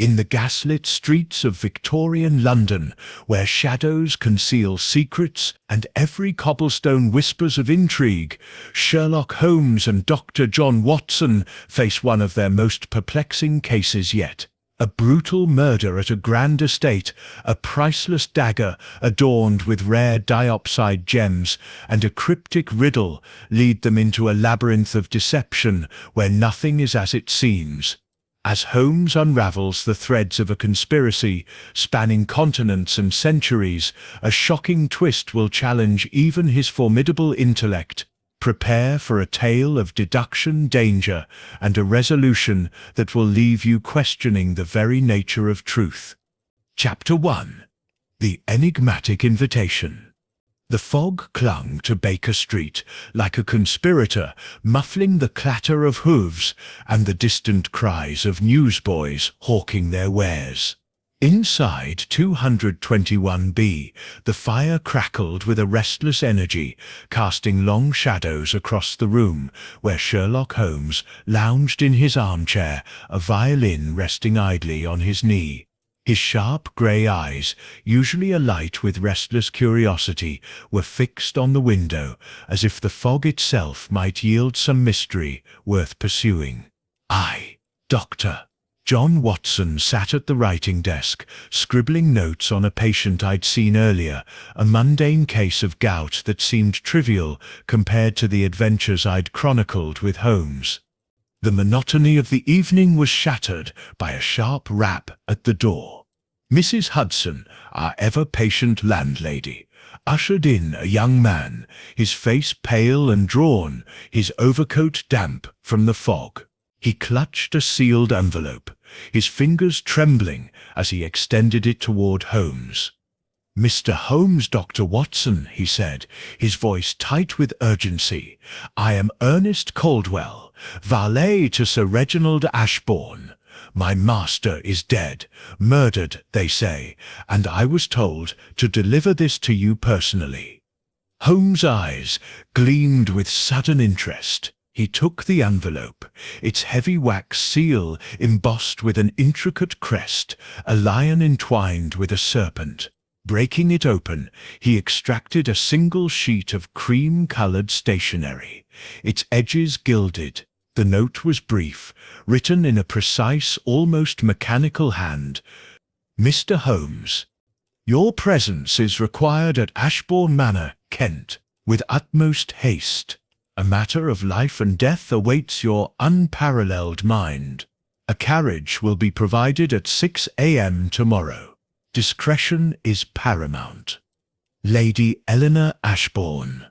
In the gaslit streets of Victorian London, where shadows conceal secrets and every cobblestone whispers of intrigue, Sherlock Holmes and Dr. John Watson face one of their most perplexing cases yet. A brutal murder at a grand estate, a priceless dagger adorned with rare diopside gems, and a cryptic riddle lead them into a labyrinth of deception where nothing is as it seems. As Holmes unravels the threads of a conspiracy spanning continents and centuries, a shocking twist will challenge even his formidable intellect. Prepare for a tale of deduction, danger, and a resolution that will leave you questioning the very nature of truth. Chapter 1. The Enigmatic Invitation. The fog clung to Baker Street like a conspirator, muffling the clatter of hooves and the distant cries of newsboys hawking their wares. Inside 221B, the fire crackled with a restless energy, casting long shadows across the room where Sherlock Holmes lounged in his armchair, a violin resting idly on his knee. His sharp grey eyes, usually alight with restless curiosity, were fixed on the window, as if the fog itself might yield some mystery worth pursuing. Doctor. John Watson sat at the writing desk, scribbling notes on a patient I'd seen earlier, a mundane case of gout that seemed trivial compared to the adventures I'd chronicled with Holmes. The monotony of the evening was shattered by a sharp rap at the door. Mrs. Hudson, our ever-patient landlady, ushered in a young man, his face pale and drawn, his overcoat damp from the fog. He clutched a sealed envelope, his fingers trembling as he extended it toward Holmes. "Mr. Holmes, Dr. Watson," he said, his voice tight with urgency. "I am Ernest Caldwell, valet to Sir Reginald Ashbourne. My master is dead, murdered, they say, and I was told to deliver this to you personally." Holmes' eyes gleamed with sudden interest. He took the envelope, its heavy wax seal embossed with an intricate crest, a lion entwined with a serpent. Breaking it open, he extracted a single sheet of cream-colored stationery, its edges gilded. The note was brief, written in a precise, almost mechanical hand. "Mr. Holmes, your presence is required at Ashbourne Manor, Kent, with utmost haste. A matter of life and death awaits your unparalleled mind. A carriage will be provided at 6 a.m. tomorrow. Discretion is paramount. Lady Eleanor Ashbourne."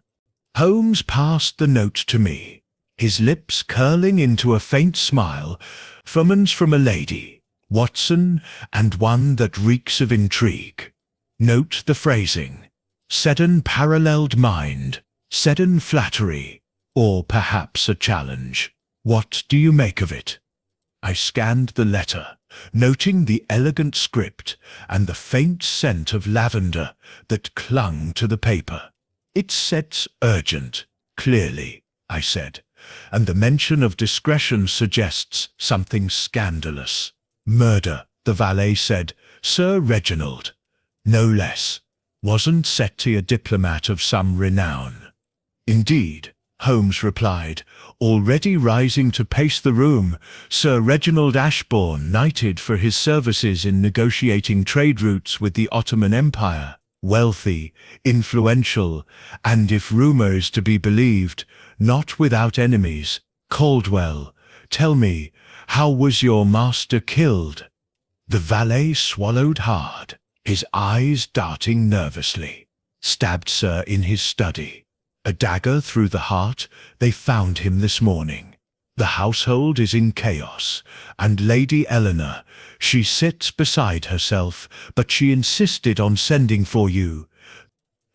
Holmes passed the note to me, his lips curling into a faint smile. "Summons from a lady, Watson, and one that reeks of intrigue. Note the phrasing. Said unparalleled mind, said flattery, or perhaps a challenge. What do you make of it?" I scanned the letter, noting the elegant script and the faint scent of lavender that clung to the paper. "It says urgent, clearly," I said, "and the mention of discretion suggests something scandalous." "Murder," the valet said. "Sir Reginald, no less. Wasn't Setti a diplomat of some renown?" "Indeed," Holmes replied, already rising to pace the room. "Sir Reginald Ashbourne, knighted for his services in negotiating trade routes with the Ottoman Empire, wealthy, influential, and, if rumour is to be believed, not without enemies. Caldwell, tell me, how was your master killed?" The valet swallowed hard, his eyes darting nervously. "Stabbed, sir, in his study. A dagger through the heart. They found him this morning. The household is in chaos, and Lady Eleanor, she sits beside herself, but she insisted on sending for you."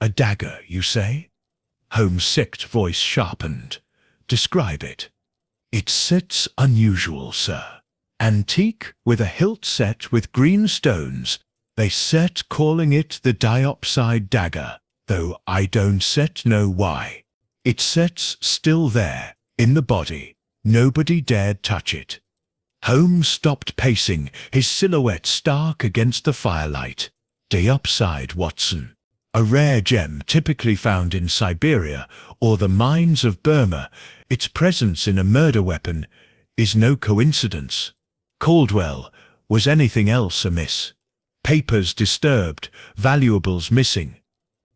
"A dagger, you say?" Holmes' sick voice sharpened. "Describe it." "It sits unusual, sir. Antique, with a hilt set with green stones. They set calling it the diopside dagger, though I don't know why. It sets still there, in the body. Nobody dared touch it." Holmes stopped pacing, his silhouette stark against the firelight. Diopside, Watson. A rare gem typically found in Siberia or the mines of Burma, its presence in a murder weapon is no coincidence. Caldwell, was anything else amiss? Papers disturbed, valuables missing.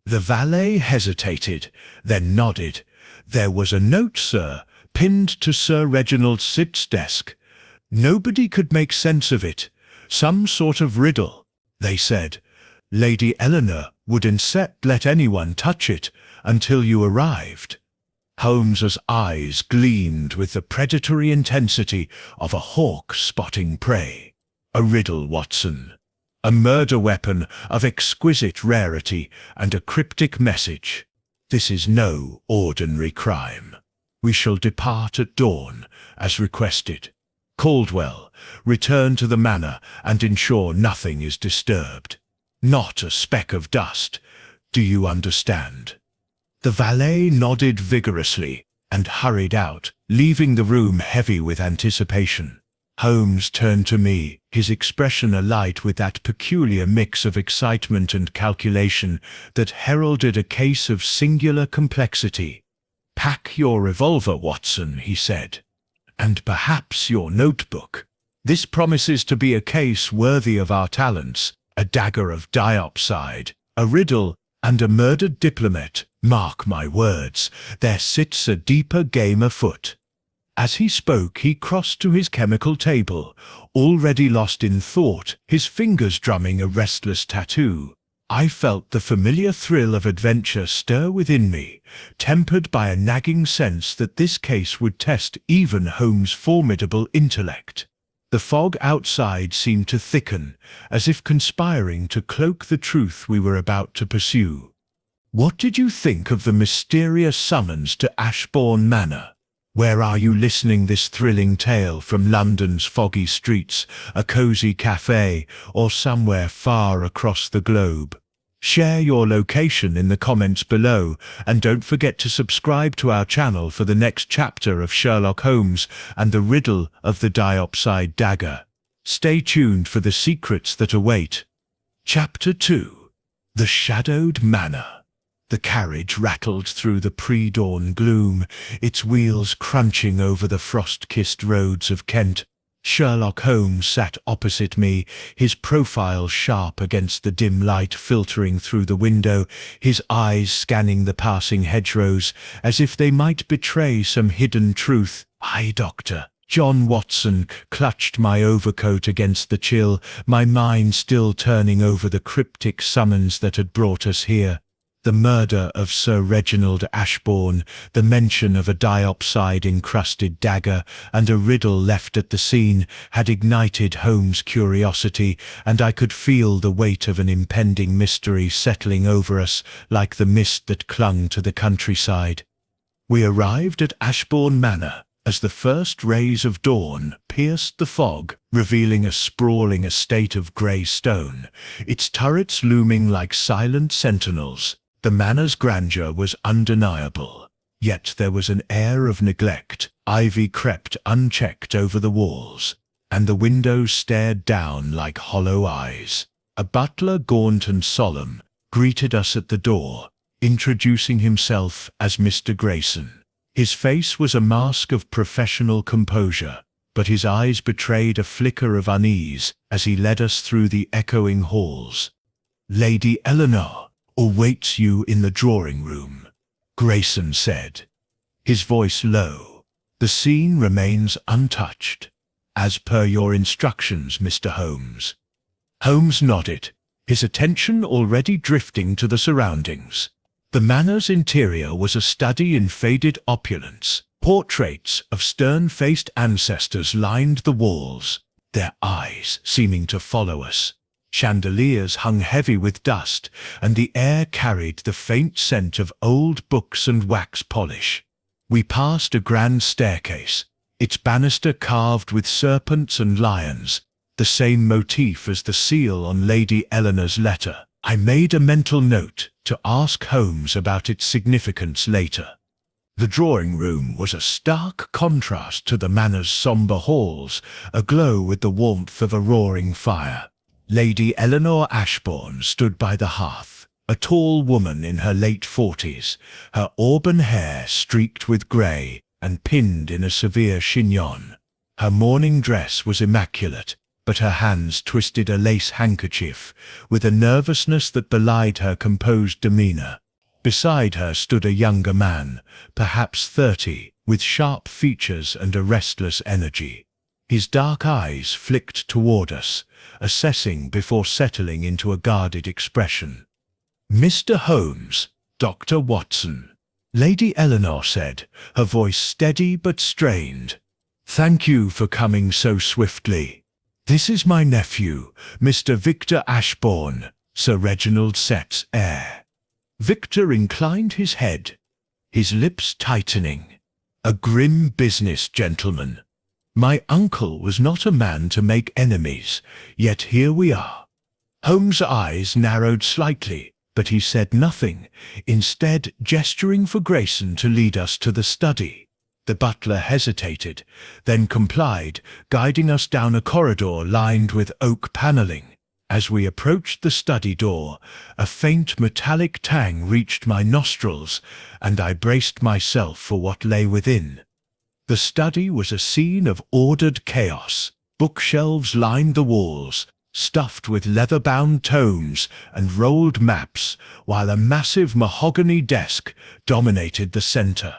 The valet hesitated, then nodded. There was a note, sir, pinned to Sir Reginald Sid's desk. Nobody could make sense of it. Some sort of riddle, they said. Lady Eleanor wouldn't let anyone touch it until you arrived. Holmes's eyes gleamed with the predatory intensity of a hawk spotting prey. A riddle, Watson. A murder weapon of exquisite rarity and a cryptic message. This is no ordinary crime. We shall depart at dawn, as requested. Caldwell, return to the manor and ensure nothing is disturbed. Not a speck of dust. Do you understand? The valet nodded vigorously and hurried out, leaving the room heavy with anticipation. Holmes turned to me, his expression alight with that peculiar mix of excitement and calculation that heralded a case of singular complexity. "Pack your revolver, Watson," he said, "and perhaps your notebook. This promises to be a case worthy of our talents. A dagger of diopside, a riddle, and a murdered diplomat. Mark my words, there sits a deeper game afoot." As he spoke, he crossed to his chemical table, already lost in thought, his fingers drumming a restless tattoo. I felt the familiar thrill of adventure stir within me, tempered by a nagging sense that this case would test even Holmes' formidable intellect. The fog outside seemed to thicken, as if conspiring to cloak the truth we were about to pursue. "What did you think of the mysterious summons to Ashbourne Manor? Where are you listening this thrilling tale, from London's foggy streets, a cosy cafe, or somewhere far across the globe? Share your location in the comments below, and don't forget to subscribe to our channel for the next chapter of Sherlock Holmes and the riddle of the diopside dagger. Stay tuned for the secrets that await. Chapter 2. The Shadowed Manor. The carriage rattled through the pre-dawn gloom, its wheels crunching over the frost-kissed roads of Kent. Sherlock Holmes sat opposite me, his profile sharp against the dim light filtering through the window, his eyes scanning the passing hedgerows, as if they might betray some hidden truth. "Aye, Doctor." John Watson clutched my overcoat against the chill, my mind still turning over the cryptic summons that had brought us here. The murder of Sir Reginald Ashbourne, the mention of a diopside-encrusted dagger, and a riddle left at the scene had ignited Holmes' curiosity, and I could feel the weight of an impending mystery settling over us like the mist that clung to the countryside. We arrived at Ashbourne Manor as the first rays of dawn pierced the fog, revealing a sprawling estate of grey stone, its turrets looming like silent sentinels. The manor's grandeur was undeniable, yet there was an air of neglect. Ivy crept unchecked over the walls, and the windows stared down like hollow eyes. A butler, gaunt and solemn, greeted us at the door, introducing himself as Mr. Grayson. His face was a mask of professional composure, but his eyes betrayed a flicker of unease as he led us through the echoing halls. "Lady Eleanor awaits you in the drawing-room," Grayson said, his voice low. "The scene remains untouched. As per your instructions, Mr. Holmes." Holmes nodded, his attention already drifting to the surroundings. The manor's interior was a study in faded opulence. Portraits of stern-faced ancestors lined the walls, their eyes seeming to follow us. Chandeliers hung heavy with dust, and the air carried the faint scent of old books and wax polish. We passed a grand staircase, its banister carved with serpents and lions, the same motif as the seal on Lady Eleanor's letter. I made a mental note to ask Holmes about its significance later. The drawing-room was a stark contrast to the manor's sombre halls, aglow with the warmth of a roaring fire. Lady Eleanor Ashbourne stood by the hearth, a tall woman in her late 40s, her auburn hair streaked with grey and pinned in a severe chignon. Her mourning dress was immaculate, but her hands twisted a lace handkerchief with a nervousness that belied her composed demeanour. Beside her stood a younger man, perhaps 30, with sharp features and a restless energy. His dark eyes flicked toward us, assessing before settling into a guarded expression. "Mr. Holmes, Dr. Watson," Lady Eleanor said, her voice steady but strained. "Thank you for coming so swiftly. This is my nephew, Mr. Victor Ashbourne, Sir Reginald Sett's heir." Victor inclined his head, his lips tightening. "A grim business, gentleman. My uncle was not a man to make enemies, yet here we are." Holmes' eyes narrowed slightly, but he said nothing, instead gesturing for Grayson to lead us to the study. The butler hesitated, then complied, guiding us down a corridor lined with oak panelling. As we approached the study door, a faint metallic tang reached my nostrils, and I braced myself for what lay within. The study was a scene of ordered chaos. Bookshelves lined the walls, stuffed with leather-bound tomes and rolled maps, while a massive mahogany desk dominated the centre.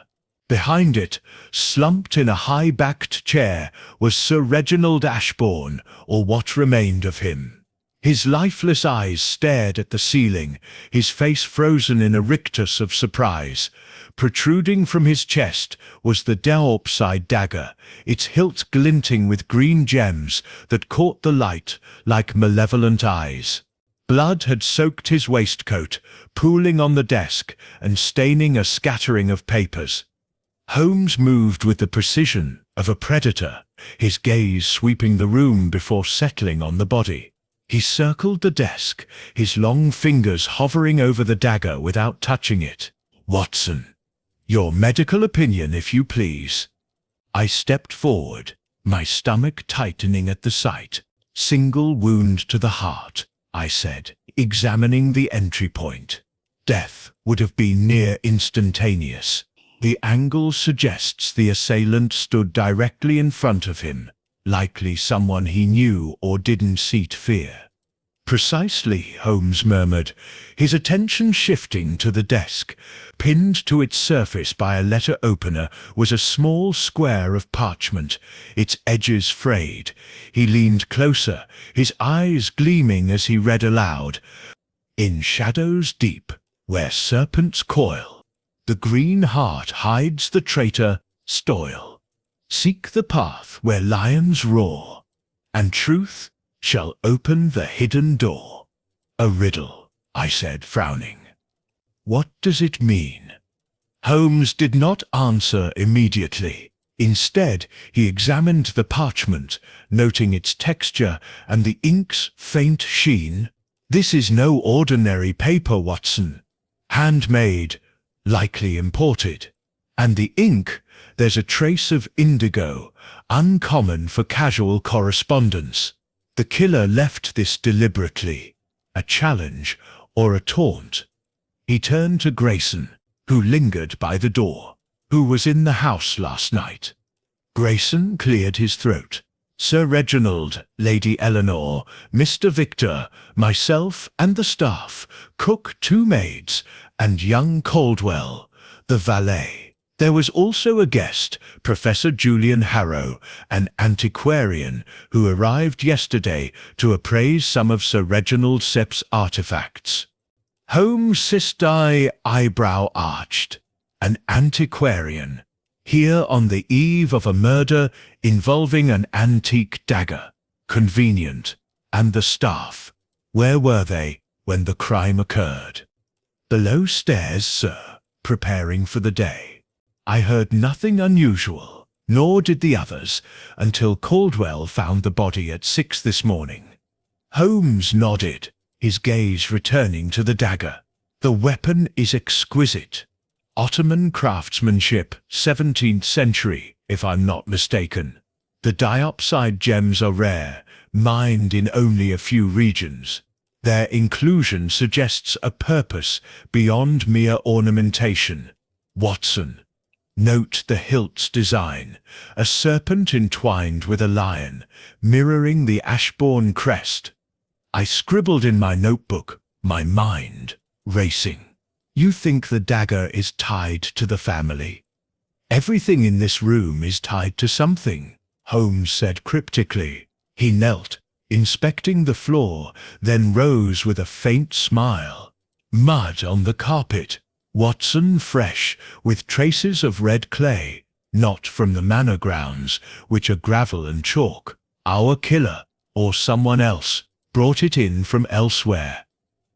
Behind it, slumped in a high-backed chair, was Sir Reginald Ashbourne, or what remained of him. His lifeless eyes stared at the ceiling, his face frozen in a rictus of surprise. Protruding from his chest was the Deopside dagger, its hilt glinting with green gems that caught the light like malevolent eyes. Blood had soaked his waistcoat, pooling on the desk and staining a scattering of papers. Holmes moved with the precision of a predator, his gaze sweeping the room before settling on the body. He circled the desk, his long fingers hovering over the dagger without touching it. "Watson, your medical opinion, if you please." I stepped forward, my stomach tightening at the sight. "Single wound to the heart," I said, examining the entry point. "Death would have been near instantaneous. The angle suggests the assailant stood directly in front of him, likely someone he knew or didn't seat fear." "Precisely," Holmes murmured, his attention shifting to the desk. Pinned to its surface by a letter opener was a small square of parchment, its edges frayed. He leaned closer, his eyes gleaming as he read aloud. "In shadows deep, where serpents coil, the green heart hides the traitor, Doyle. Seek the path where lions roar, and truth shall open the hidden door." "A riddle," I said, frowning. "What does it mean?" Holmes did not answer immediately. Instead, he examined the parchment, noting its texture and the ink's faint sheen. "This is no ordinary paper, Watson. Handmade, likely imported. And the ink, there's a trace of indigo, uncommon for casual correspondence. The killer left this deliberately, a challenge or a taunt." He turned to Grayson, who lingered by the door. "Who was in the house last night?" Grayson cleared his throat. "Sir Reginald, Lady Eleanor, Mr. Victor, myself and the staff, cook, 2 maids, and young Caldwell, the valet. There was also a guest, Professor Julian Harrow, an antiquarian, who arrived yesterday to appraise some of Sir Reginald Sepp's artifacts." Holmes' Sistai eyebrow arched. An antiquarian, here on the eve of a murder involving an antique dagger. Convenient. And the staff, where were they when the crime occurred? "Below stairs, sir, preparing for the day. I heard nothing unusual, nor did the others, until Caldwell found the body at 6 this morning." Holmes nodded, his gaze returning to the dagger. "The weapon is exquisite. Ottoman craftsmanship, 17th century, if I'm not mistaken. The diopside gems are rare, mined in only a few regions. Their inclusion suggests a purpose beyond mere ornamentation. Watson. Note the hilt's design, a serpent entwined with a lion, mirroring the Ashbourne crest. I scribbled in my notebook, my mind racing. You think the dagger is tied to the family? Everything in this room is tied to something, Holmes said cryptically. He knelt, inspecting the floor, then rose with a faint smile. Mud on the carpet. Watson fresh, with traces of red clay, not from the manor grounds, which are gravel and chalk. Our killer, or someone else, brought it in from elsewhere.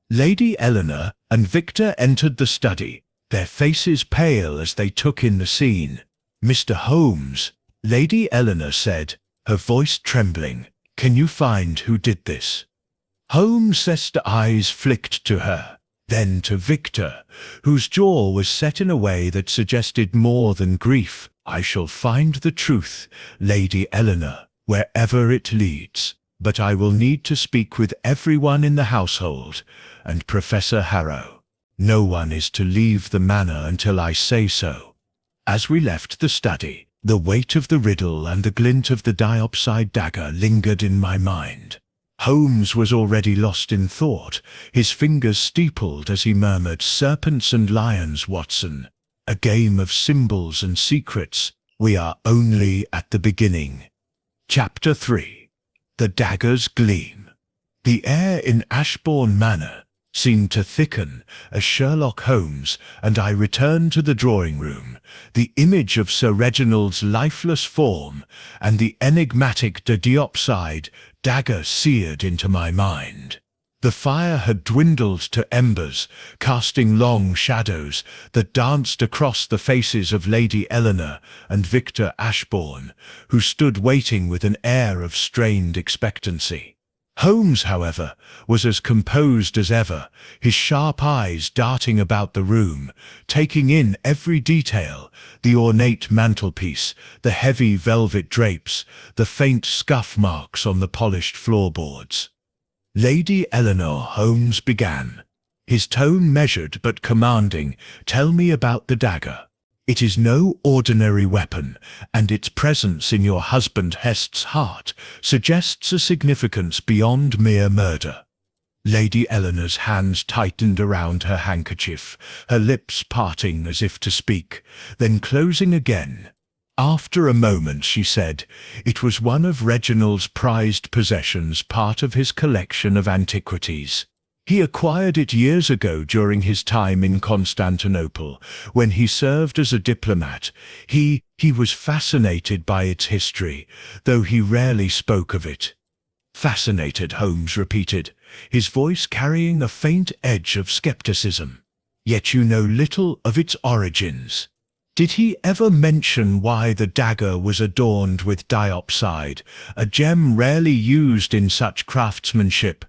Lady Eleanor and Victor entered the study, their faces pale as they took in the scene. Mr. Holmes, Lady Eleanor said, her voice trembling, can you find who did this? Holmes' eyes flicked to her, then to Victor, whose jaw was set in a way that suggested more than grief. I shall find the truth, Lady Eleanor, wherever it leads, but I will need to speak with everyone in the household, and Professor Harrow. No one is to leave the manor until I say so. As we left the study, the weight of the riddle and the glint of the diopside dagger lingered in my mind. Holmes was already lost in thought, his fingers steepled as he murmured, "Serpents and lions, Watson. A game of symbols and secrets. We are only at the beginning." Chapter 3. The Dagger's Gleam. The air in Ashbourne Manor seemed to thicken as Sherlock Holmes and I returned to the drawing room, the image of Sir Reginald's lifeless form and the enigmatic diopside dagger seared into my mind. The fire had dwindled to embers, casting long shadows that danced across the faces of Lady Eleanor and Victor Ashbourne, who stood waiting with an air of strained expectancy. Holmes, however, was as composed as ever, his sharp eyes darting about the room, taking in every detail, the ornate mantelpiece, the heavy velvet drapes, the faint scuff marks on the polished floorboards. "Lady Eleanor," Holmes began, his tone measured but commanding, "tell me about the dagger. It is no ordinary weapon, and its presence in your husband Hest's heart suggests a significance beyond mere murder." Lady Eleanor's hands tightened around her handkerchief, her lips parting as if to speak, then closing again. After a moment she said, "It was one of Reginald's prized possessions, part of his collection of antiquities. He acquired it years ago during his time in Constantinople, when he served as a diplomat. He was fascinated by its history, though he rarely spoke of it." "Fascinated," Holmes repeated, his voice carrying a faint edge of skepticism. "Yet you know little of its origins. Did he ever mention why the dagger was adorned with diopside, a gem rarely used in such craftsmanship?"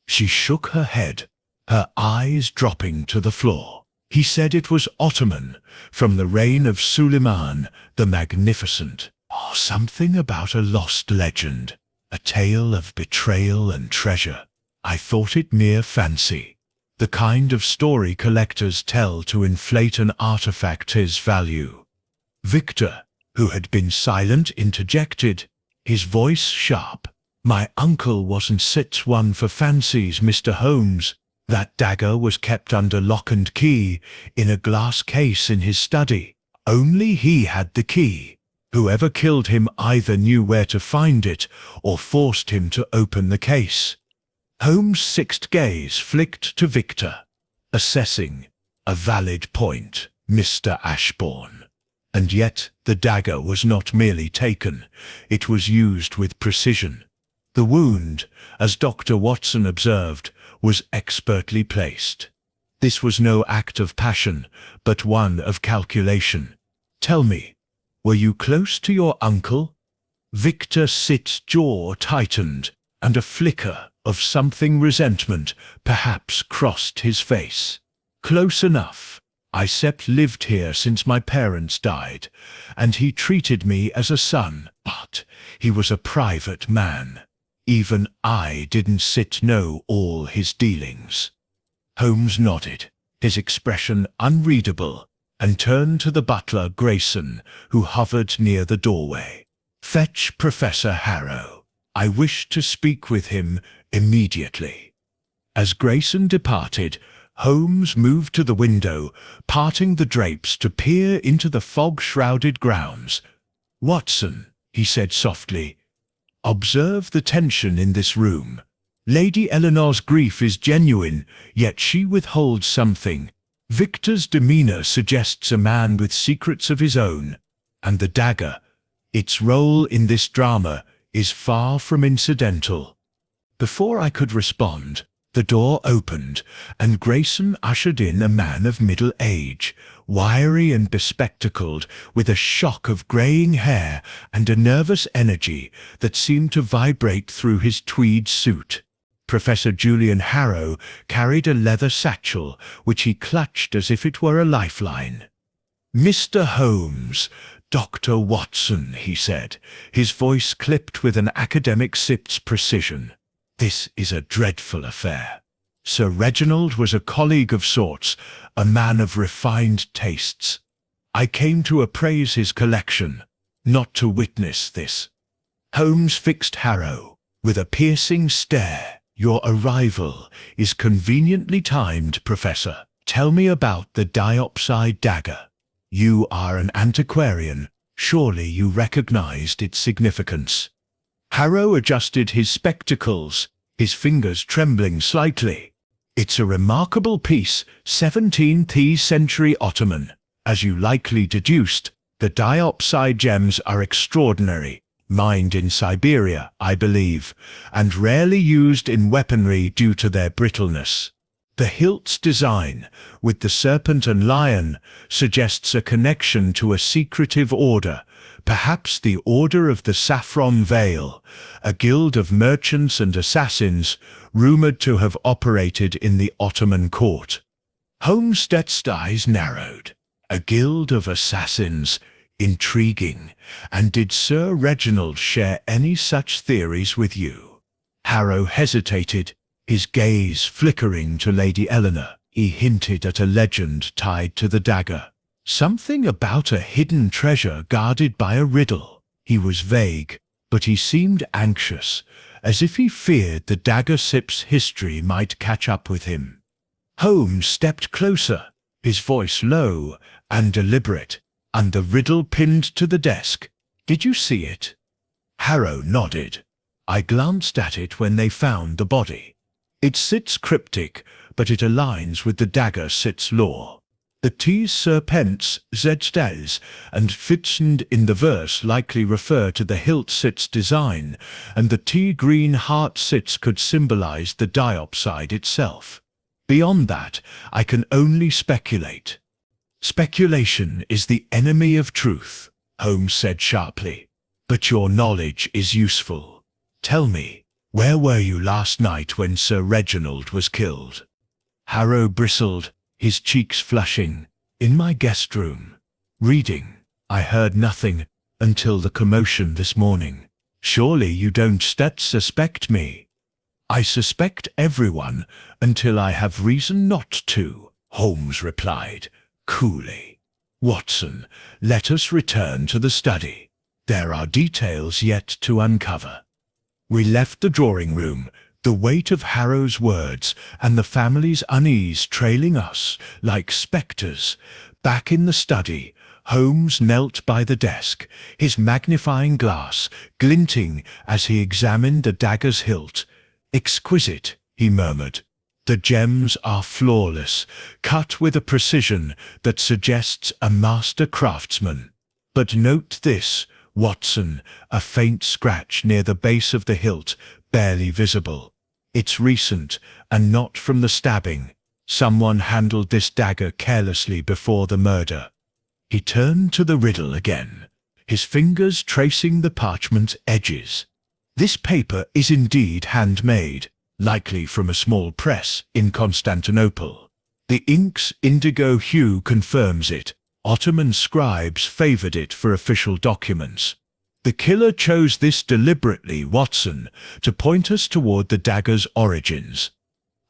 She shook her head, her eyes dropping to the floor. "He said it was Ottoman, from the reign of Suleiman the Magnificent. Something about a lost legend, a tale of betrayal and treasure. I thought it mere fancy, the kind of story collectors tell to inflate an artifact's value." Victor, who had been silent, interjected, his voice sharp. "My uncle wasn't such one for fancies, Mr. Holmes. That dagger was kept under lock and key, in a glass case in his study. Only he had the key. Whoever killed him either knew where to find it or forced him to open the case." Holmes' sixth gaze flicked to Victor, assessing. "A valid point, Mr. Ashbourne. And yet the dagger was not merely taken, it was used with precision. The wound, as Dr. Watson observed, was expertly placed. This was no act of passion, but one of calculation. Tell me, were you close to your uncle?" Victor's jaw tightened, and a flicker of something resentment perhaps crossed his face. "Close enough. Sepp lived here since my parents died, and he treated me as a son, but he was a private man. Even I didn't know all his dealings." Holmes nodded, his expression unreadable, and turned to the butler Grayson, who hovered near the doorway. "Fetch Professor Harrow. I wish to speak with him immediately." As Grayson departed, Holmes moved to the window, parting the drapes to peer into the fog-shrouded grounds. "Watson," he said softly, "observe the tension in this room. Lady Eleanor's grief is genuine, yet she withholds something. Victor's demeanor suggests a man with secrets of his own, and the dagger, its role in this drama, is far from incidental." Before I could respond, the door opened, and Grayson ushered in a man of middle age, wiry and bespectacled, with a shock of greying hair and a nervous energy that seemed to vibrate through his tweed suit. Professor Julian Harrow carried a leather satchel, which he clutched as if it were a lifeline. "Mr. Holmes, Dr. Watson," he said, his voice clipped with an academic sip's precision. "This is a dreadful affair. Sir Reginald was a colleague of sorts, a man of refined tastes. I came to appraise his collection, not to witness this." Holmes fixed Harrow with a piercing stare. "Your arrival is conveniently timed, Professor. Tell me about the diopside dagger. You are an antiquarian. Surely you recognized its significance." Harrow adjusted his spectacles, his fingers trembling slightly. "It's a remarkable piece, 17th century Ottoman. As you likely deduced, the diopside gems are extraordinary, mined in Siberia, I believe, and rarely used in weaponry due to their brittleness. The hilt's design, with the serpent and lion, suggests a connection to a secretive order, perhaps the Order of the Saffron Veil, a guild of merchants and assassins rumoured to have operated in the Ottoman court." Holmes's eyes narrowed. "A guild of assassins? Intriguing. And did Sir Reginald share any such theories with you?" Harrow hesitated, his gaze flickering to Lady Eleanor. "He hinted at a legend tied to the dagger. Something about a hidden treasure guarded by a riddle. He was vague, but he seemed anxious, as if he feared the dagger sip's history might catch up with him." Holmes stepped closer, his voice low and deliberate, and the riddle pinned to the desk. "Did you see it?" Harrow nodded. "I glanced at it when they found the body. It sits cryptic, but it aligns with the dagger sit's lore. The T's serpents, Z's, and Fitzend in the verse likely refer to the hilt sit's design, and the T-green heart sits could symbolize the diopside itself. Beyond that, I can only speculate." "Speculation is the enemy of truth," Holmes said sharply. "But your knowledge is useful. Tell me, where were you last night when Sir Reginald was killed?" Harrow bristled, his cheeks flushing. "In my guest room, reading. I heard nothing until the commotion this morning." "Surely you don't suspect me?" "I suspect everyone until I have reason not to," Holmes replied, coolly. "Watson, let us return to the study. There are details yet to uncover." We left the drawing-room, the weight of Harrow's words and the family's unease trailing us like spectres. Back in the study, Holmes knelt by the desk, his magnifying glass glinting as he examined the dagger's hilt. "Exquisite," he murmured. "The gems are flawless, cut with a precision that suggests a master craftsman. But note this, Watson, a faint scratch near the base of the hilt, barely visible. It's recent, and not from the stabbing. Someone handled this dagger carelessly before the murder." He turned to the riddle again, his fingers tracing the parchment edges. "This paper is indeed handmade, likely from a small press in Constantinople. The ink's indigo hue confirms it. Ottoman scribes favored it for official documents. The killer chose this deliberately, Watson, to point us toward the dagger's origins.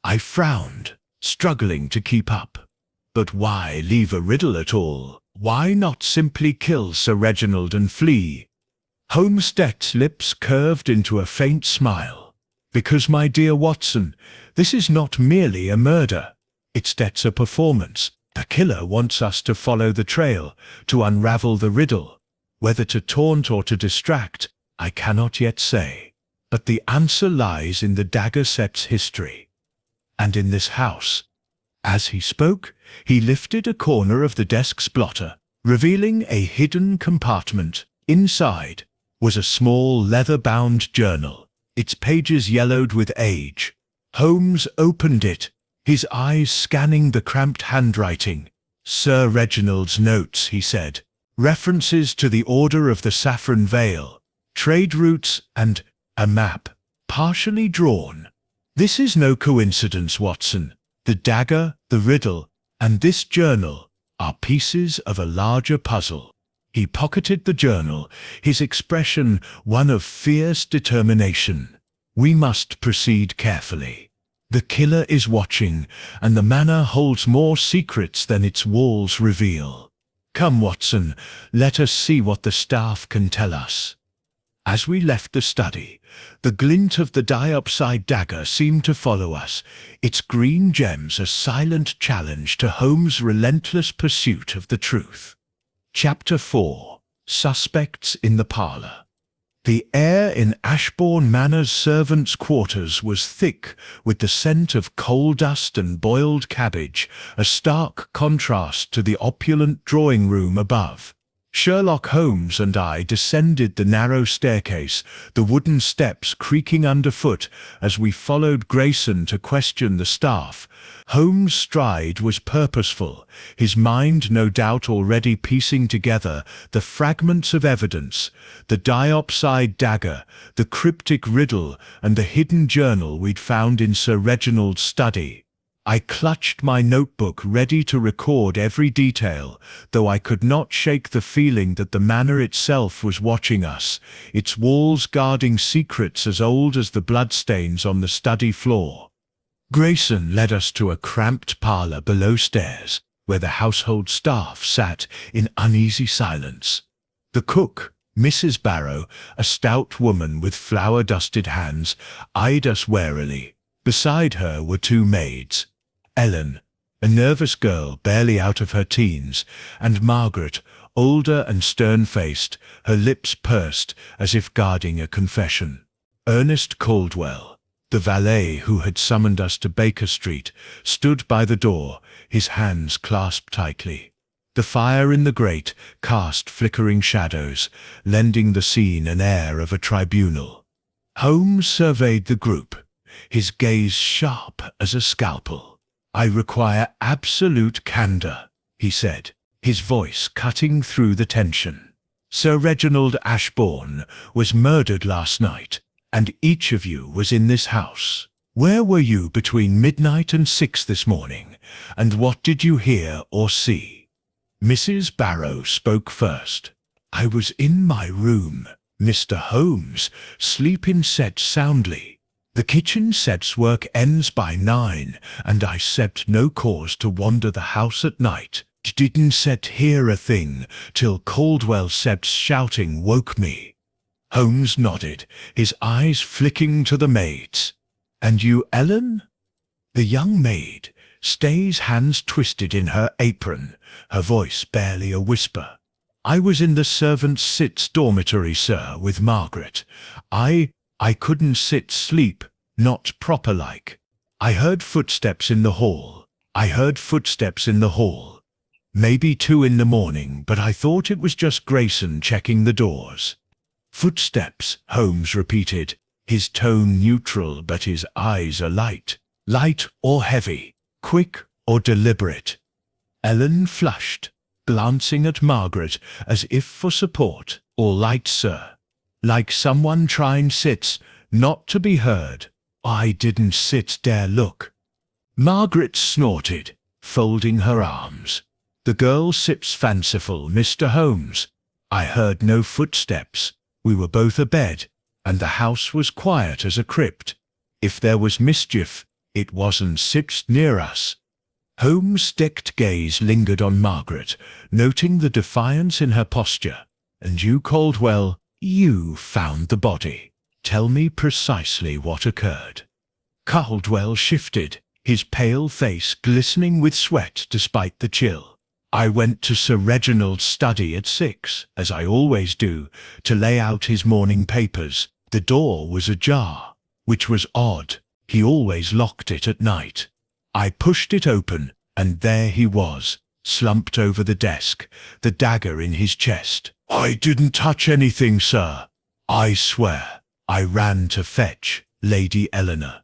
I frowned, struggling to keep up. But why leave a riddle at all? Why not simply kill Sir Reginald and flee? Holmes's lips curved into a faint smile. Because, my dear Watson, this is not merely a murder. It's a performance. The killer wants us to follow the trail, to unravel the riddle. Whether to taunt or to distract, I cannot yet say. But the answer lies in the dagger set's history. And in this house. As he spoke, he lifted a corner of the desk's blotter, revealing a hidden compartment. Inside was a small leather-bound journal, its pages yellowed with age. Holmes opened it, his eyes scanning the cramped handwriting. Sir Reginald's notes, he said. References to the Order of the Saffron Veil, trade routes, and a map, partially drawn. This is no coincidence, Watson. The dagger, the riddle, and this journal are pieces of a larger puzzle. He pocketed the journal, his expression one of fierce determination. We must proceed carefully. The killer is watching, and the manor holds more secrets than its walls reveal. Come, Watson, let us see what the staff can tell us. As we left the study, the glint of the diopside dagger seemed to follow us, its green gems a silent challenge to Holmes' relentless pursuit of the truth. Chapter 4. Suspects in the Parlour. The air in Ashbourne Manor's servants' quarters was thick with the scent of coal dust and boiled cabbage, a stark contrast to the opulent drawing-room above. Sherlock Holmes and I descended the narrow staircase, the wooden steps creaking underfoot as we followed Grayson to question the staff. Holmes' stride was purposeful, his mind no doubt already piecing together the fragments of evidence, the diopside dagger, the cryptic riddle, and the hidden journal we'd found in Sir Reginald's study. I clutched my notebook ready to record every detail, though I could not shake the feeling that the manor itself was watching us, its walls guarding secrets as old as the bloodstains on the study floor. Grayson led us to a cramped parlour below stairs, where the household staff sat in uneasy silence. The cook, Mrs. Barrow, a stout woman with flour-dusted hands, eyed us warily. Beside her were two maids. Ellen, a nervous girl barely out of her teens, and Margaret, older and stern-faced, her lips pursed as if guarding a confession. Ernest Caldwell, the valet who had summoned us to Baker Street, stood by the door, his hands clasped tightly. The fire in the grate cast flickering shadows, lending the scene an air of a tribunal. Holmes surveyed the group, his gaze sharp as a scalpel. "I require absolute candor," he said, his voice cutting through the tension. "Sir Reginald Ashbourne was murdered last night, and each of you was in this house. Where were you between midnight and 6 this morning, and what did you hear or see?" Mrs. Barrow spoke first. "I was in my room, Mr. Holmes, sleeping said soundly. The kitchen set's work ends by 9, and I sept no cause to wander the house at night. Didn't set hear a thing till Caldwell sept's shouting woke me." Holmes nodded, his eyes flicking to the maids. "And you, Ellen?" The young maid, Stay's hands twisted in her apron, her voice barely a whisper. "I was in the servants' sit's dormitory, sir, with Margaret. I couldn't sleep, not proper like. I heard footsteps in the hall. Maybe 2 in the morning, but I thought it was just Grayson checking the doors." "Footsteps," Holmes repeated, his tone neutral but his eyes alight. "Light or heavy, quick or deliberate?" Ellen flushed, glancing at Margaret as if for support. "All light, sir. Like someone trying sits, not to be heard. I didn't dare look." Margaret snorted. folding her arms. "The girl sits fanciful, Mr. Holmes. I heard no footsteps. We were both abed, and the house was quiet as a crypt. If there was mischief, it wasn't sitched near us." Holmes' decked gaze lingered on Margaret, noting the defiance in her posture. "And you, Caldwell, you found the body. Tell me precisely what occurred." Caldwell shifted, his pale face glistening with sweat despite the chill. "I went to Sir Reginald's study at 6, as I always do, to lay out his morning papers. The door was ajar, which was odd. He always locked it at night. I pushed it open, and there he was, slumped over the desk, the dagger in his chest. I didn't touch anything, sir. I swear. I ran to fetch Lady Eleanor."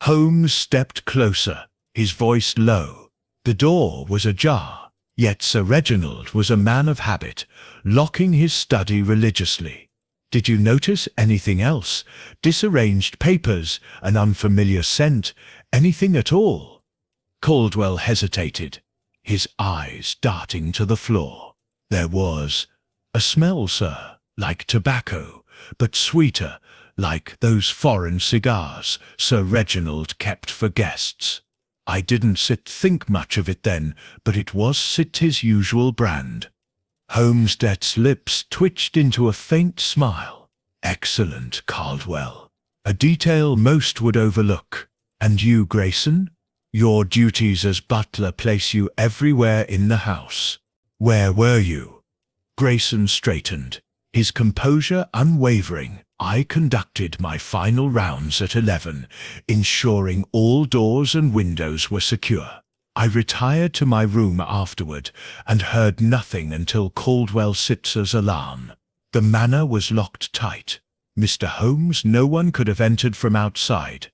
Holmes stepped closer, his voice low. The door was ajar, yet Sir Reginald was a man of habit, locking his study religiously. "Did you notice anything else? Disarranged papers, an unfamiliar scent, anything at all?" Caldwell hesitated, his eyes darting to the floor. "There was a smell, sir, like tobacco, but sweeter, like those foreign cigars Sir Reginald kept for guests. I didn't think much of it then, but it was his usual brand." Holmes's lips twitched into a faint smile. "Excellent, Caldwell. A detail most would overlook. And you, Grayson? Your duties as butler place you everywhere in the house. Where were you?" Grayson straightened, his composure unwavering. "I conducted my final rounds at 11, ensuring all doors and windows were secure. I retired to my room afterward and heard nothing until Caldwell Sitzer's alarm. The manor was locked tight. Mr. Holmes, no one could have entered from outside."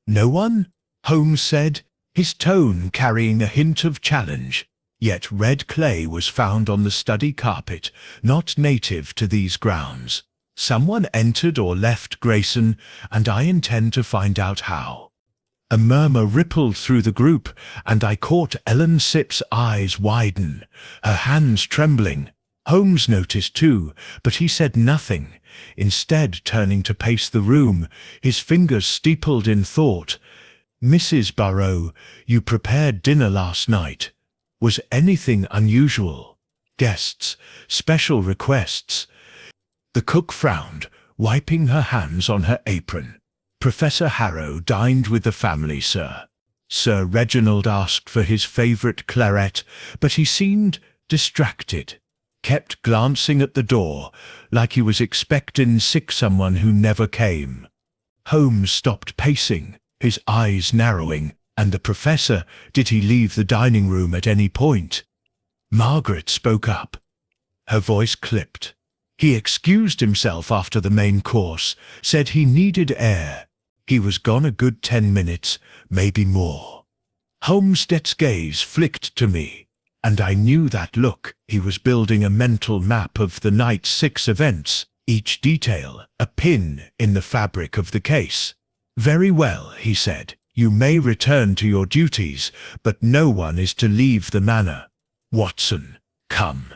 "No one?" Holmes said, his tone carrying a hint of challenge. "Yet red clay was found on the study carpet, not native to these grounds. Someone entered or left, Grayson, and I intend to find out how." A murmur rippled through the group, and I caught Ellen Sipp's eyes widen, her hands trembling. Holmes noticed too, but he said nothing, instead turning to pace the room, his fingers steepled in thought. "Mrs. Burrow, you prepared dinner last night. Was anything unusual? Guests? Special requests?" The cook frowned, wiping her hands on her apron. "Professor Harrow dined with the family, sir. Sir Reginald asked for his favourite claret, but he seemed distracted. Kept glancing at the door, like he was expecting someone who never came." Holmes stopped pacing, his eyes narrowing. "And the professor, did he leave the dining room at any point?" Margaret spoke up. Her voice clipped. "He excused himself after the main course, said he needed air. He was gone a good 10 minutes, maybe more." Holmes's gaze flicked to me, and I knew that look. He was building a mental map of the night's 6 events, each detail a pin in the fabric of the case. "Very well," he said. "You may return to your duties, but no one is to leave the manor. Watson, come."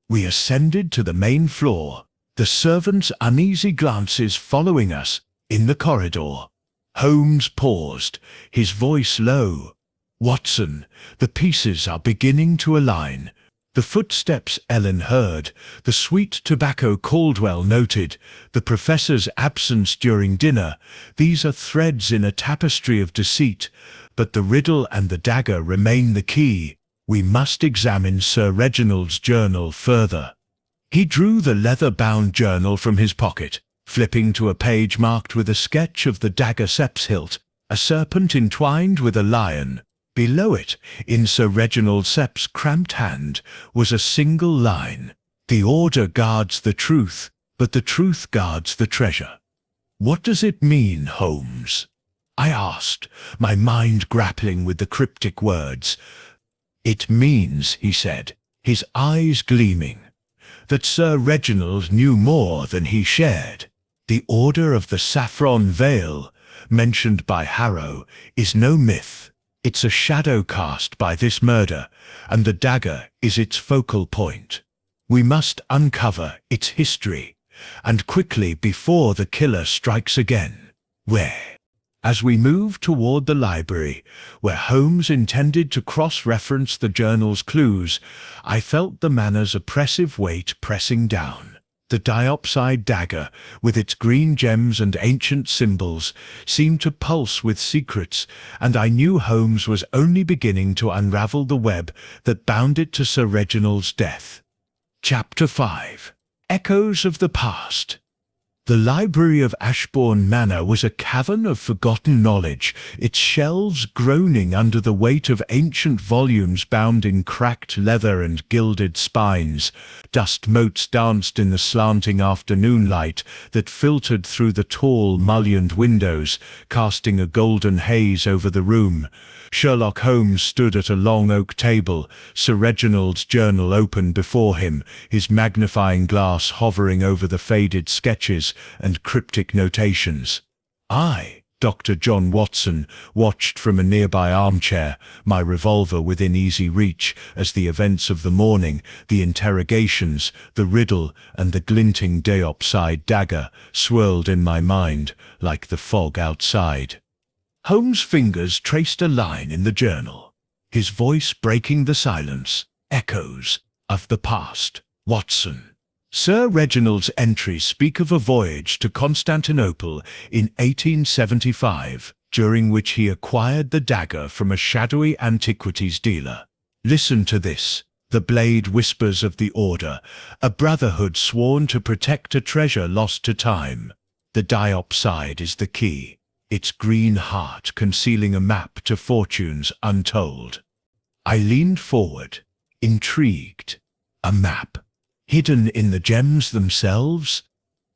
We ascended to the main floor, the servants' uneasy glances following us. In the corridor, Holmes paused, his voice low. "Watson, the pieces are beginning to align." The footsteps Ellen heard, the sweet tobacco Caldwell noted, the professor's absence during dinner, these are threads in a tapestry of deceit, but the riddle and the dagger remain the key. We must examine Sir Reginald's journal further. He drew the leather-bound journal from his pocket, flipping to a page marked with a sketch of the dagger sep's hilt, a serpent entwined with a lion. Below it, in Sir Reginald Sepp's cramped hand, was a single line. "The order guards the truth, but the truth guards the treasure." "What does it mean, Holmes?" I asked, my mind grappling with the cryptic words. "It means," he said, his eyes gleaming, "that Sir Reginald knew more than he shared. The Order of the Saffron Veil, mentioned by Harrow, is no myth. It's a shadow cast by this murder, and the dagger is its focal point. We must uncover its history, and quickly before the killer strikes again. Where? As we move toward the library, where Holmes intended to cross-reference the journal's clues, I felt the manor's oppressive weight pressing down. The diopside dagger, with its green gems and ancient symbols, seemed to pulse with secrets, and I knew Holmes was only beginning to unravel the web that bound it to Sir Reginald's death. Chapter 5. Echoes of the Past. The library of Ashbourne Manor was a cavern of forgotten knowledge, its shelves groaning under the weight of ancient volumes bound in cracked leather and gilded spines. Dust motes danced in the slanting afternoon light that filtered through the tall, mullioned windows, casting a golden haze over the room. Sherlock Holmes stood at a long oak table, Sir Reginald's journal open before him, his magnifying glass hovering over the faded sketches and cryptic notations. I, Dr. John Watson, watched from a nearby armchair, my revolver within easy reach, as the events of the morning, the interrogations, the riddle, and the glinting diopside dagger swirled in my mind like the fog outside. Holmes' fingers traced a line in the journal, his voice breaking the silence. Echoes of the past. Watson. Sir Reginald's entries speak of a voyage to Constantinople in 1875, during which he acquired the dagger from a shadowy antiquities dealer. Listen to this. The blade whispers of the Order, a brotherhood sworn to protect a treasure lost to time. The diopside is the key, its green heart concealing a map to fortunes untold. I leaned forward, intrigued. A map, hidden in the gems themselves?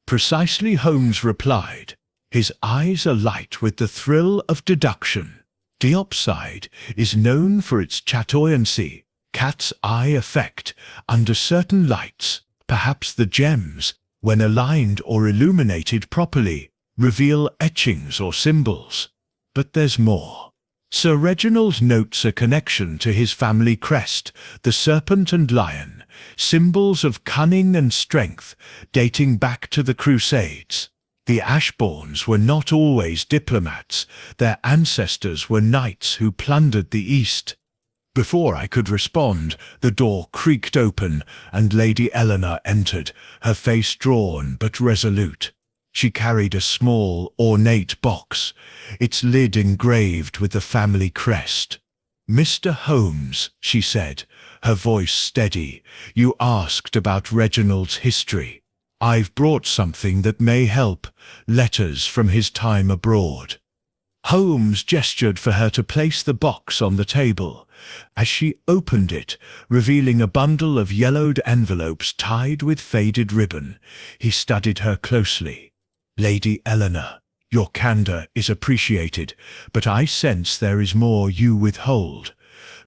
Precisely, Holmes replied, his eyes alight with the thrill of deduction. Diopside is known for its chatoyancy, cat's eye effect, under certain lights. Perhaps the gems, when aligned or illuminated properly, reveal etchings or symbols. But there's more. Sir Reginald notes a connection to his family crest, the serpent and lion, symbols of cunning and strength, dating back to the Crusades. The Ashbournes were not always diplomats. Their ancestors were knights who plundered the East. Before I could respond, the door creaked open, and Lady Eleanor entered, her face drawn but resolute. She carried a small, ornate box, its lid engraved with the family crest. "Mr. Holmes," she said, her voice steady, "you asked about Reginald's history. I've brought something that may help, letters from his time abroad." Holmes gestured for her to place the box on the table. As she opened it, revealing a bundle of yellowed envelopes tied with faded ribbon, he studied her closely. "Lady Eleanor, your candor is appreciated, but I sense there is more you withhold.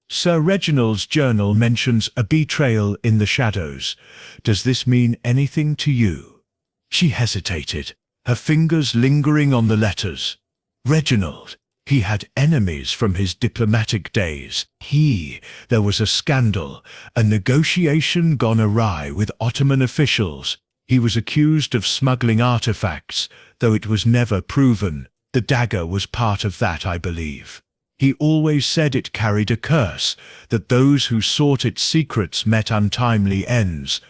Sir Reginald's journal mentions a betrayal in the shadows. Does this mean anything to you?" She hesitated, her fingers lingering on the letters. Reginald, he had enemies from his diplomatic days. There was a scandal, a negotiation gone awry with Ottoman officials. He was accused of smuggling artifacts, though it was never proven. The dagger was part of that, I believe. He always said it carried a curse, that those who sought its secrets met untimely ends.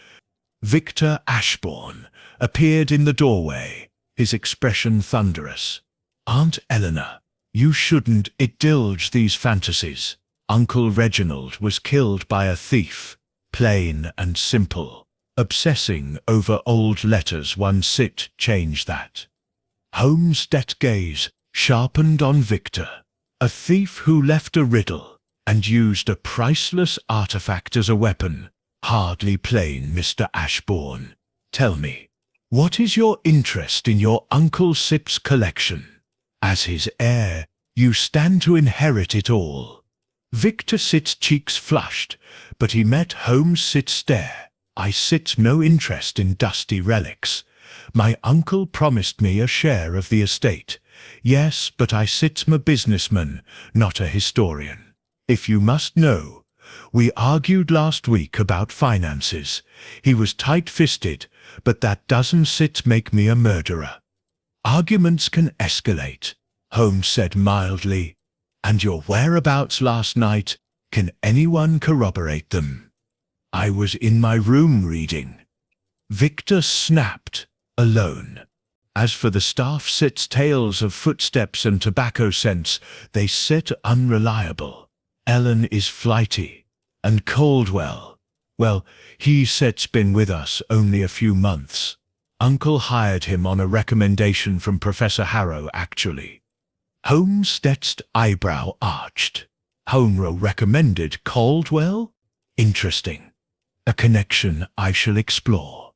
Victor Ashbourne appeared in the doorway, his expression thunderous. "Aunt Eleanor, you shouldn't indulge these fantasies. Uncle Reginald was killed by a thief, plain and simple. Obsessing over old letters one sit change that." Holmes' gaze sharpened on Victor. A thief who left a riddle and used a priceless artifact as a weapon. Hardly plain, Mr. Ashbourne. Tell me, what is your interest in your Uncle Sip's collection? As his heir, you stand to inherit it all. Victor Sit's cheeks flushed, but he met Holmes' stare. "I sit no interest in dusty relics. My uncle promised me a share of the estate. Yes, but I sit's a businessman, not a historian. If you must know, we argued last week about finances. He was tight-fisted, but that doesn't sit make me a murderer. Arguments can escalate, Holmes said mildly. And your whereabouts last night, can anyone corroborate them? I was in my room reading. Victor snapped. Alone. As for the staff sits tales of footsteps and tobacco scents, they sit unreliable. Ellen is flighty. And Caldwell, well, he said's been with us only a few months. Uncle hired him on a recommendation from Professor Harrow, actually. Holmes's eyebrow arched. Harrow recommended Caldwell? Interesting. A connection I shall explore.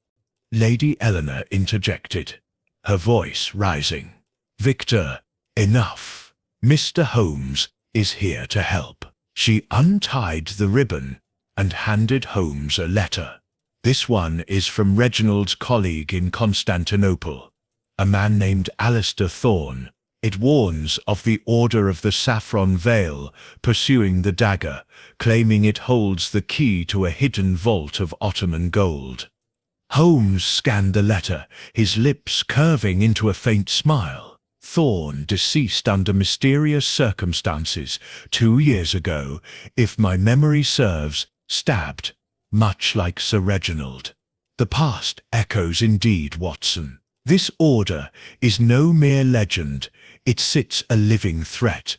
Lady Eleanor interjected, her voice rising. Victor, enough. Mr. Holmes is here to help. She untied the ribbon and handed Holmes a letter. This one is from Reginald's colleague in Constantinople, a man named Alistair Thorne. It warns of the Order of the Saffron Veil pursuing the dagger, claiming it holds the key to a hidden vault of Ottoman gold. Holmes scanned the letter, his lips curving into a faint smile. Thorne deceased under mysterious circumstances 2 years ago, if my memory serves, stabbed, much like Sir Reginald. The past echoes indeed, Watson. This order is no mere legend, it sits a living threat.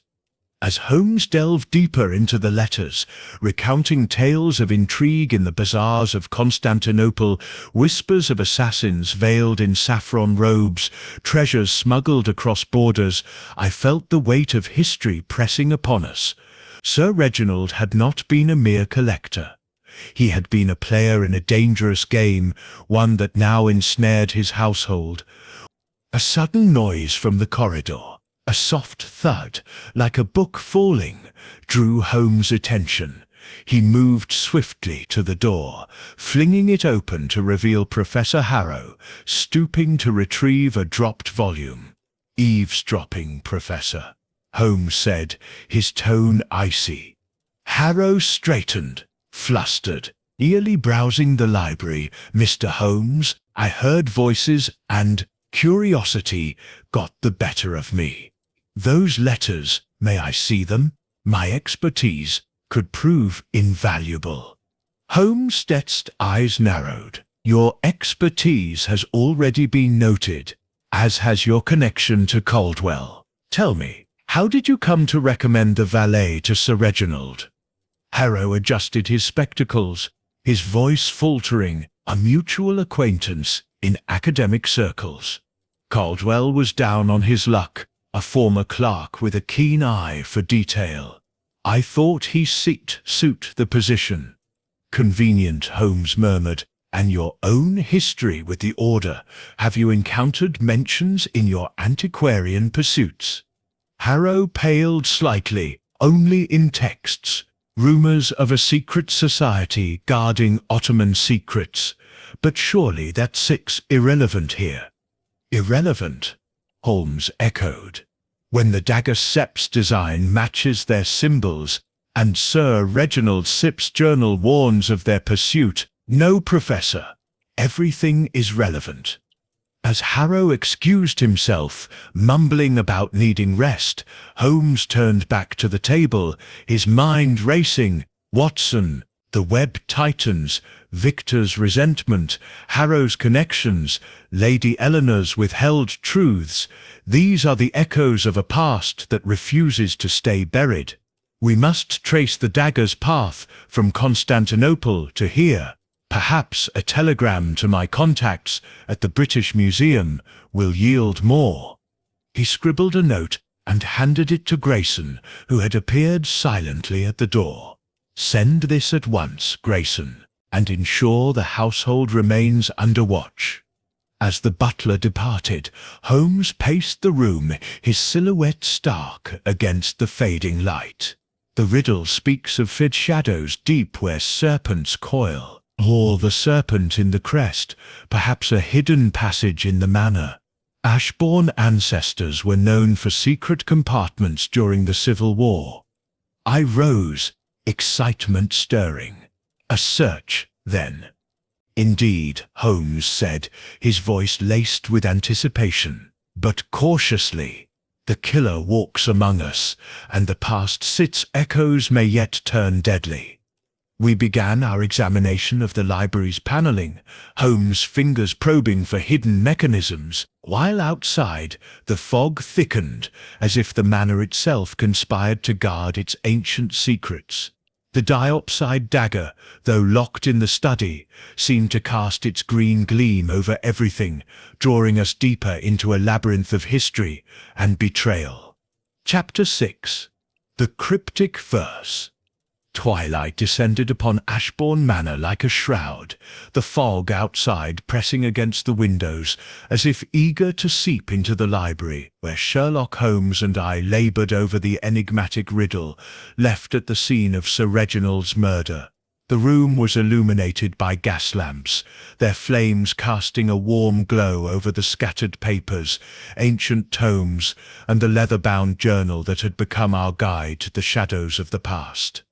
As Holmes delved deeper into the letters, recounting tales of intrigue in the bazaars of Constantinople, whispers of assassins veiled in saffron robes, treasures smuggled across borders, I felt the weight of history pressing upon us. Sir Reginald had not been a mere collector. He had been a player in a dangerous game, one that now ensnared his household. A sudden noise from the corridor, a soft thud, like a book falling, drew Holmes' attention. He moved swiftly to the door, flinging it open to reveal Professor Harrow, stooping to retrieve a dropped volume. "Eavesdropping, Professor," Holmes said, his tone icy. Harrow straightened, flustered. "Eagerly browsing the library, Mr. Holmes, I heard voices and curiosity got the better of me. Those letters, may I see them? My expertise could prove invaluable." Holmes's eyes narrowed. "Your expertise has already been noted, as has your connection to Caldwell. Tell me, how did you come to recommend the valet to Sir Reginald?" Harrow adjusted his spectacles, his voice faltering. "A mutual acquaintance in academic circles. Caldwell was down on his luck, a former clerk with a keen eye for detail. I thought he suit the position." "Convenient," Holmes murmured. "And your own history with the Order. Have you encountered mentions in your antiquarian pursuits?" Harrow paled slightly. "Only in texts. Rumors of a secret society guarding Ottoman secrets. But surely that's irrelevant here." "Irrelevant?" Holmes echoed. "When the dagger Sepp's design matches their symbols, and Sir Reginald Sipp's journal warns of their pursuit, no, Professor, everything is relevant." As Harrow excused himself, mumbling about needing rest, Holmes turned back to the table, his mind racing. "Watson, the web tightens, Victor's resentment, Harrow's connections, Lady Eleanor's withheld truths. These are the echoes of a past that refuses to stay buried. We must trace the dagger's path from Constantinople to here. Perhaps a telegram to my contacts at the British Museum will yield more." He scribbled a note and handed it to Grayson, who had appeared silently at the door. "Send this at once, Grayson, and ensure the household remains under watch." As the butler departed, Holmes paced the room, his silhouette stark against the fading light. The riddle speaks of fid shadows deep where serpents coil, or the serpent in the crest, perhaps a hidden passage in the manor. Ashbourne ancestors were known for secret compartments during the Civil War. I rose, excitement stirring. A search, then. Indeed, Holmes said, his voice laced with anticipation. But cautiously. The killer walks among us, and the past sits echoes may yet turn deadly. We began our examination of the library's paneling, Holmes' fingers probing for hidden mechanisms, while outside the fog thickened, as if the manor itself conspired to guard its ancient secrets. The diopside dagger, though locked in the study, seemed to cast its green gleam over everything, drawing us deeper into a labyrinth of history and betrayal. Chapter 6. The Cryptic Verse. Twilight descended upon Ashbourne Manor like a shroud, the fog outside pressing against the windows, as if eager to seep into the library, where Sherlock Holmes and I laboured over the enigmatic riddle left at the scene of Sir Reginald's murder. The room was illuminated by gas lamps, their flames casting a warm glow over the scattered papers, ancient tomes, and the leather-bound journal that had become our guide to the shadows of the past.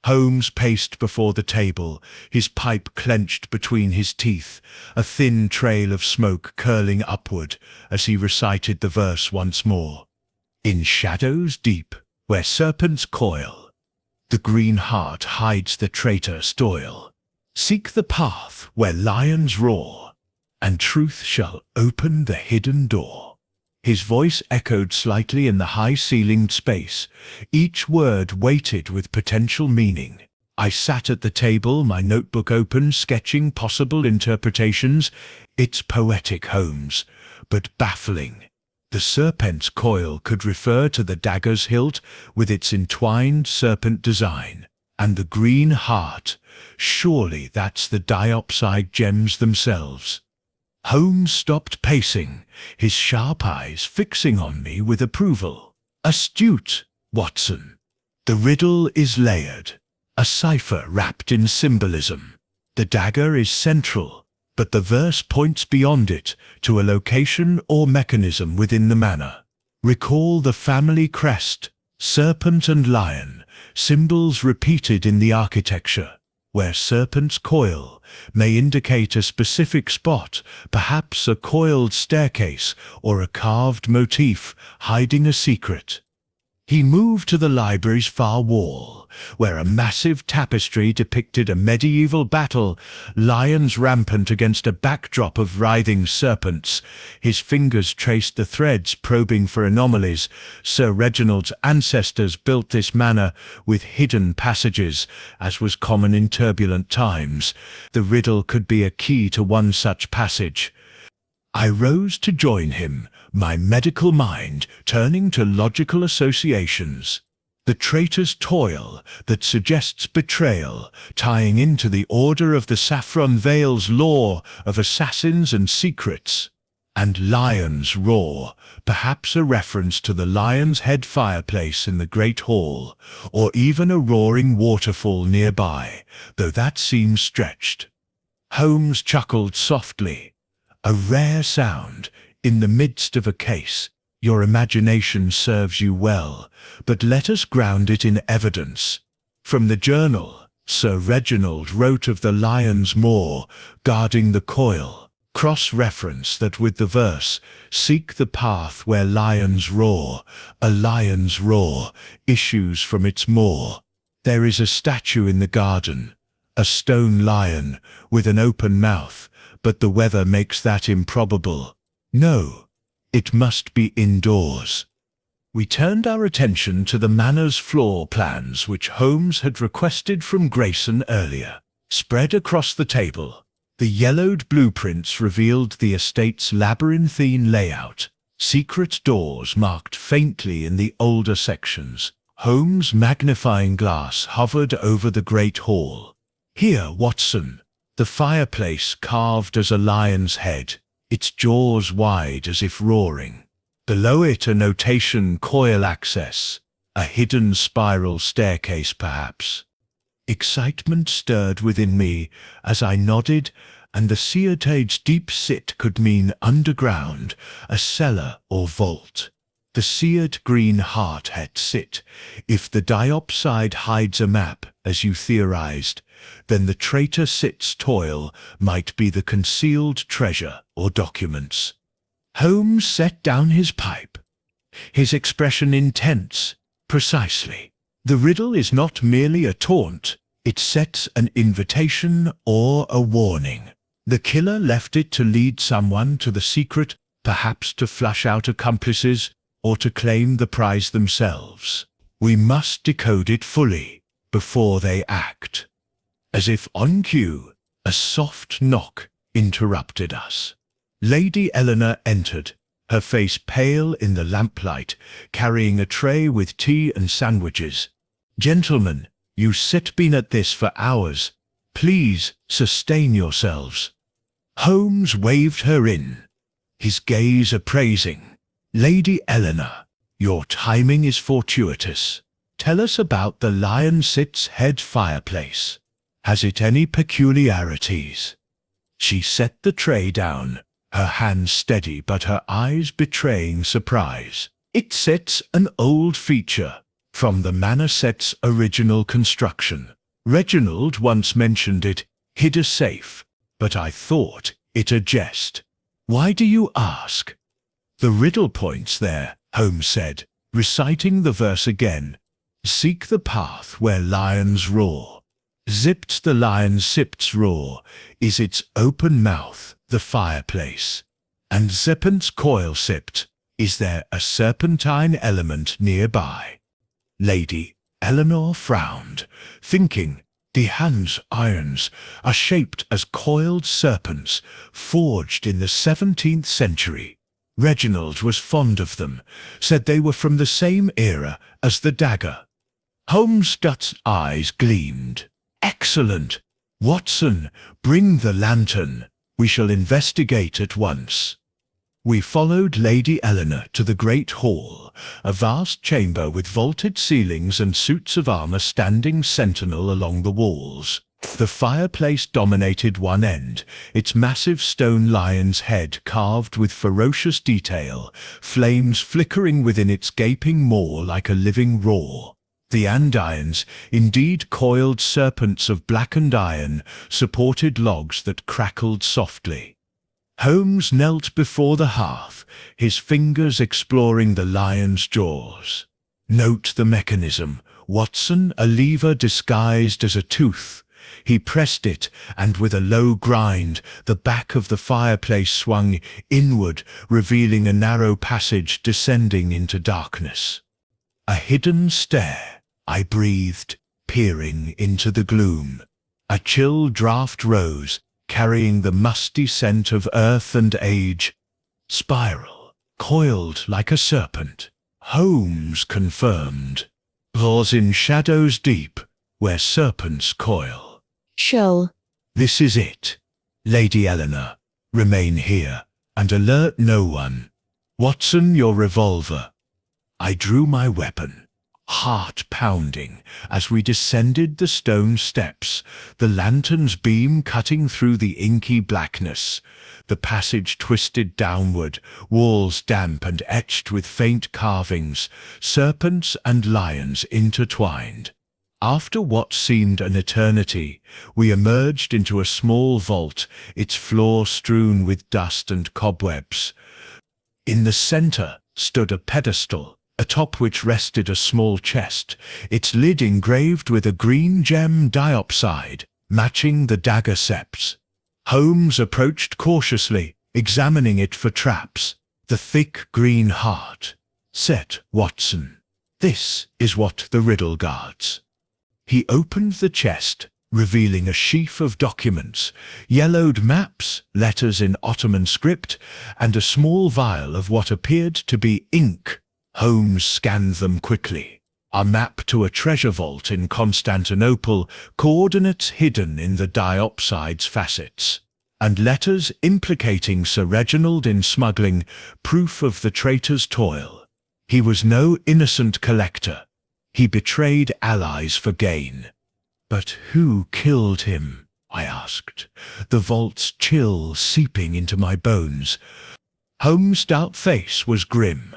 Holmes paced before the table, his pipe clenched between his teeth, a thin trail of smoke curling upward as he recited the verse once more. In shadows deep, where serpents coil, the green heart hides the traitor Doyle. Seek the path where lions roar, and truth shall open the hidden door. His voice echoed slightly in the high-ceilinged space, each word weighted with potential meaning. I sat at the table, my notebook open, sketching possible interpretations. It's poetic, Holmes, but baffling. The serpent's coil could refer to the dagger's hilt with its entwined serpent design. And the green heart, surely that's the diopside gems themselves. Holmes stopped pacing, his sharp eyes fixing on me with approval. Astute, Watson. The riddle is layered, a cipher wrapped in symbolism. The dagger is central, but the verse points beyond it to a location or mechanism within the manor. Recall the family crest, serpent and lion, symbols repeated in the architecture. Where serpent's coil may indicate a specific spot, perhaps a coiled staircase or a carved motif hiding a secret. He moved to the library's far wall, where a massive tapestry depicted a medieval battle, lions rampant against a backdrop of writhing serpents. His fingers traced the threads, probing for anomalies. Sir Reginald's ancestors built this manor with hidden passages, as was common in turbulent times. The riddle could be a key to one such passage. I rose to join him, my medical mind turning to logical associations. The traitor's toil that suggests betrayal, tying into the Order of the Saffron Veil's lore of assassins and secrets. And lion's roar, perhaps a reference to the lion's head fireplace in the Great Hall, or even a roaring waterfall nearby, though that seems stretched. Holmes chuckled softly. A rare sound, in the midst of a case. Your imagination serves you well, but let us ground it in evidence. From the journal, Sir Reginald wrote of the lion's maw guarding the coil. Cross-reference that with the verse, seek the path where lions roar. A lion's roar issues from its maw. There is a statue in the garden, a stone lion with an open mouth, but the weather makes that improbable. No, it must be indoors. We turned our attention to the manor's floor plans which Holmes had requested from Grayson earlier. Spread across the table, the yellowed blueprints revealed the estate's labyrinthine layout. Secret doors marked faintly in the older sections. Holmes' magnifying glass hovered over the great hall. Here, Watson. The fireplace carved as a lion's head, its jaws wide as if roaring. Below it a notation, coil access, a hidden spiral staircase perhaps. Excitement stirred within me as I nodded and the seatage's deep sit could mean underground, a cellar or vault. The seared green heart had sit. If the diopside hides a map, as you theorized, then the traitor sit's toil might be the concealed treasure or documents. Holmes set down his pipe, his expression intense. Precisely. The riddle is not merely a taunt, it sets an invitation or a warning. The killer left it to lead someone to the secret, perhaps to flush out accomplices, or to claim the prize themselves. We must decode it fully, before they act. As if on cue, a soft knock interrupted us. Lady Eleanor entered, her face pale in the lamplight, carrying a tray with tea and sandwiches. "Gentlemen, you been at this for hours. Please sustain yourselves." Holmes waved her in, his gaze appraising. "Lady Eleanor, your timing is fortuitous. Tell us about the Lion Sit's head fireplace. Has it any peculiarities?" She set the tray down, her hands steady but her eyes betraying surprise. "It sets an old feature from the manor set's original construction. Reginald once mentioned it hid a safe, but I thought it a jest. Why do you ask?" "The riddle points there," Holmes said, reciting the verse again. "Seek the path where lions roar. Zipped the lion sips roar, is its open mouth the fireplace. And serpent's coil sipped, is there a serpentine element nearby?" Lady Eleanor frowned, thinking, "The hands irons are shaped as coiled serpents, forged in the 17th century. Reginald was fond of them, said they were from the same era as the dagger." Holmes's eyes gleamed. "Excellent! Watson, bring the lantern. We shall investigate at once." We followed Lady Eleanor to the great hall, a vast chamber with vaulted ceilings and suits of armor standing sentinel along the walls. The fireplace dominated one end, its massive stone lion's head carved with ferocious detail, flames flickering within its gaping maw like a living roar. The andirons, indeed coiled serpents of blackened iron, supported logs that crackled softly. Holmes knelt before the hearth, his fingers exploring the lion's jaws. "Note the mechanism, Watson, a lever disguised as a tooth." He pressed it, and with a low grind, the back of the fireplace swung inward, revealing a narrow passage descending into darkness. "A hidden stair," I breathed, peering into the gloom. A chill draught rose, carrying the musty scent of earth and age. "Spiral, coiled like a serpent," Holmes confirmed. "Draws in shadows deep, where serpents coil." "Shall." "This is it. Lady Eleanor, remain here, and alert no one. Watson, your revolver." I drew my weapon, heart pounding, as we descended the stone steps, the lantern's beam cutting through the inky blackness. The passage twisted downward, walls damp and etched with faint carvings, serpents and lions intertwined. After what seemed an eternity, we emerged into a small vault, its floor strewn with dust and cobwebs. In the center stood a pedestal, atop which rested a small chest, its lid engraved with a green gem diopside, matching the dagger septs. Holmes approached cautiously, examining it for traps. "The thick green heart," said Watson. "This is what the riddle guards." He opened the chest, revealing a sheaf of documents, yellowed maps, letters in Ottoman script, and a small vial of what appeared to be ink. Holmes scanned them quickly. A map to a treasure vault in Constantinople, coordinates hidden in the diopside's facets, and letters implicating Sir Reginald in smuggling, proof of the traitor's toil. He was no innocent collector. He betrayed allies for gain. But who killed him? I asked, the vault's chill seeping into my bones. Holmes' stout face was grim.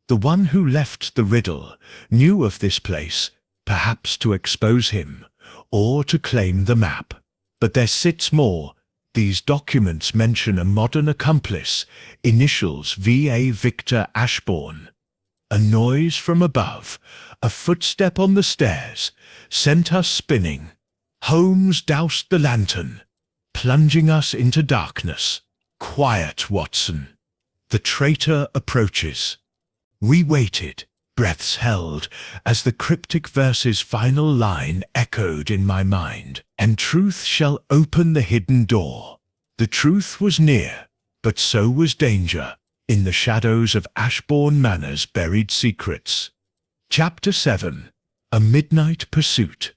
The one who left the riddle knew of this place, perhaps to expose him, or to claim the map. But there sits more. These documents mention a modern accomplice, initials V.A. Victor Ashbourne. A noise from above, a footstep on the stairs, sent us spinning. Holmes doused the lantern, plunging us into darkness. Quiet, Watson. The traitor approaches. We waited, breaths held, as the cryptic verse's final line echoed in my mind. And truth shall open the hidden door. The truth was near, but so was danger. In the shadows of Ashbourne Manor's buried secrets. Chapter 7. A Midnight Pursuit.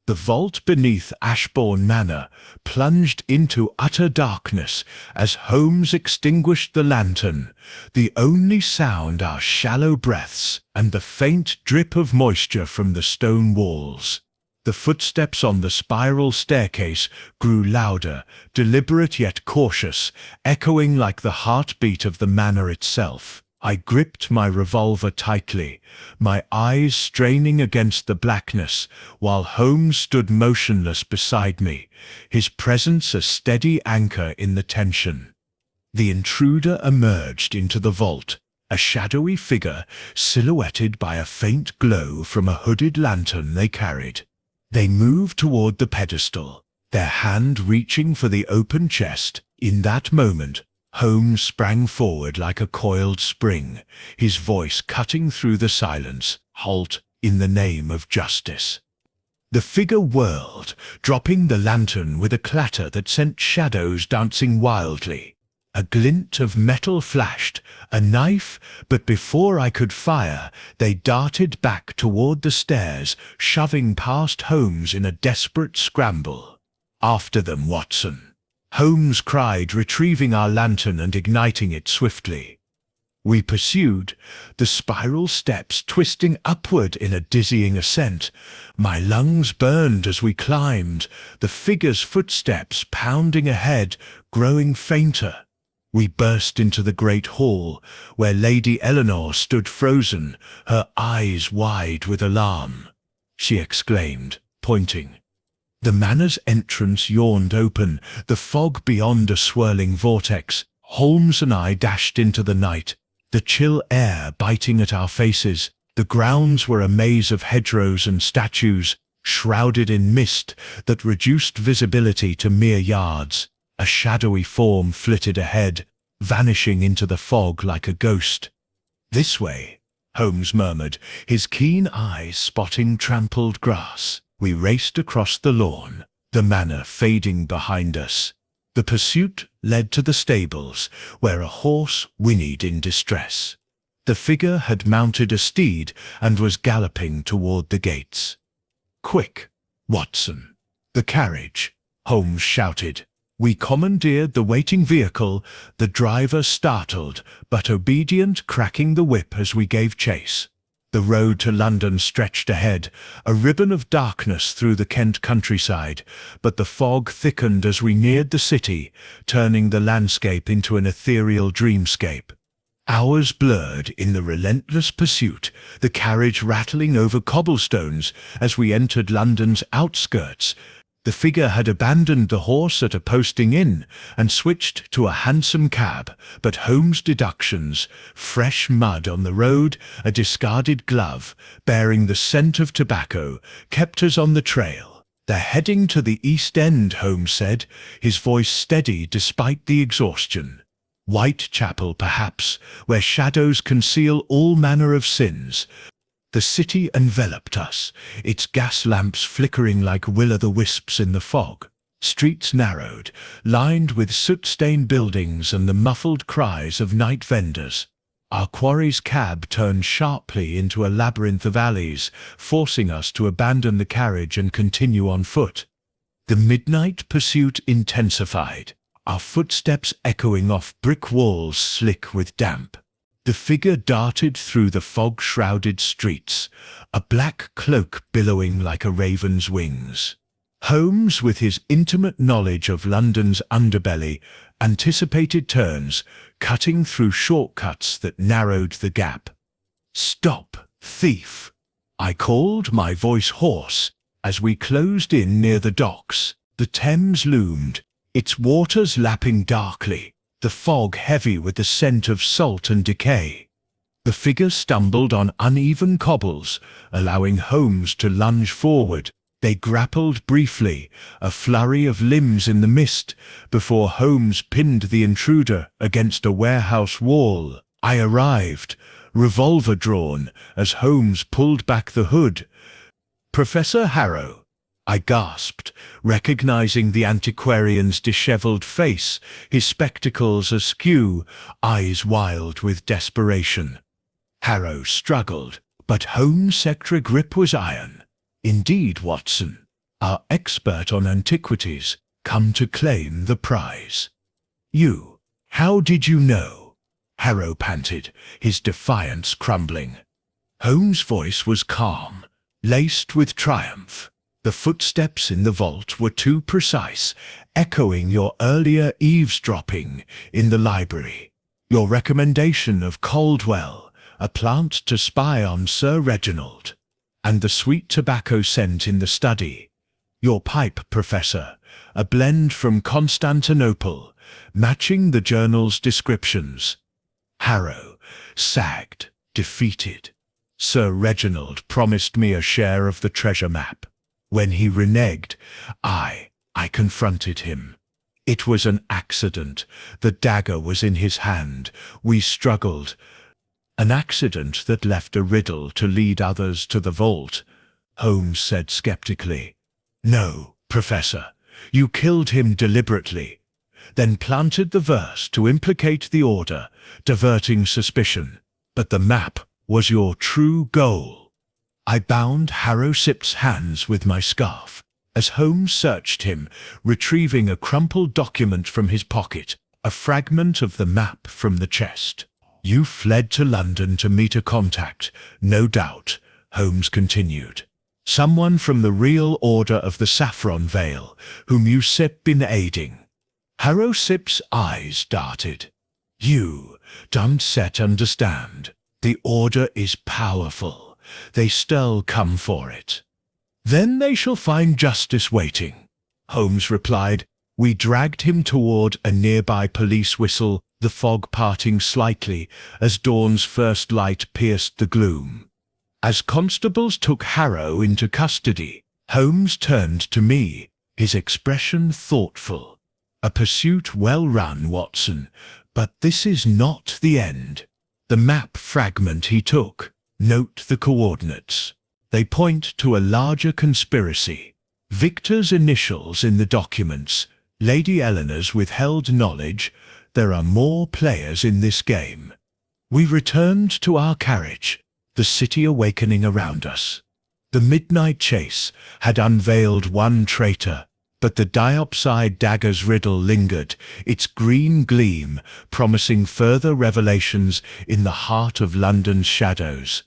The vault beneath Ashbourne Manor plunged into utter darkness as Holmes extinguished the lantern, the only sound our shallow breaths and the faint drip of moisture from the stone walls. The footsteps on the spiral staircase grew louder, deliberate yet cautious, echoing like the heartbeat of the manor itself. I gripped my revolver tightly, my eyes straining against the blackness, while Holmes stood motionless beside me, his presence a steady anchor in the tension. The intruder emerged into the vault, a shadowy figure silhouetted by a faint glow from a hooded lantern they carried. They moved toward the pedestal, their hand reaching for the open chest. In that moment, Holmes sprang forward like a coiled spring, his voice cutting through the silence. Halt, in the name of justice. The figure whirled, dropping the lantern with a clatter that sent shadows dancing wildly. A glint of metal flashed, a knife, but before I could fire, they darted back toward the stairs, shoving past Holmes in a desperate scramble. After them, Watson. Holmes cried, retrieving our lantern and igniting it swiftly. We pursued, the spiral steps twisting upward in a dizzying ascent. My lungs burned as we climbed, the figure's footsteps pounding ahead, growing fainter. We burst into the great hall, where Lady Eleanor stood frozen, her eyes wide with alarm. She exclaimed, pointing. The manor's entrance yawned open, the fog beyond a swirling vortex. Holmes and I dashed into the night, the chill air biting at our faces. The grounds were a maze of hedgerows and statues, shrouded in mist that reduced visibility to mere yards. A shadowy form flitted ahead, vanishing into the fog like a ghost. "This way," Holmes murmured, his keen eyes spotting trampled grass. We raced across the lawn, the manor fading behind us. The pursuit led to the stables, where a horse whinnied in distress. The figure had mounted a steed and was galloping toward the gates. "Quick, Watson! The carriage!" Holmes shouted. We commandeered the waiting vehicle, the driver startled but obedient, cracking the whip as we gave chase. The road to London stretched ahead, a ribbon of darkness through the Kent countryside, but the fog thickened as we neared the city, turning the landscape into an ethereal dreamscape. Hours blurred in the relentless pursuit, the carriage rattling over cobblestones as we entered London's outskirts. The figure had abandoned the horse at a posting inn and switched to a hansom cab, but Holmes' deductions, fresh mud on the road, a discarded glove, bearing the scent of tobacco, kept us on the trail. "They're heading to the East End," Holmes said, his voice steady despite the exhaustion. "Whitechapel, perhaps, where shadows conceal all manner of sins." The city enveloped us, its gas lamps flickering like will-o'-the-wisps in the fog. Streets narrowed, lined with soot-stained buildings and the muffled cries of night vendors. Our quarry's cab turned sharply into a labyrinth of alleys, forcing us to abandon the carriage and continue on foot. The midnight pursuit intensified, our footsteps echoing off brick walls slick with damp. The figure darted through the fog-shrouded streets, a black cloak billowing like a raven's wings. Holmes, with his intimate knowledge of London's underbelly, anticipated turns, cutting through shortcuts that narrowed the gap. "Stop, thief!" I called, my voice hoarse, as we closed in near the docks. The Thames loomed, its waters lapping darkly, the fog heavy with the scent of salt and decay. The figure stumbled on uneven cobbles, allowing Holmes to lunge forward. They grappled briefly, a flurry of limbs in the mist, before Holmes pinned the intruder against a warehouse wall. I arrived, revolver drawn, as Holmes pulled back the hood. "Professor Harrow," I gasped, recognizing the antiquarian's disheveled face, his spectacles askew, eyes wild with desperation. Harrow struggled, but Holmes' sector grip was iron. "Indeed, Watson, our expert on antiquities, come to claim the prize." "You? How did you know?" Harrow panted, his defiance crumbling. Holmes' voice was calm, laced with triumph. "The footsteps in the vault were too precise, echoing your earlier eavesdropping in the library. Your recommendation of Caldwell, a plant to spy on Sir Reginald, and the sweet tobacco scent in the study. Your pipe, Professor, a blend from Constantinople, matching the journal's descriptions." Harrow sagged, defeated. "Sir Reginald promised me a share of the treasure map. When he reneged, I confronted him. It was an accident. The dagger was in his hand. We struggled. An accident that left a riddle to lead others to the vault," Holmes said skeptically. "No, Professor, you killed him deliberately, then planted the verse to implicate the order, diverting suspicion. But the map was your true goal." I bound Harrowsip's hands with my scarf, as Holmes searched him, retrieving a crumpled document from his pocket, a fragment of the map from the chest. "You fled to London to meet a contact, no doubt," Holmes continued. "Someone from the real Order of the Saffron Veil, whom you've been aiding." Harrowsip's eyes darted. "You don't understand. The Order is powerful. They still come for it." "Then they shall find justice waiting," Holmes replied. We dragged him toward a nearby police whistle, the fog parting slightly as dawn's first light pierced the gloom. As constables took Harrow into custody, Holmes turned to me, his expression thoughtful. "A pursuit well run, Watson, but this is not the end. The map fragment he took, note the coordinates. They point to a larger conspiracy. Victor's initials in the documents, Lady Eleanor's withheld knowledge. There are more players in this game." We returned to our carriage, the city awakening around us. The midnight chase had unveiled one traitor, but the diopside dagger's riddle lingered, its green gleam promising further revelations in the heart of London's shadows.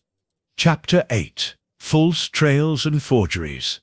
Chapter 8. False Trails and Forgeries.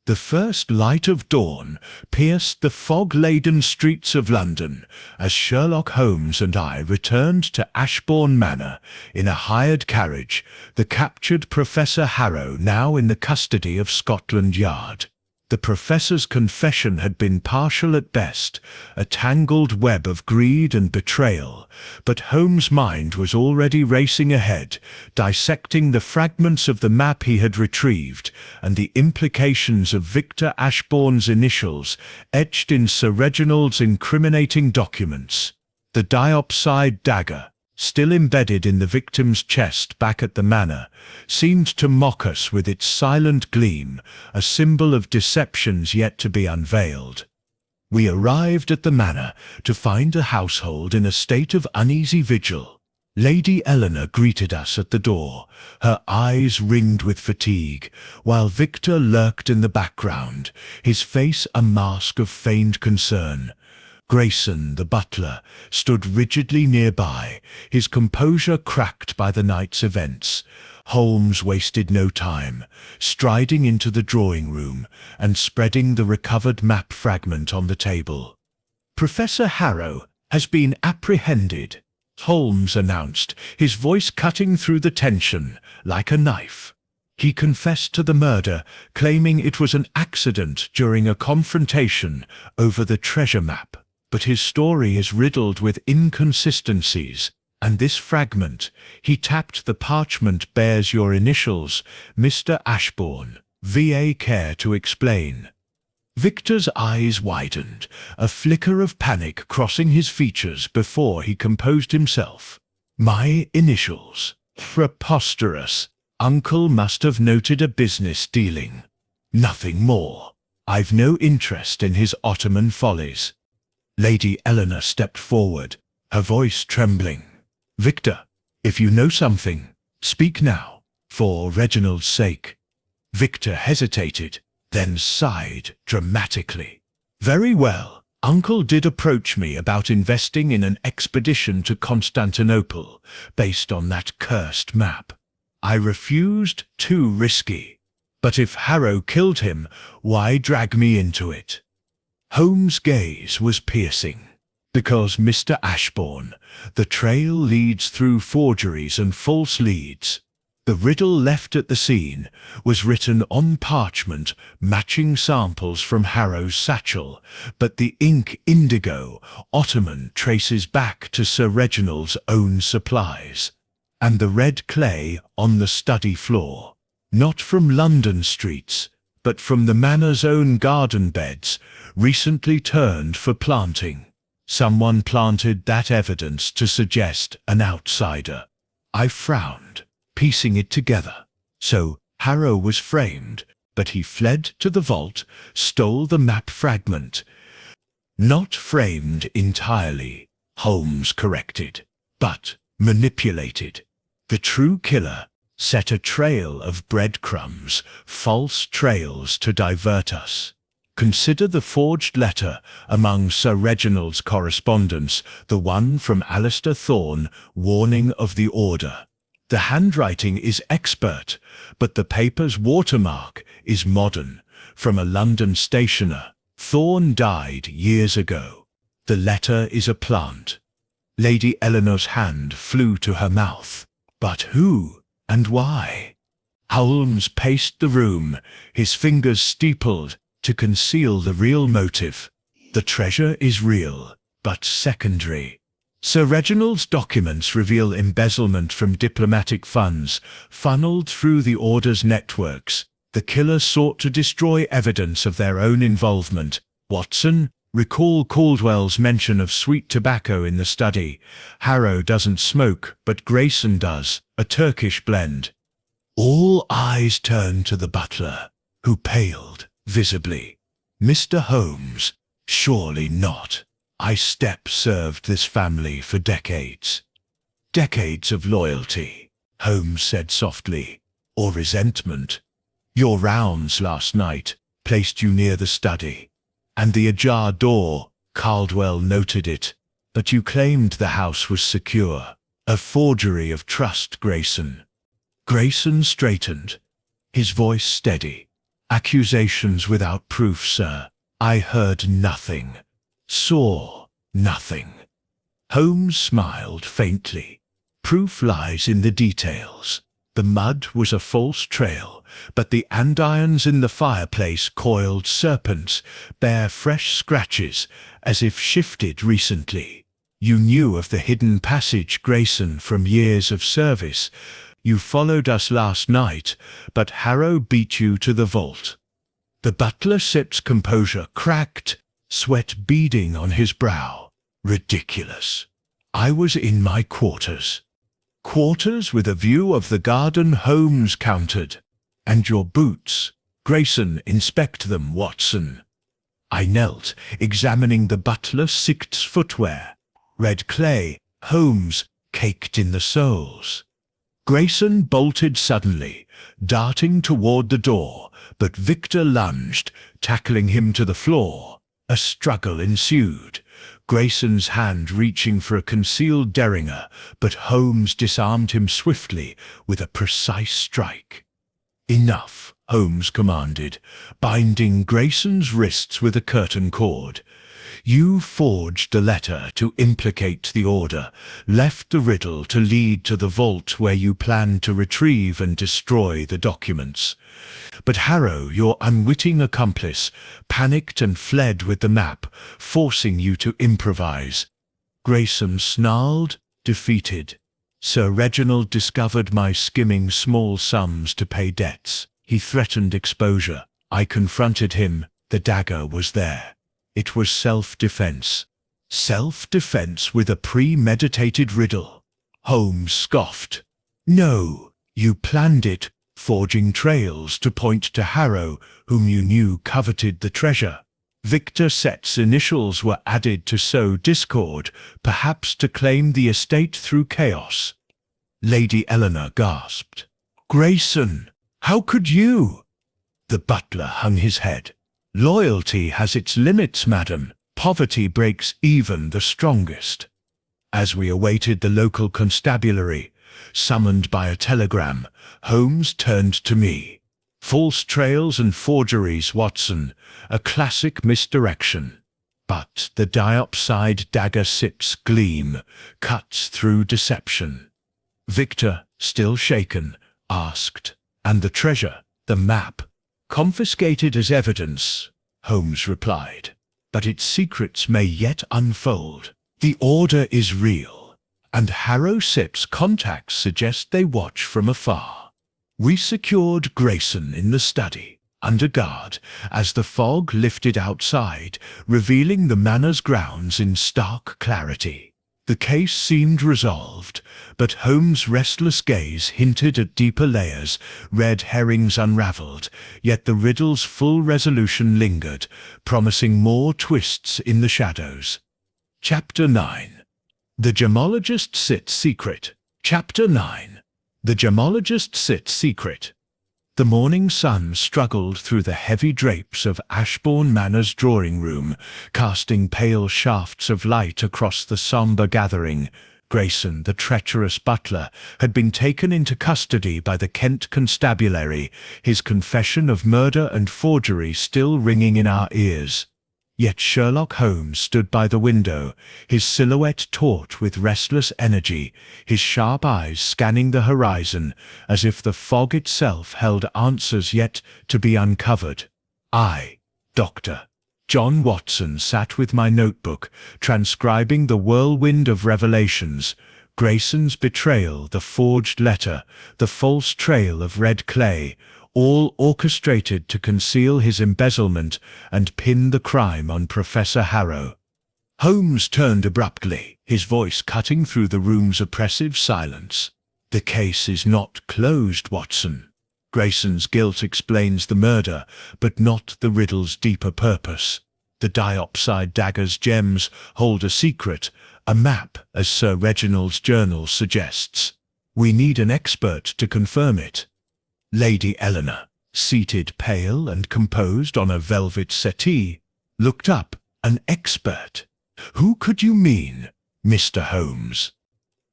The first light of dawn pierced the fog-laden streets of London as Sherlock Holmes and I returned to Ashbourne Manor in a hired carriage, the captured Professor Harrow now in the custody of Scotland Yard. The professor's confession had been partial at best, a tangled web of greed and betrayal, but Holmes' mind was already racing ahead, dissecting the fragments of the map he had retrieved and the implications of Victor Ashbourne's initials etched in Sir Reginald's incriminating documents. The diopside dagger, still embedded in the victim's chest back at the manor, seemed to mock us with its silent gleam, a symbol of deceptions yet to be unveiled. We arrived at the manor to find the household in a state of uneasy vigil. Lady Eleanor greeted us at the door, her eyes ringed with fatigue, while Victor lurked in the background, his face a mask of feigned concern. Grayson, the butler, stood rigidly nearby, his composure cracked by the night's events. Holmes wasted no time, striding into the drawing room and spreading the recovered map fragment on the table. "Professor Harrow has been apprehended," Holmes announced, his voice cutting through the tension like a knife. He confessed to the murder, claiming it was an accident during a confrontation over the treasure map. But his story is riddled with inconsistencies, and this fragment, he tapped the parchment, bears your initials, Mr. Ashbourne, VA. Care to explain? Victor's eyes widened, a flicker of panic crossing his features before he composed himself. "My initials. Preposterous. Uncle must have noted a business dealing. Nothing more. I've no interest in his Ottoman follies." Lady Eleanor stepped forward, her voice trembling. "Victor, if you know something, speak now, for Reginald's sake." Victor hesitated, then sighed dramatically. "Very well. Uncle did approach me about investing in an expedition to Constantinople, based on that cursed map. I refused, too risky. But if Harrow killed him, why drag me into it?" Holmes' gaze was piercing. "Because, Mr. Ashbourne, the trail leads through forgeries and false leads. The riddle left at the scene was written on parchment, matching samples from Harrow's satchel, but the ink indigo, Ottoman, traces back to Sir Reginald's own supplies. And the red clay on the study floor, not from London streets, but from the manor's own garden beds, recently turned for planting. Someone planted that evidence to suggest an outsider." I frowned, piecing it together. So Harrow was framed, but he fled to the vault, stole the map fragment. "Not framed entirely," Holmes corrected, "but manipulated. The true killer set a trail of breadcrumbs, false trails to divert us. Consider the forged letter among Sir Reginald's correspondence, the one from Alistair Thorne warning of the order. The handwriting is expert, but the paper's watermark is modern, from a London stationer. Thorne died years ago. The letter is a plant." Lady Eleanor's hand flew to her mouth. "But who and why?" Holmes paced the room, his fingers steepled to conceal the real motive. "The treasure is real, but secondary. Sir Reginald's documents reveal embezzlement from diplomatic funds, funneled through the Order's networks. The killer sought to destroy evidence of their own involvement. Watson, recall Caldwell's mention of sweet tobacco in the study. Harrow doesn't smoke, but Grayson does, a Turkish blend." All eyes turned to the butler, who paled visibly. "Mr. Holmes, surely not. I served this family for decades." "Decades of loyalty," Holmes said softly, "or resentment. Your rounds last night placed you near the study, and the ajar door, Caldwell noted it, but you claimed the house was secure. A forgery of trust, Grayson." Grayson straightened, his voice steady. "Accusations without proof, sir. I heard nothing, saw nothing." Holmes smiled faintly. "Proof lies in the details. The mud was a false trail, but the andirons in the fireplace, coiled serpents, bear fresh scratches, as if shifted recently. You knew of the hidden passage, Grayson, from years of service. You followed us last night, but Harrow beat you to the vault." The butler sipped, composure cracked, sweat beading on his brow. "Ridiculous. I was in my quarters." "Quarters with a view of the garden," Holmes countered. "And your boots. Grayson, inspect them, Watson." I knelt, examining the butler's 6 footwear. Red clay, Holmes, caked in the soles. Grayson bolted suddenly, darting toward the door, but Victor lunged, tackling him to the floor. A struggle ensued. Grayson's hand reaching for a concealed derringer, but Holmes disarmed him swiftly with a precise strike. "Enough," Holmes commanded, binding Grayson's wrists with a curtain cord. "You forged the letter to implicate the Order, left the riddle to lead to the vault where you planned to retrieve and destroy the documents. But Harrow, your unwitting accomplice, panicked and fled with the map, forcing you to improvise." Grayson snarled, defeated. "Sir Reginald discovered my skimming small sums to pay debts. He threatened exposure. I confronted him. The dagger was there. It was self-defense." "Self-defense with a premeditated riddle?" Holmes scoffed. "No, you planned it, forging trails to point to Harrow, whom you knew coveted the treasure. Victor Sett's initials were added to sow discord, perhaps to claim the estate through chaos." Lady Eleanor gasped. "Grayson, how could you?" The butler hung his head. "Loyalty has its limits, madam. Poverty breaks even the strongest." As we awaited the local constabulary, summoned by a telegram, Holmes turned to me. "False trails and forgeries, Watson, a classic misdirection. But the diopside dagger sips gleam, cuts through deception." Victor, still shaken, asked, "And the treasure, the map?" "Confiscated as evidence," Holmes replied. "But its secrets may yet unfold. The Order is real, and Harrow Sipp's contacts suggest they watch from afar." We secured Grayson in the study, under guard, as the fog lifted outside, revealing the manor's grounds in stark clarity. The case seemed resolved, but Holmes' restless gaze hinted at deeper layers, red herrings unravelled, yet the riddle's full resolution lingered, promising more twists in the shadows. Chapter 9. The Gemologist Sits Secret. Chapter 9. The Gemologist Sits Secret. The morning sun struggled through the heavy drapes of Ashbourne Manor's drawing-room, casting pale shafts of light across the sombre gathering. Grayson, the treacherous butler, had been taken into custody by the Kent constabulary, his confession of murder and forgery still ringing in our ears. Yet Sherlock Holmes stood by the window, his silhouette taut with restless energy, his sharp eyes scanning the horizon, as if the fog itself held answers yet to be uncovered. I, Dr. John Watson, sat with my notebook, transcribing the whirlwind of revelations: Grayson's betrayal, the forged letter, the false trail of red clay, all orchestrated to conceal his embezzlement and pin the crime on Professor Harrow. Holmes turned abruptly, his voice cutting through the room's oppressive silence. "The case is not closed, Watson. Grayson's guilt explains the murder, but not the riddle's deeper purpose. The diopside dagger's gems hold a secret, a map, as Sir Reginald's journal suggests. We need an expert to confirm it." Lady Eleanor, seated pale and composed on a velvet settee, looked up. "An expert? Who could you mean, Mr. Holmes?"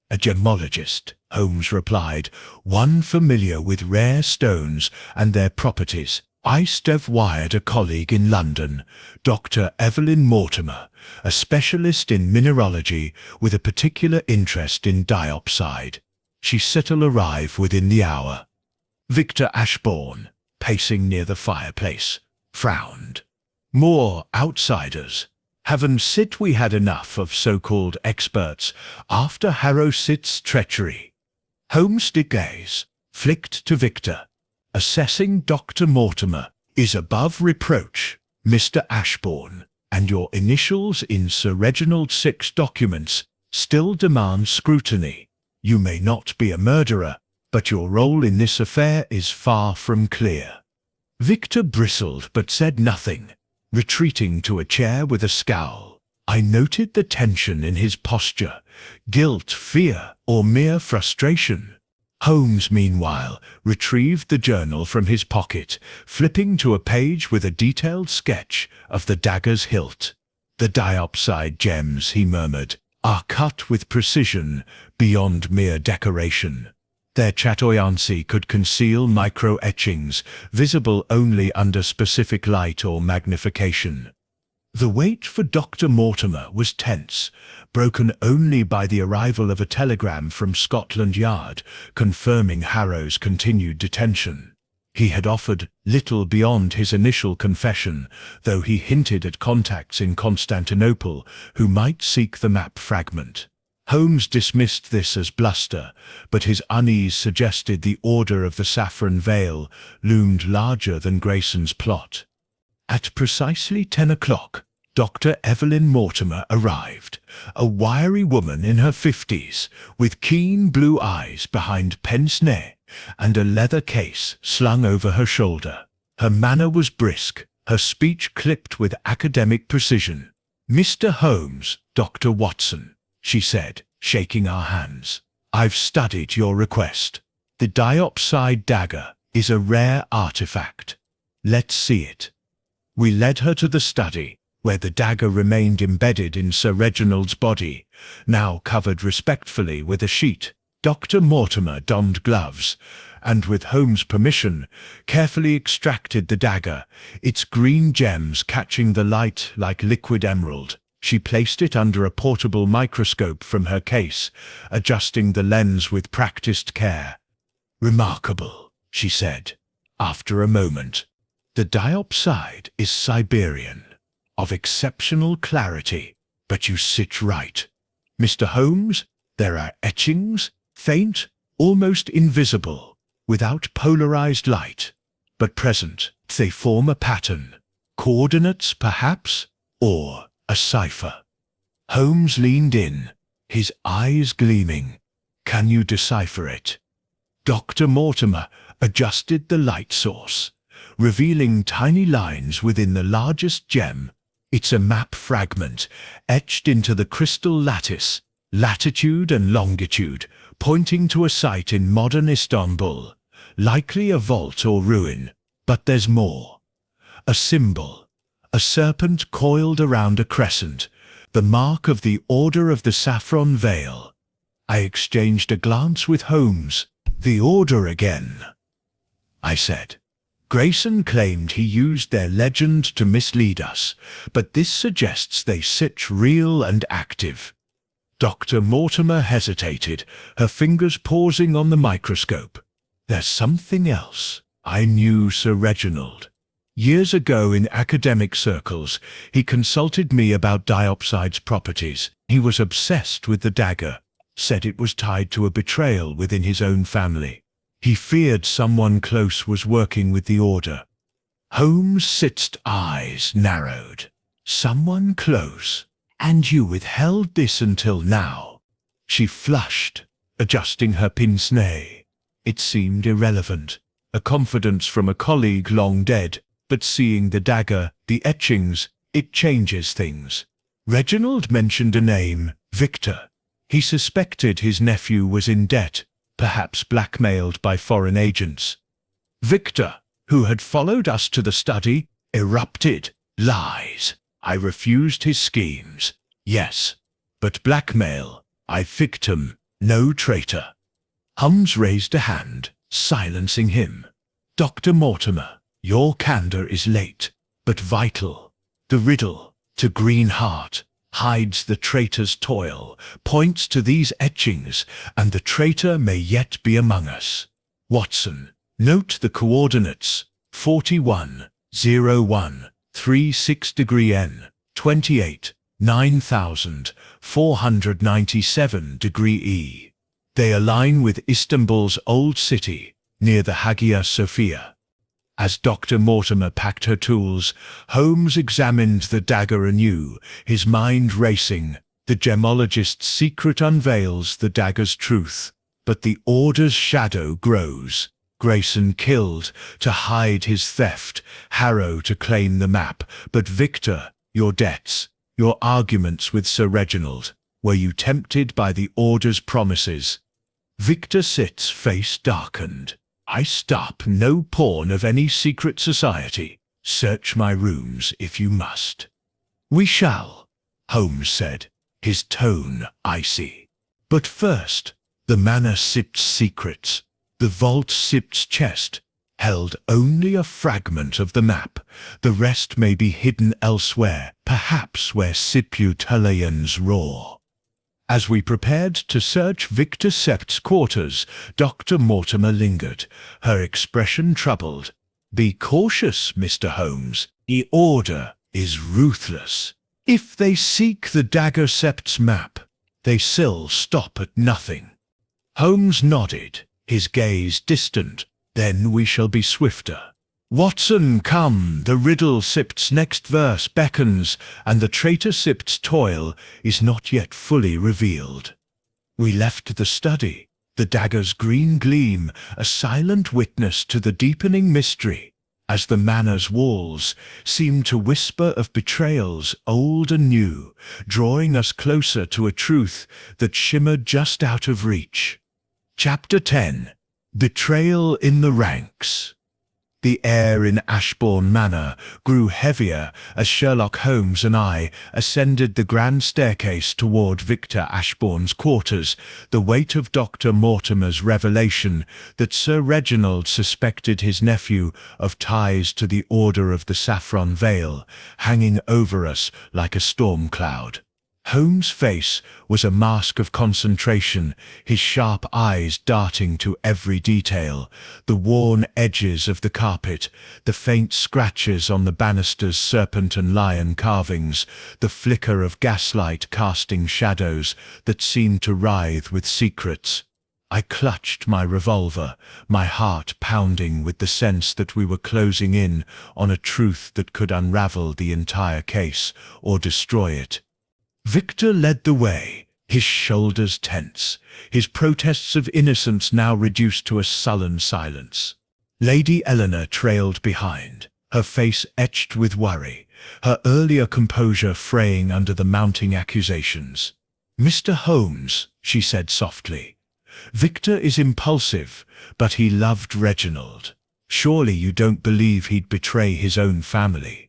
"A gemologist," Holmes replied, "one familiar with rare stones and their properties. I've wired a colleague in London, Dr. Evelyn Mortimer, a specialist in mineralogy with a particular interest in diopside. She said she'll arrive within the hour." Victor Ashbourne, pacing near the fireplace, frowned. "More outsiders. Haven't we had enough of so-called experts after Harrow Sitt's treachery?" Holmes' gaze flicked to Victor. "Assessing Dr. Mortimer is above reproach, Mr. Ashbourne, and your initials in Sir Reginald Sick's documents still demand scrutiny. You may not be a murderer, but your role in this affair is far from clear." Victor bristled but said nothing, retreating to a chair with a scowl. I noted the tension in his posture, guilt, fear, or mere frustration. Holmes, meanwhile, retrieved the journal from his pocket, flipping to a page with a detailed sketch of the dagger's hilt. The diopside gems, he murmured, are cut with precision beyond mere decoration. Their chatoyancy could conceal micro-etchings, visible only under specific light or magnification. The wait for Dr. Mortimer was tense, broken only by the arrival of a telegram from Scotland Yard confirming Harrow's continued detention. He had offered little beyond his initial confession, though he hinted at contacts in Constantinople who might seek the map fragment. Holmes dismissed this as bluster, but his unease suggested the Order of the Saffron Veil loomed larger than Grayson's plot. At precisely 10 o'clock, Dr. Evelyn Mortimer arrived, a wiry woman in her 50s, with keen blue eyes behind pince-nez and a leather case slung over her shoulder. Her manner was brisk, her speech clipped with academic precision. "Mr. Holmes, Dr. Watson," she said, shaking our hands. "I've studied your request. The diopside dagger is a rare artifact. Let's see it." We led her to the study, where the dagger remained embedded in Sir Reginald's body, now covered respectfully with a sheet. Dr. Mortimer donned gloves, and with Holmes' permission, carefully extracted the dagger, its green gems catching the light like liquid emerald. She placed it under a portable microscope from her case, adjusting the lens with practiced care. "Remarkable," she said, after a moment. "The diopside is Siberian, of exceptional clarity, but you sit right. Mr. Holmes, there are etchings, faint, almost invisible, without polarized light, but present. They form a pattern, coordinates perhaps, or a cipher." Holmes leaned in, his eyes gleaming. "Can you decipher it?" Dr. Mortimer adjusted the light source, revealing tiny lines within the largest gem. "It's a map fragment, etched into the crystal lattice, latitude and longitude, pointing to a site in modern Istanbul, likely a vault or ruin. But there's more. A symbol, a serpent coiled around a crescent, the mark of the Order of the Saffron Veil." I exchanged a glance with Holmes. "The Order again," I said. "Grayson claimed he used their legend to mislead us, but this suggests they sit real and active." Dr. Mortimer hesitated, her fingers pausing on the microscope. "There's something else. I knew Sir Reginald. Years ago in academic circles, he consulted me about diopside's properties. He was obsessed with the dagger, said it was tied to a betrayal within his own family. He feared someone close was working with the Order." Holmes' eyes narrowed. "Someone close? And you withheld this until now?" She flushed, adjusting her pince-nez. It seemed irrelevant, a confidence from a colleague long dead, but seeing the dagger, the etchings, it changes things. Reginald mentioned a name, Victor. He suspected his nephew was in debt, perhaps blackmailed by foreign agents. Victor, who had followed us to the study, erupted. "Lies. I refused his schemes. Yes, but blackmail. I victim, no traitor." Holmes raised a hand, silencing him. "Dr. Mortimer, your candor is late, but vital. The riddle, to Green Heart, hides the traitor's toil, points to these etchings, and the traitor may yet be among us. Watson, note the coordinates, 4101, 36° N, 28, 9497° E. They align with Istanbul's old city, near the Hagia Sophia." As Dr. Mortimer packed her tools, Holmes examined the dagger anew, his mind racing. The gemologist's secret unveils the dagger's truth, but the Order's shadow grows. Grayson killed to hide his theft, Harrow to claim the map, but Victor, your debts, your arguments with Sir Reginald, were you tempted by the Order's promises? Victor sits face darkened. "I stop no pawn of any secret society. Search my rooms if you must." "We shall," Holmes said, his tone icy. But first, the manor sit's secrets. The vault sit's chest held only a fragment of the map. The rest may be hidden elsewhere, perhaps where Siputalians roar. As we prepared to search Victor Sept's quarters, Dr. Mortimer lingered, her expression troubled. "Be cautious, Mr. Holmes. The order is ruthless. If they seek the dagger Sept's map, they still stop at nothing." Holmes nodded, his gaze distant. "Then we shall be swifter. Watson, come, the riddle Sept's next verse beckons, and the traitor Sept's toil is not yet fully revealed." We left the study, the dagger's green gleam a silent witness to the deepening mystery, as the manor's walls seemed to whisper of betrayals old and new, drawing us closer to a truth that shimmered just out of reach. Chapter 10. Betrayal in the Ranks. The air in Ashbourne Manor grew heavier as Sherlock Holmes and I ascended the grand staircase toward Victor Ashbourne's quarters, the weight of Dr. Mortimer's revelation that Sir Reginald suspected his nephew of ties to the Order of the Saffron Veil hanging over us like a storm cloud. Holmes' face was a mask of concentration, his sharp eyes darting to every detail, the worn edges of the carpet, the faint scratches on the banister's serpent and lion carvings, the flicker of gaslight casting shadows that seemed to writhe with secrets. I clutched my revolver, my heart pounding with the sense that we were closing in on a truth that could unravel the entire case or destroy it. Victor led the way, his shoulders tense, his protests of innocence now reduced to a sullen silence. Lady Eleanor trailed behind, her face etched with worry, her earlier composure fraying under the mounting accusations. "Mr. Holmes," she said softly, "Victor is impulsive, but he loved Reginald. Surely you don't believe he'd betray his own family?"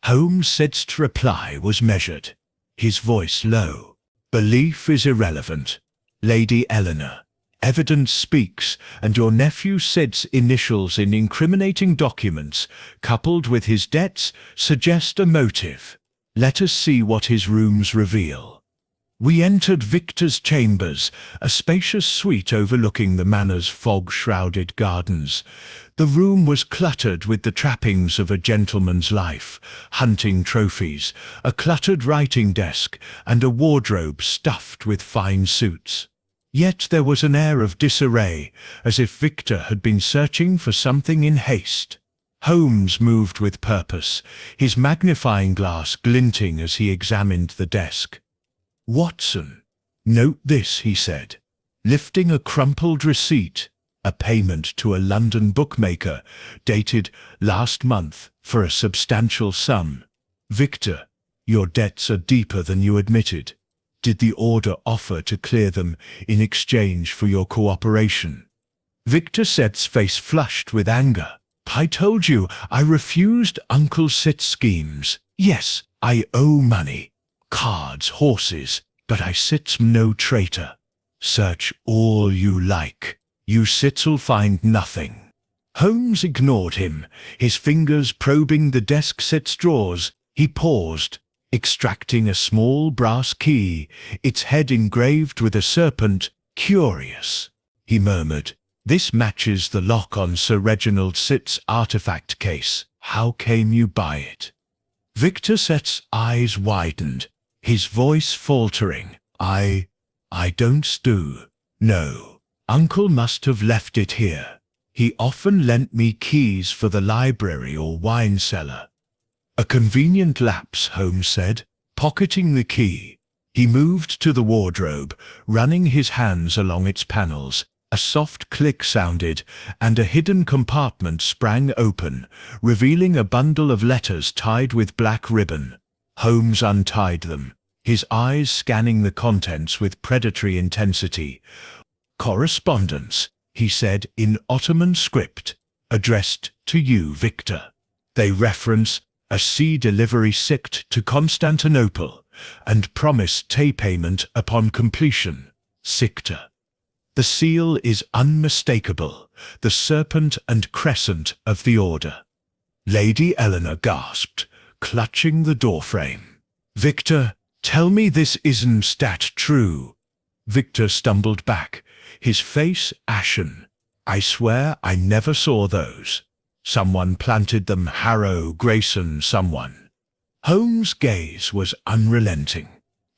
Holmes' reply was measured, his voice low. "Belief is irrelevant, Lady Eleanor. Evidence speaks, and your nephew Sid's initials in incriminating documents, coupled with his debts, suggest a motive. Let us see what his rooms reveal." We entered Victor's chambers, a spacious suite overlooking the manor's fog-shrouded gardens. The room was cluttered with the trappings of a gentleman's life, hunting trophies, a cluttered writing desk, and a wardrobe stuffed with fine suits. Yet there was an air of disarray, as if Victor had been searching for something in haste. Holmes moved with purpose, his magnifying glass glinting as he examined the desk. "Watson, note this," he said, lifting a crumpled receipt, a payment to a London bookmaker, dated last month for a substantial sum. "Victor, your debts are deeper than you admitted. Did the order offer to clear them in exchange for your cooperation?" Victor Set's face flushed with anger. "I told you I refused Uncle Set's schemes. Yes, I owe money. Cards, horses, but I sit's no traitor. Search all you like. You sits'll find nothing." Holmes ignored him, his fingers probing the desk set's drawers. He paused, extracting a small brass key, its head engraved with a serpent. "Curious," he murmured. "This matches the lock on Sir Reginald Sit's artifact case. How came you by it?" Victor Set's eyes widened, his voice faltering. I don't stew. No. Uncle must have left it here. He often lent me keys for the library or wine cellar." "A convenient lapse," Holmes said, pocketing the key. He moved to the wardrobe, running his hands along its panels. A soft click sounded, and a hidden compartment sprang open, revealing a bundle of letters tied with black ribbon. Holmes untied them, his eyes scanning the contents with predatory intensity. "Correspondence," he said in Ottoman script, "addressed to you, Victor. They reference a sea delivery sicked to Constantinople, and promised payment upon completion. Sicta. The seal is unmistakable, the serpent and crescent of the order. Lady Eleanor gasped, clutching the doorframe. Victor, tell me this isn't that true. Victor stumbled back, his face ashen. I swear I never saw those. Someone planted them, Harrow, Grayson, someone. Holmes' gaze was unrelenting.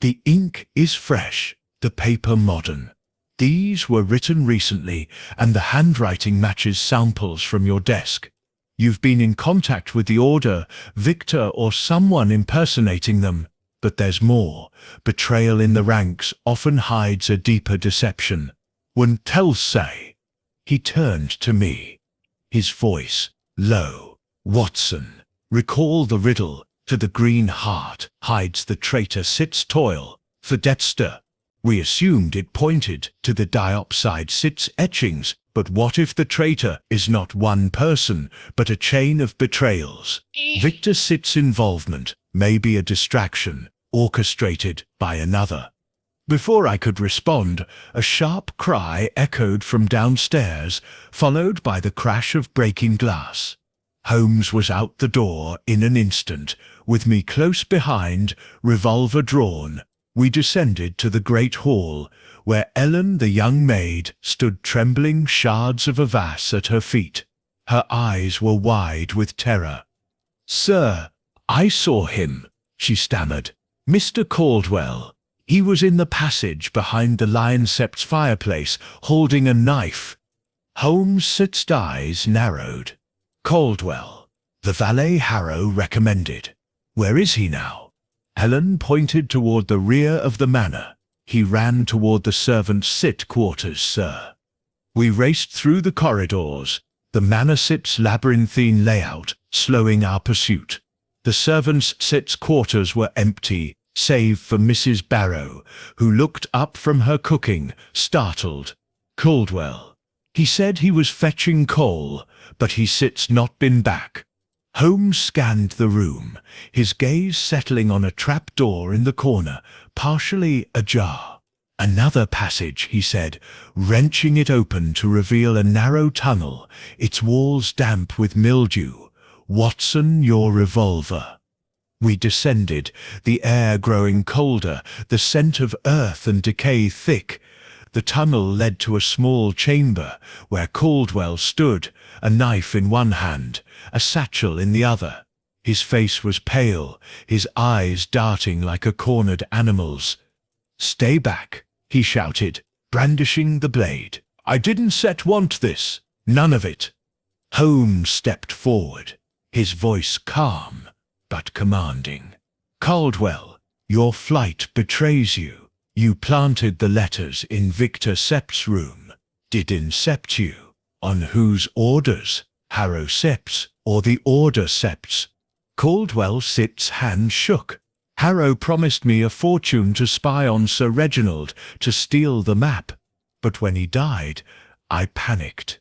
The ink is fresh, the paper modern. These were written recently, and the handwriting matches samples from your desk. You've been in contact with the Order, Victor, or someone impersonating them. But there's more. Betrayal in the ranks often hides a deeper deception. Whodunit say. He turned to me. His voice, low. Watson, recall the riddle. To the green heart hides the traitor sits toil. For Dexter. We assumed it pointed to the diopside sits etchings, but what if the traitor is not one person, but a chain of betrayals? Victor Sit's involvement may be a distraction, orchestrated by another. Before I could respond, a sharp cry echoed from downstairs, followed by the crash of breaking glass. Holmes was out the door in an instant, with me close behind, revolver drawn. We descended to the great hall, where Ellen, the young maid, stood trembling, shards of a vase at her feet. Her eyes were wide with terror. "Sir, I saw him," she stammered. "Mr. Caldwell. He was in the passage behind the Lioncept's fireplace, holding a knife." Holmes' eyes narrowed. "Caldwell. The valet Harrow recommended. Where is he now?" Ellen pointed toward the rear of the manor. "He ran toward the servants' sit quarters, sir." We raced through the corridors, the manor sit's labyrinthine layout, slowing our pursuit. The servants' sit's quarters were empty, save for Mrs. Barrow, who looked up from her cooking, startled. "Caldwell. He said he was fetching coal, but he sits not been back." Holmes scanned the room, his gaze settling on a trap-door in the corner, partially ajar. "Another passage," he said, wrenching it open to reveal a narrow tunnel, its walls damp with mildew. "Watson, your revolver." We descended, the air growing colder, the scent of earth and decay thick. The tunnel led to a small chamber, where Caldwell stood, a knife in one hand, a satchel in the other. His face was pale, his eyes darting like a cornered animal's. "Stay back," he shouted, brandishing the blade. "I didn't want this. None of it." Holmes stepped forward, his voice calm, but commanding. "Caldwell, your flight betrays you. You planted the letters in Victor Sept's room. Did incept you. On whose orders? Harrow Sept's or the Order Sept's?" Caldwell Sit's hand shook. "Harrow promised me a fortune to spy on Sir Reginald, to steal the map. But when he died, I panicked.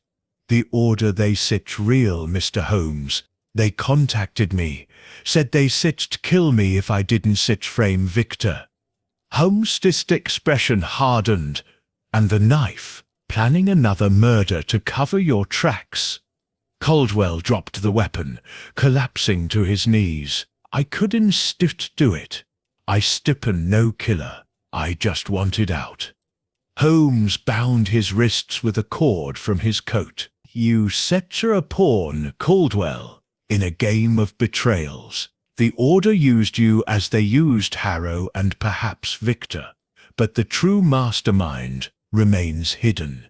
The Order they sit real, Mr. Holmes. They contacted me, said they sit to kill me if I didn't sit frame Victor." Holmes' expression hardened. "And the knife, planning another murder to cover your tracks." Caldwell dropped the weapon, collapsing to his knees. "I couldn't do it. I stippen no killer. I just wanted out." Holmes bound his wrists with a cord from his coat. "You set her a pawn, Caldwell, in a game of betrayals. The Order used you as they used Harrow and perhaps Victor, but the true mastermind remains hidden."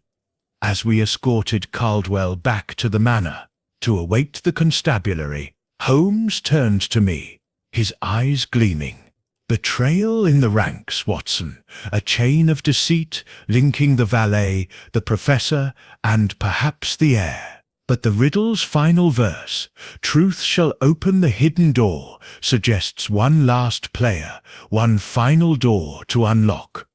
As we escorted Caldwell back to the manor, to await the constabulary, Holmes turned to me, his eyes gleaming. "Betrayal in the ranks, Watson, a chain of deceit linking the valet, the professor, and perhaps the heir. But the riddle's final verse, 'Truth shall open the hidden door,' suggests one last player, one final door to unlock."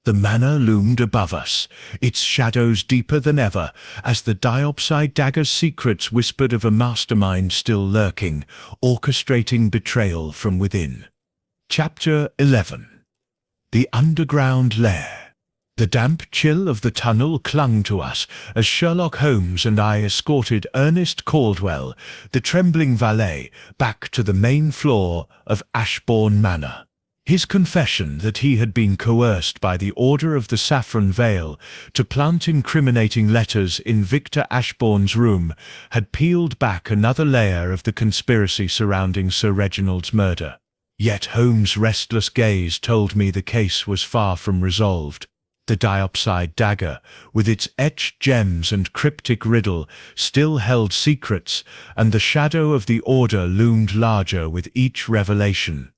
The manor loomed above us, its shadows deeper than ever, as the diopside dagger's secrets whispered of a mastermind still lurking, orchestrating betrayal from within. Chapter 11. The Underground Lair. The damp chill of the tunnel clung to us as Sherlock Holmes and I escorted Ernest Caldwell, the trembling valet, back to the main floor of Ashbourne Manor. His confession that he had been coerced by the Order of the Saffron Veil to plant incriminating letters in Victor Ashbourne's room had peeled back another layer of the conspiracy surrounding Sir Reginald's murder. Yet Holmes' restless gaze told me the case was far from resolved. The diopside dagger, with its etched gems and cryptic riddle, still held secrets, and the shadow of the Order loomed larger with each revelation.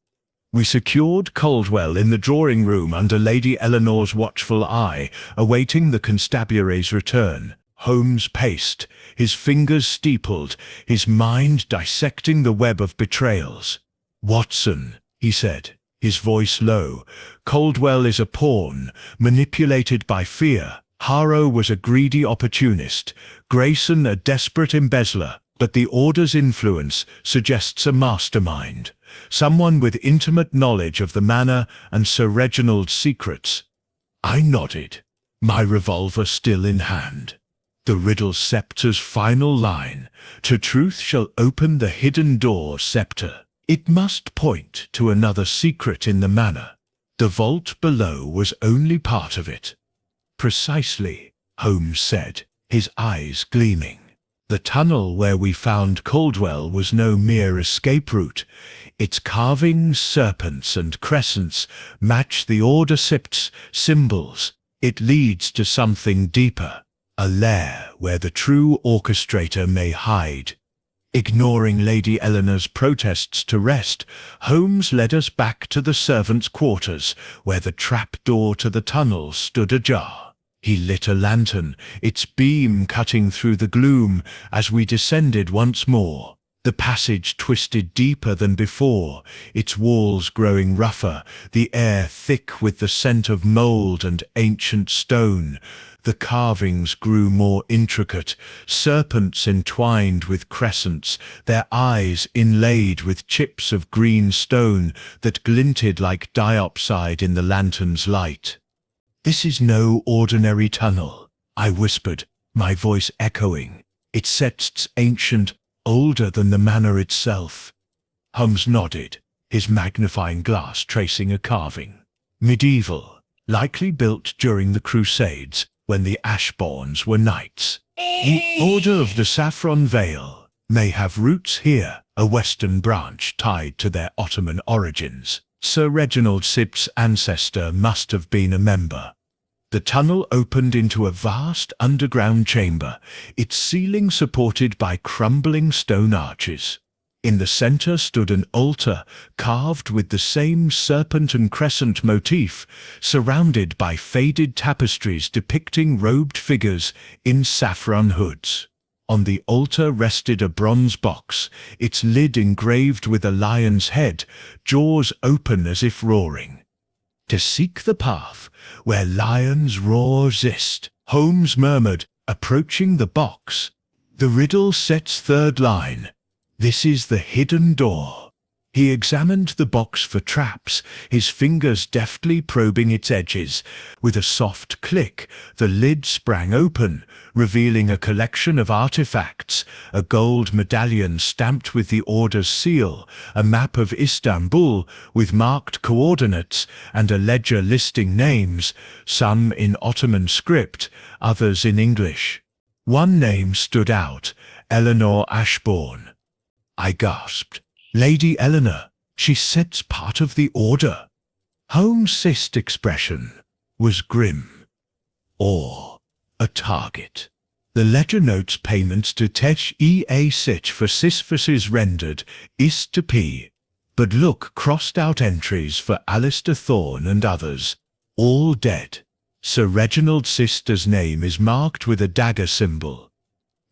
We secured Caldwell in the drawing-room under Lady Eleanor's watchful eye, awaiting the constabulary's return. Holmes paced, his fingers steepled, his mind dissecting the web of betrayals. "Watson," he said, his voice low, "Caldwell is a pawn, manipulated by fear. Harrow was a greedy opportunist, Grayson a desperate embezzler, but the Order's influence suggests a mastermind. Someone with intimate knowledge of the manor and Sir Reginald's secrets." I nodded, my revolver still in hand. The riddle scepter's final line, "To truth shall open the hidden door," scepter. It must point to another secret in the manor. The vault below was only part of it. "Precisely," Holmes said, his eyes gleaming. "The tunnel where we found Caldwell was no mere escape route. Its carvings, serpents and crescents match the Order Scept's symbols. It leads to something deeper, a lair where the true orchestrator may hide." Ignoring Lady Eleanor's protests to rest, Holmes led us back to the servants' quarters, where the trap-door to the tunnel stood ajar. He lit a lantern, its beam cutting through the gloom as we descended once more. The passage twisted deeper than before, its walls growing rougher, the air thick with the scent of mould and ancient stone. The carvings grew more intricate, serpents entwined with crescents, their eyes inlaid with chips of green stone that glinted like diopside in the lantern's light. "This is no ordinary tunnel," I whispered, my voice echoing. "It sets ancient, older than the manor itself." Holmes nodded, his magnifying glass tracing a carving. "Medieval, likely built during the Crusades, when the Ashbournes were knights. The Order of the Saffron Veil may have roots here, a western branch tied to their Ottoman origins. Sir Reginald Sip's ancestor must have been a member." The tunnel opened into a vast underground chamber, its ceiling supported by crumbling stone arches. In the center stood an altar, carved with the same serpent and crescent motif, surrounded by faded tapestries depicting robed figures in saffron hoods. On the altar rested a bronze box, its lid engraved with a lion's head, jaws open as if roaring. "To seek the path where lions roar exist," Holmes murmured, approaching the box. "The riddle set's third line. This is the hidden door." He examined the box for traps, his fingers deftly probing its edges. With a soft click, the lid sprang open, revealing a collection of artifacts, a gold medallion stamped with the Order's seal, a map of Istanbul with marked coordinates, and a ledger listing names, some in Ottoman script, others in English. One name stood out, Eleanor Ashbourne. I gasped. "Lady Eleanor, she sets part of the Order." Holmes' expression was grim. "Or a target." The ledger notes payments to Tesh Ea Sich for Sisfasis rendered is to P. But look, crossed out entries for Alistair Thorne and others, all dead. Sir Reginald's sister's name is marked with a dagger symbol.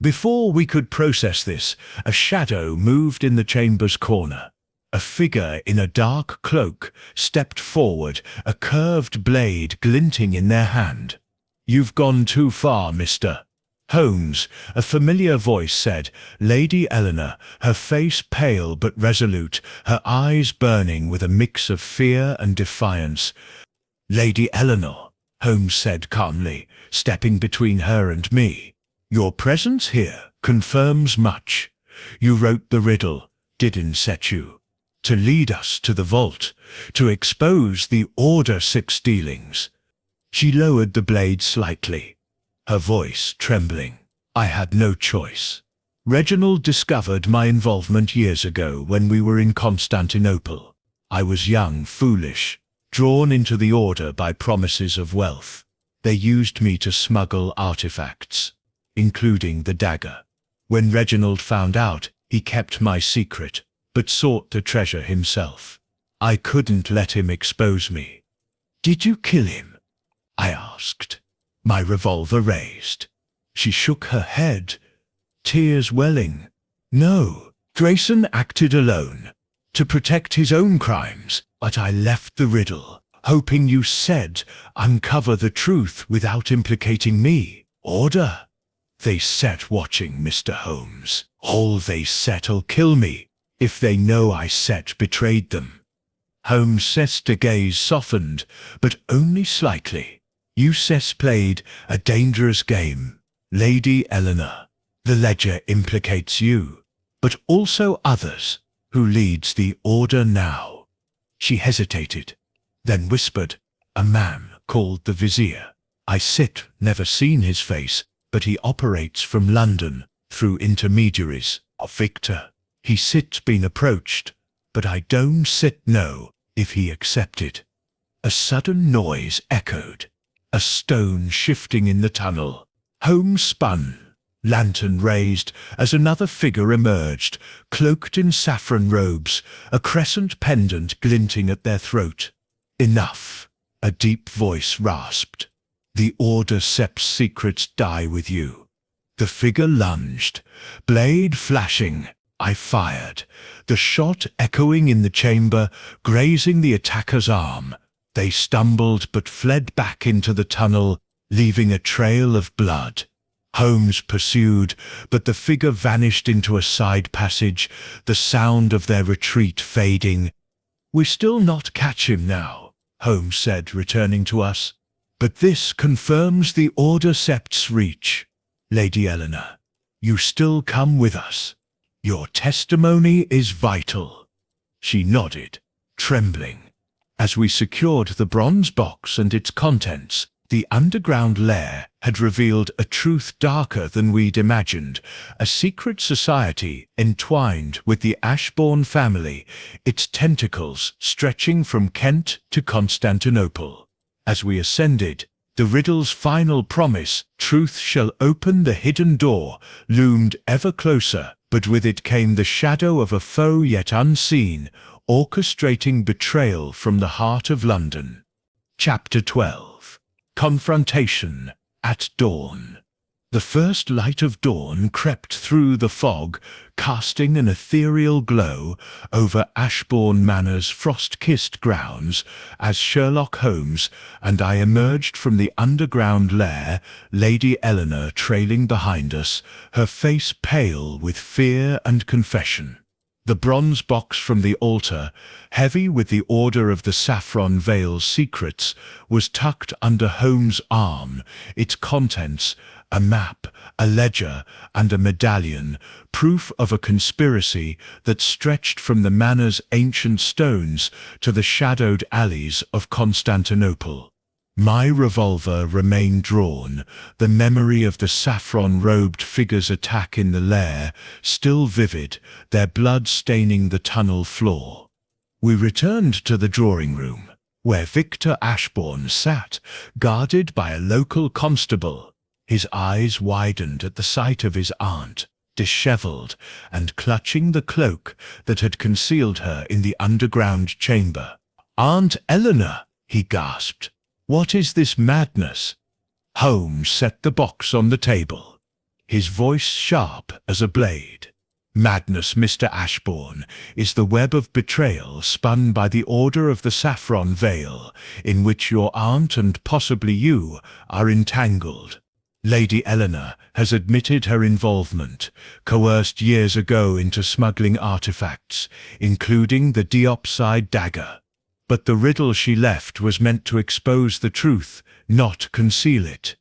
Before we could process this, a shadow moved in the chamber's corner. A figure in a dark cloak stepped forward, a curved blade glinting in their hand. "You've gone too far, mister," Holmes, a familiar voice said. Lady Eleanor, her face pale but resolute, her eyes burning with a mix of fear and defiance. Lady Eleanor, Holmes said calmly, stepping between her and me. Your presence here confirms much. You wrote the riddle, didn't set you, to lead us to the vault, to expose the Order 6 dealings. She lowered the blade slightly, her voice trembling. I had no choice. Reginald discovered my involvement years ago when we were in Constantinople. I was young, foolish, drawn into the Order by promises of wealth. They used me to smuggle artifacts, including the dagger. When Reginald found out, he kept my secret, but sought the treasure himself. I couldn't let him expose me. Did you kill him? I asked, my revolver raised. She shook her head, tears welling. No, Grayson acted alone, to protect his own crimes, but I left the riddle, hoping you said uncover the truth without implicating me. Order? They set watching, Mr. Holmes. All they set'll kill me, if they know I set betrayed them. Holmes' gaze softened, but only slightly. You played a dangerous game, Lady Eleanor. The ledger implicates you, but also others. Who leads the Order now? She hesitated, then whispered, a man called the Vizier. Never seen his face, but he operates from London, through intermediaries. Victor. Been approached, but I don't know if he accepted. A sudden noise echoed. A stone shifting in the tunnel. Holmes spun, lantern raised, as another figure emerged, cloaked in saffron robes, a crescent pendant glinting at their throat. Enough, a deep voice rasped. The Order Sep's secrets die with you. The figure lunged, blade flashing. I fired, the shot echoing in the chamber, grazing the attacker's arm. They stumbled but fled back into the tunnel, leaving a trail of blood. Holmes pursued, but the figure vanished into a side passage, the sound of their retreat fading. We still not catch him now, Holmes said, returning to us. But this confirms the Order Sept's reach. Lady Eleanor, you still come with us. Your testimony is vital. She nodded, trembling. As we secured the bronze box and its contents, the underground lair had revealed a truth darker than we'd imagined, a secret society entwined with the Ashbourne family, its tentacles stretching from Kent to Constantinople. As we ascended, the riddle's final promise, truth shall open the hidden door, loomed ever closer, but with it came the shadow of a foe yet unseen, orchestrating betrayal from the heart of London. Chapter 12. Confrontation at Dawn. The first light of dawn crept through the fog, casting an ethereal glow over Ashbourne Manor's frost-kissed grounds as Sherlock Holmes and I emerged from the underground lair, Lady Eleanor trailing behind us, her face pale with fear and confession. The bronze box from the altar, heavy with the Order of the Saffron Veil's secrets, was tucked under Holmes' arm, its contents, a map, a ledger, and a medallion, proof of a conspiracy that stretched from the manor's ancient stones to the shadowed alleys of Constantinople. My revolver remained drawn, the memory of the saffron-robed figure's attack in the lair still vivid, their blood staining the tunnel floor. We returned to the drawing room, where Victor Ashbourne sat, guarded by a local constable. His eyes widened at the sight of his aunt, dishevelled and clutching the cloak that had concealed her in the underground chamber. "Aunt Eleanor," he gasped. "What is this madness?" Holmes set the box on the table, his voice sharp as a blade. "Madness, Mr. Ashbourne, is the web of betrayal spun by the Order of the Saffron Veil, in which your aunt and possibly you are entangled. Lady Eleanor has admitted her involvement, coerced years ago into smuggling artifacts, including the diopside dagger. But the riddle she left was meant to expose the truth, not conceal it.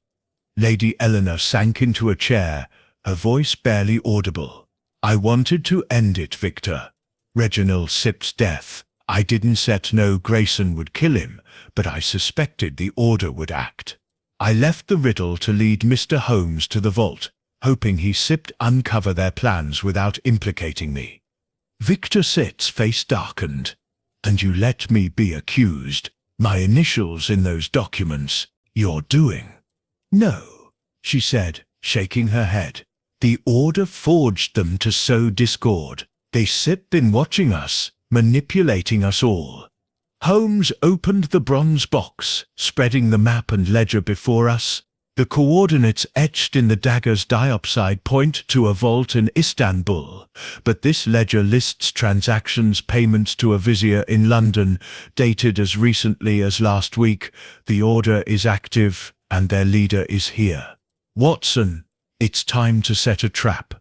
Lady Eleanor sank into a chair, her voice barely audible. I wanted to end it, Victor. Reginald Sipp's death. I didn't set no Grayson would kill him, but I suspected the Order would act. I left the riddle to lead Mr. Holmes to the vault, hoping he Sipp'd uncover their plans without implicating me. Victor Sipp's face darkened. And you let me be accused? My initials in those documents, you're doing? No, she said, shaking her head. The Order forged them to sow discord. They Sipp been watching us, manipulating us all. Holmes opened the bronze box, spreading the map and ledger before us. The coordinates etched in the dagger's diopside point to a vault in Istanbul, but this ledger lists transactions, payments to a vizier in London, dated as recently as last week. The Order is active, and their leader is here. Watson, it's time to set a trap.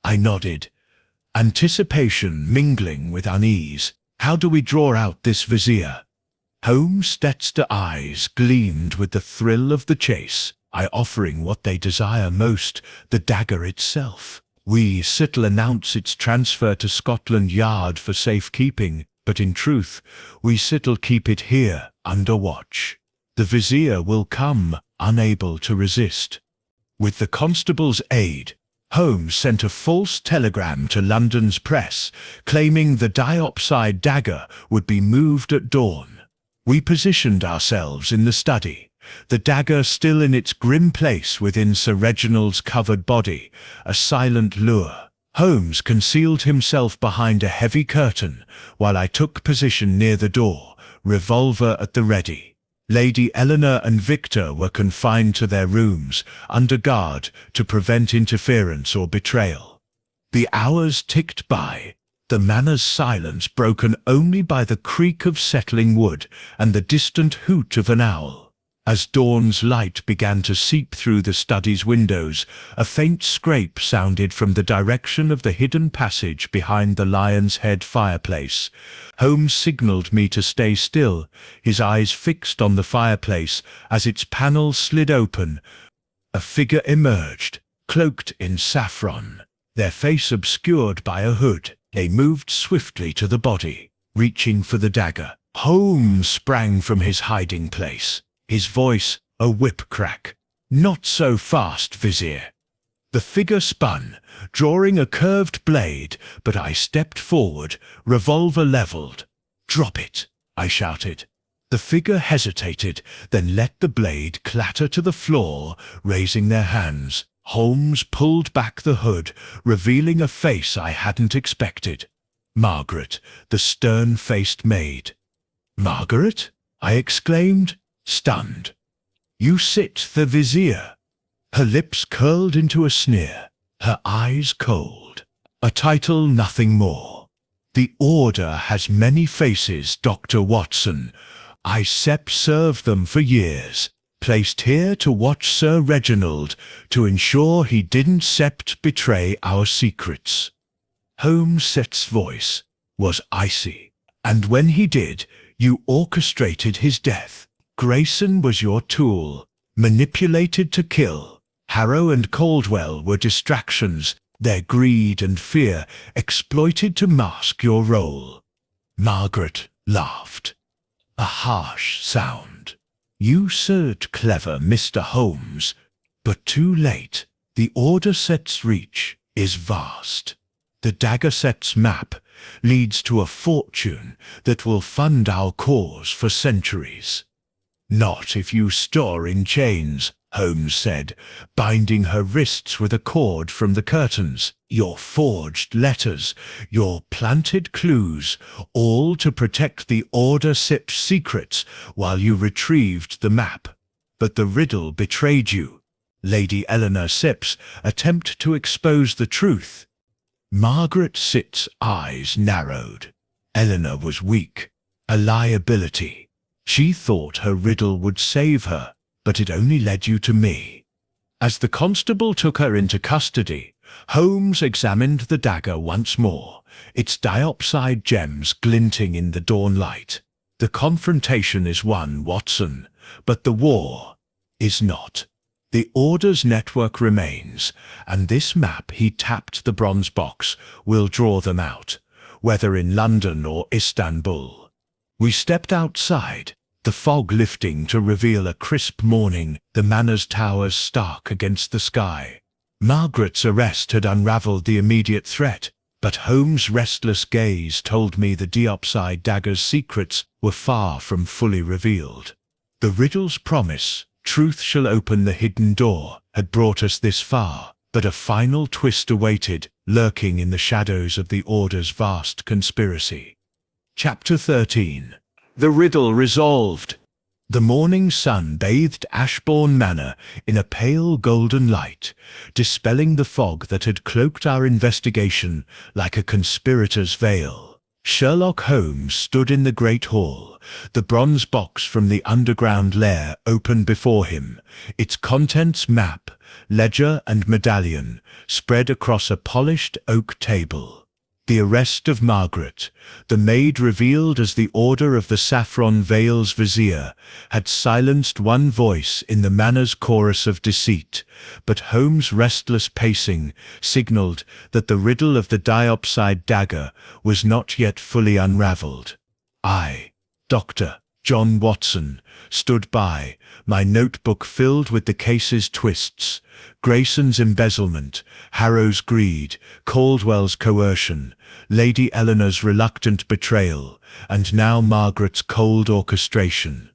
I nodded, anticipation mingling with unease. How do we draw out this vizier? Holmes' steadfast eyes gleamed with the thrill of the chase. I offering what they desire most, the dagger itself. We sit'll announce its transfer to Scotland Yard for safekeeping, but in truth, we sit'll keep it here, under watch. The vizier will come, unable to resist. With the constable's aid, Holmes sent a false telegram to London's press, claiming the diopside dagger would be moved at dawn. We positioned ourselves in the study, the dagger still in its grim place within Sir Reginald's covered body, a silent lure. Holmes concealed himself behind a heavy curtain, while I took position near the door, revolver at the ready. Lady Eleanor and Victor were confined to their rooms, under guard, to prevent interference or betrayal. The hours ticked by, the manor's silence broken only by the creak of settling wood and the distant hoot of an owl. As dawn's light began to seep through the study's windows, a faint scrape sounded from the direction of the hidden passage behind the Lion's Head fireplace. Holmes signalled me to stay still, his eyes fixed on the fireplace as its panels slid open. A figure emerged, cloaked in saffron, their face obscured by a hood. They moved swiftly to the body, reaching for the dagger. Holmes sprang from his hiding place, his voice a whip crack. Not so fast, Vizier. The figure spun, drawing a curved blade, but I stepped forward, revolver levelled. Drop it, I shouted. The figure hesitated, then let the blade clatter to the floor, raising their hands. Holmes pulled back the hood, revealing a face I hadn't expected. Margaret, the stern-faced maid. Margaret? I exclaimed, stunned. You sit the Vizier. Her lips curled into a sneer, her eyes cold. A title, nothing more. The Order has many faces, Dr. Watson. I served them for years, placed here to watch Sir Reginald, to ensure he didn't betray our secrets. Holmes' voice was icy, and when he did, you orchestrated his death. Grayson was your tool, manipulated to kill. Harrow and Caldwell were distractions, their greed and fear exploited to mask your role. Margaret laughed, a harsh sound. You said clever, Mr. Holmes, but too late. The Order set's reach is vast. The dagger set's map leads to a fortune that will fund our cause for centuries. Not if you store in chains, Holmes said, binding her wrists with a cord from the curtains. Your forged letters, your planted clues, all to protect the Order Sipp's secrets while you retrieved the map. But the riddle betrayed you. Lady Eleanor Sipp's attempt to expose the truth. Margaret Sipp's eyes narrowed. Eleanor was weak, a liability. She thought her riddle would save her, but it only led you to me. As the constable took her into custody, Holmes examined the dagger once more, its diopside gems glinting in the dawn light. The confrontation is won, Watson, but the war is not. The Order's network remains, and this map, he tapped the bronze box, will draw them out, whether in London or Istanbul. We stepped outside, the fog lifting to reveal a crisp morning, the manor's towers stark against the sky. Margaret's arrest had unravelled the immediate threat, but Holmes' restless gaze told me the diopside dagger's secrets were far from fully revealed. The riddle's promise, "Truth shall open the hidden door," had brought us this far, but a final twist awaited, lurking in the shadows of the Order's vast conspiracy. Chapter 13. The riddle resolved. The morning sun bathed Ashbourne Manor in a pale golden light, dispelling the fog that had cloaked our investigation like a conspirator's veil. Sherlock Holmes stood in the great hall, the bronze box from the underground lair open before him, its contents map, ledger and medallion spread across a polished oak table. The arrest of Margaret, the maid revealed as the Order of the Saffron Veil's vizier, had silenced one voice in the manor's chorus of deceit, but Holmes' restless pacing signalled that the riddle of the diopside dagger was not yet fully unravelled. I, Dr. John Watson, stood by, my notebook filled with the case's twists, Grayson's embezzlement, Harrow's greed, Caldwell's coercion, Lady Eleanor's reluctant betrayal, and now Margaret's cold orchestration.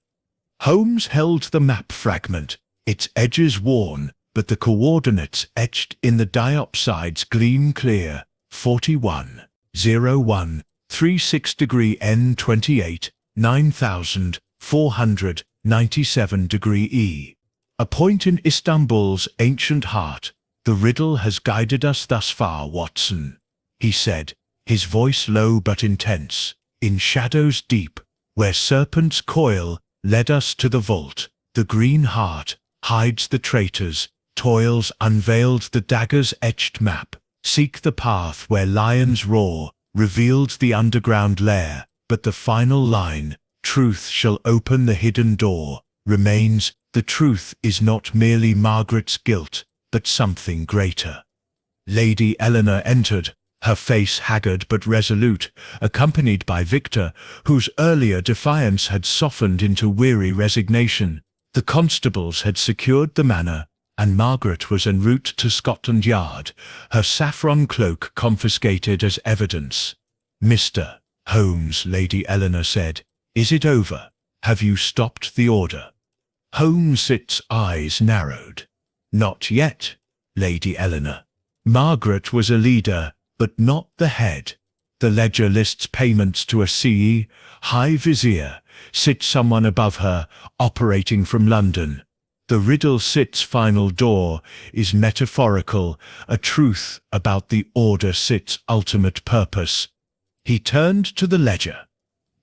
Holmes held the map fragment, its edges worn, but the coordinates etched in the diopsides gleam clear: 41, 01, 36 degree N28, 9497 degree E. A point in Istanbul's ancient heart. The riddle has guided us thus far, Watson, he said, his voice low but intense. In shadows deep, where serpents coil, led us to the vault. The green heart hides the traitors, toils unveiled the dagger's etched map. Seek the path where lions roar, revealed the underground lair, but the final line, "Truth shall open the hidden door," remains. The truth is not merely Margaret's guilt, but something greater. Lady Eleanor entered, her face haggard but resolute, accompanied by Victor, whose earlier defiance had softened into weary resignation. The constables had secured the manor, and Margaret was en route to Scotland Yard, her saffron cloak confiscated as evidence. "Mr. Holmes," Lady Eleanor said, "is it over? Have you stopped the order?" Holmes's eyes narrowed. "Not yet, Lady Eleanor. Margaret was a leader, but not the head. The ledger lists payments to a CE, High Vizier, sits someone above her, operating from London. The riddle sits final door is metaphorical, a truth about the order sits ultimate purpose." He turned to the ledger,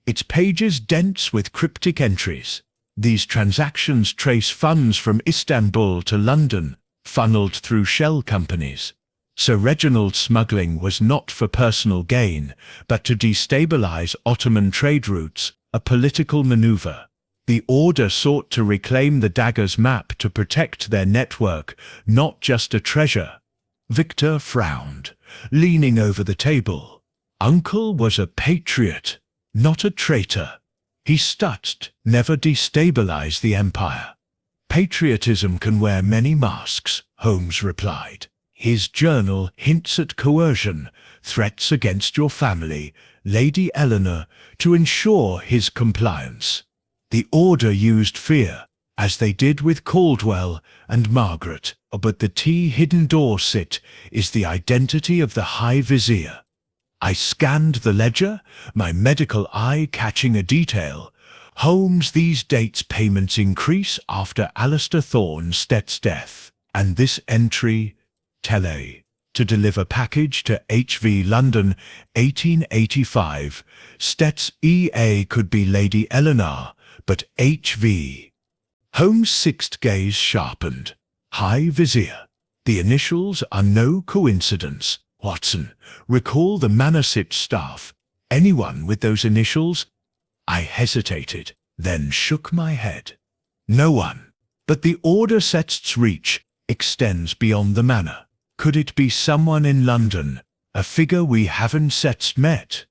its pages dense with cryptic entries. These transactions trace funds from Istanbul to London, funneled through shell companies. Sir Reginald's smuggling was not for personal gain, but to destabilize Ottoman trade routes, a political maneuver. The Order sought to reclaim the dagger's map to protect their network, not just a treasure. Victor frowned, leaning over the table. Uncle was a patriot, not a traitor. He stuttered, "Never destabilize the empire." "Patriotism can wear many masks," Holmes replied. "His journal hints at coercion, threats against your family, Lady Eleanor, to ensure his compliance. The Order used fear, as they did with Caldwell and Margaret, but the hidden door sit is the identity of the High Vizier." I scanned the ledger, my medical eye catching a detail. "Holmes, these dates payments increase after Alistair Thornstead's death, and this entry, Tele, to deliver package to HV London, 1885. Stet's EA could be Lady Eleanor, but HV." Holmes' sixth gaze sharpened. High Vizier. The initials are no coincidence. Watson, recall the Manor-sit staff. Anyone with those initials? I hesitated, then shook my head. No one. But the order set's reach extends beyond the manor. Could it be someone in London, a figure we haven't set's met?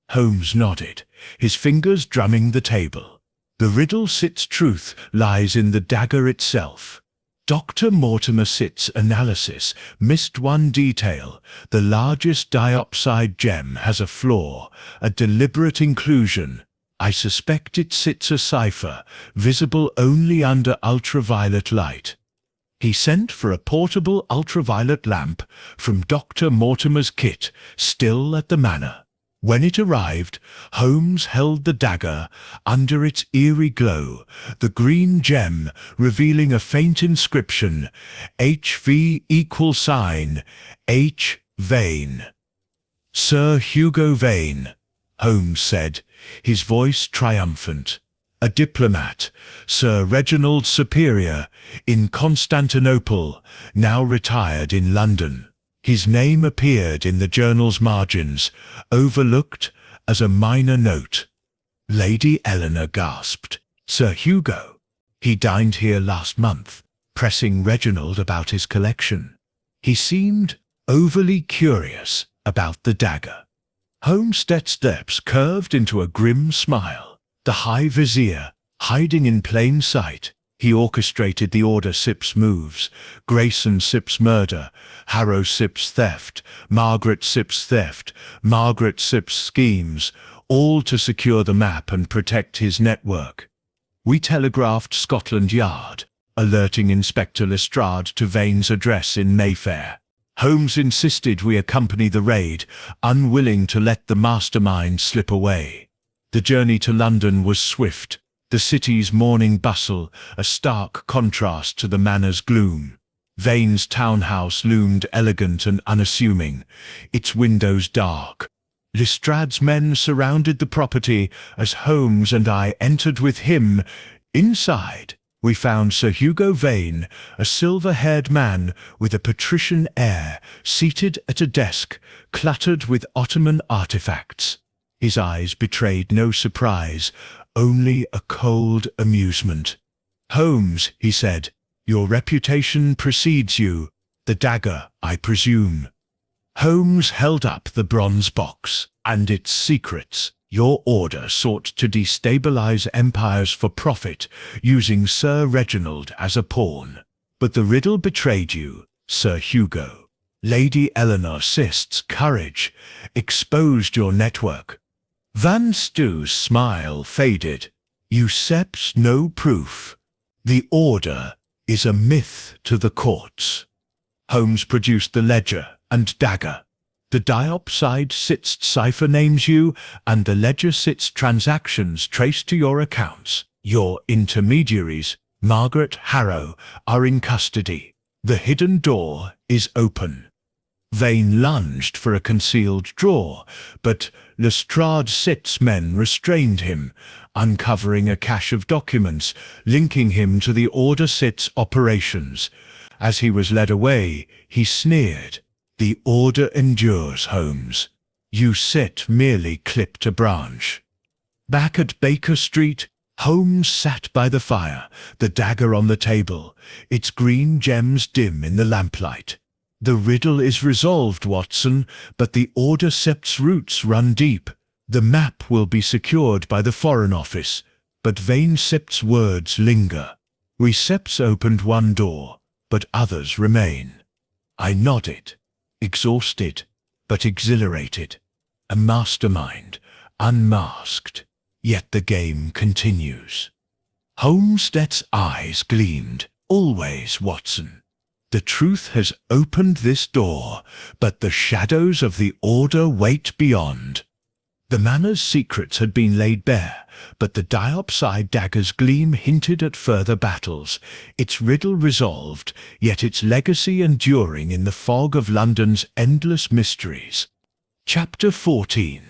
Holmes nodded, his fingers drumming the table. The riddle sit's truth lies in the dagger itself. Dr. Mortimer Sit's analysis missed one detail. The largest diopside gem has a flaw, a deliberate inclusion. I suspect it sits a cipher, visible only under ultraviolet light. He sent for a portable ultraviolet lamp from Dr. Mortimer's kit, still at the manor. When it arrived, Holmes held the dagger under its eerie glow, the green gem revealing a faint inscription, HV =, H. Vane. Sir Hugo Vane, Holmes said, his voice triumphant. A diplomat, Sir Reginald Superior, in Constantinople, now retired in London. His name appeared in the journal's margins, overlooked as a minor note. Lady Eleanor gasped. Sir Hugo. He dined here last month, pressing Reginald about his collection. He seemed overly curious about the dagger. Holmes's steps curved into a grim smile. The High Vizier, hiding in plain sight. He orchestrated the Order Sip's moves, Grayson Sip's murder, Harrow Sip's theft, Margaret Sip's theft, Margaret Sip's schemes, all to secure the map and protect his network. We telegraphed Scotland Yard, alerting Inspector Lestrade to Vane's address in Mayfair. Holmes insisted we accompany the raid, unwilling to let the mastermind slip away. The journey to London was swift. The city's morning bustle, a stark contrast to the manor's gloom. Vane's townhouse loomed elegant and unassuming, its windows dark. Lestrade's men surrounded the property as Holmes and I entered with him. Inside, we found Sir Hugo Vane, a silver-haired man with a patrician air, seated at a desk cluttered with Ottoman artifacts. His eyes betrayed no surprise, only a cold amusement. Holmes, he said, your reputation precedes you. The dagger, I presume. Holmes held up the bronze box, and its secrets. Your order sought to destabilize empires for profit, using Sir Reginald as a pawn. But the riddle betrayed you, Sir Hugo. Lady Eleanor Sist's courage exposed your network. Van Stu's smile faded. You accept no proof. The order is a myth to the courts. Holmes produced the ledger and dagger. The diopside Sit's cipher names you, and the ledger Sit's transactions traced to your accounts. Your intermediaries, Margaret Harrow, are in custody. The hidden door is open. Vane lunged for a concealed drawer, but Lestrade Sit's men restrained him, uncovering a cache of documents linking him to the Order Sit's operations. As he was led away, he sneered. The Order endures, Holmes. You Sit merely clipped a branch. Back at Baker Street, Holmes sat by the fire, the dagger on the table, its green gems dim in the lamplight. The riddle is resolved, Watson, but the Order Sept's roots run deep. The map will be secured by the Foreign Office, but Vane Sept's words linger. We Septs opened one door, but others remain. I nodded, exhausted, but exhilarated. A mastermind, unmasked, yet the game continues. Holmes's eyes gleamed. Always, Watson. The truth has opened this door, but the shadows of the Order wait beyond. The manor's secrets had been laid bare, but the diopside dagger's gleam hinted at further battles, its riddle resolved, yet its legacy enduring in the fog of London's endless mysteries. Chapter 14.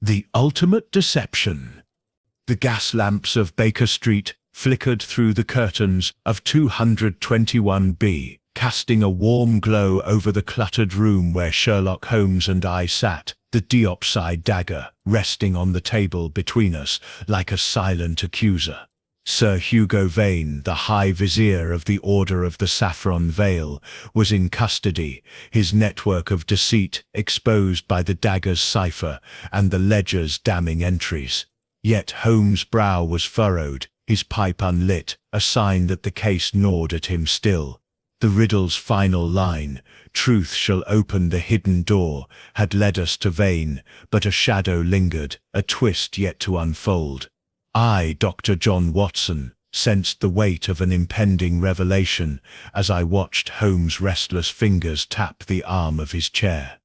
The Ultimate Deception. The gas lamps of Baker Street flickered through the curtains of 221B, casting a warm glow over the cluttered room where Sherlock Holmes and I sat, the diopside dagger resting on the table between us like a silent accuser. Sir Hugo Vane, the High Vizier of the Order of the Saffron Veil, was in custody, his network of deceit exposed by the dagger's cipher and the ledger's damning entries. Yet Holmes' brow was furrowed, his pipe unlit, a sign that the case gnawed at him still. The riddle's final line, "Truth shall open the hidden door," had led us to Vane, but a shadow lingered, a twist yet to unfold. I, Dr. John Watson, sensed the weight of an impending revelation as I watched Holmes' restless fingers tap the arm of his chair.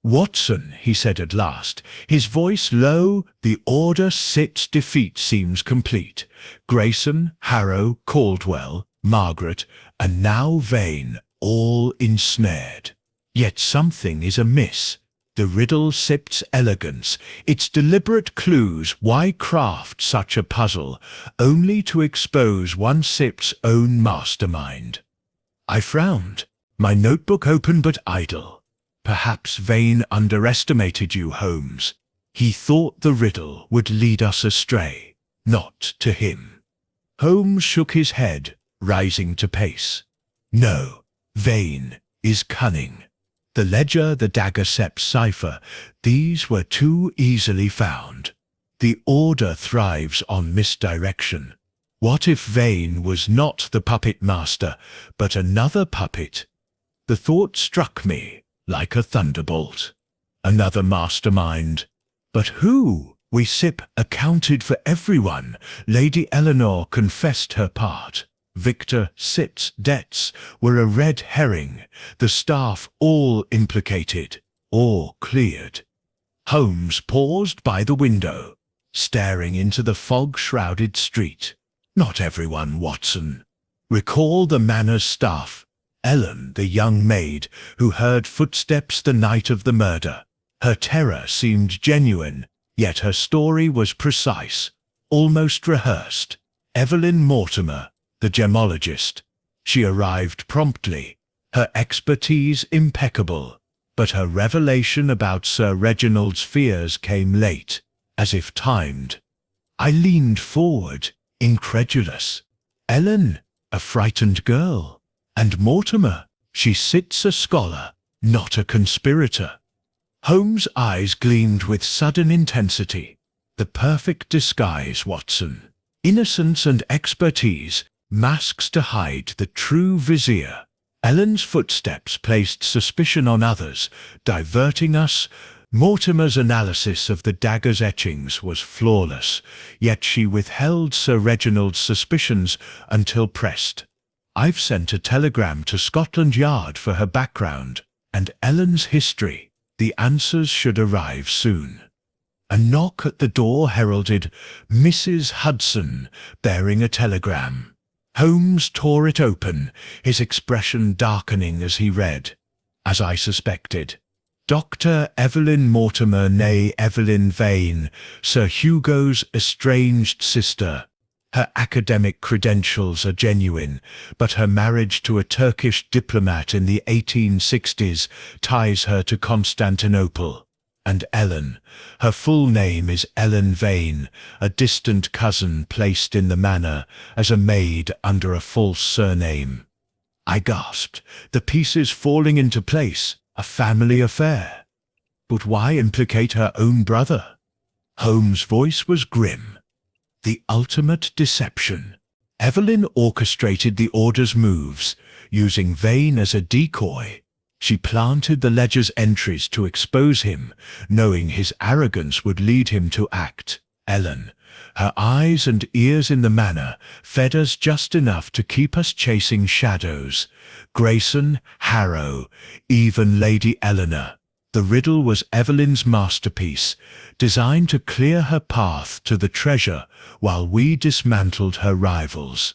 "Watson," he said at last, his voice low, "the order sits, defeat seems complete. Grayson, Harrow, Caldwell, Margaret, and now Vane, all ensnared. Yet something is amiss. The riddle sips elegance, its deliberate clues. Why craft such a puzzle, only to expose one sip's own mastermind?" I frowned, my notebook open but idle. "Perhaps Vane underestimated you, Holmes. He thought the riddle would lead us astray, not to him." Holmes shook his head, rising to pace. "No, Vane is cunning. The ledger, the dagger-sept cipher, these were too easily found. The order thrives on misdirection. What if Vane was not the puppet master, but another puppet?" The thought struck me like a thunderbolt. Another mastermind. But who? We sip accounted for everyone. Lady Eleanor confessed her part. Victor Sitt's debts were a red herring, the staff all implicated, or cleared. Holmes paused by the window, staring into the fog-shrouded street. "Not everyone, Watson. Recall the manor's staff. Ellen, the young maid, who heard footsteps the night of the murder. Her terror seemed genuine, yet her story was precise, almost rehearsed. Evelyn Mortimer, the gemologist. She arrived promptly, her expertise impeccable, but her revelation about Sir Reginald's fears came late, as if timed. I leaned forward, incredulous. Ellen, a frightened girl, and Mortimer, she sits a scholar, not a conspirator." Holmes' eyes gleamed with sudden intensity. "The perfect disguise, Watson. Innocence and expertise, masks to hide the true vizier. Ellen's footsteps placed suspicion on others, diverting us. Mortimer's analysis of the dagger's etchings was flawless, yet she withheld Sir Reginald's suspicions until pressed. I've sent a telegram to Scotland Yard for her background and Ellen's history. The answers should arrive soon." A knock at the door heralded Mrs. Hudson, bearing a telegram. Holmes tore it open, his expression darkening as he read. As I suspected. "Dr. Evelyn Mortimer née Evelyn Vane, Sir Hugo's estranged sister. Her academic credentials are genuine, but her marriage to a Turkish diplomat in the 1860s ties her to Constantinople. And Ellen, her full name is Ellen Vane, a distant cousin placed in the manor as a maid under a false surname." I gasped, the pieces falling into place, a family affair. But why implicate her own brother? Holmes' voice was grim. The ultimate deception. Evelyn orchestrated the order's moves, using Vane as a decoy. She planted the ledger's entries to expose him, knowing his arrogance would lead him to act. Ellen, her eyes and ears in the manor, fed us just enough to keep us chasing shadows. Grayson, Harrow, even Lady Eleanor. The riddle was Evelyn's masterpiece, designed to clear her path to the treasure while we dismantled her rivals.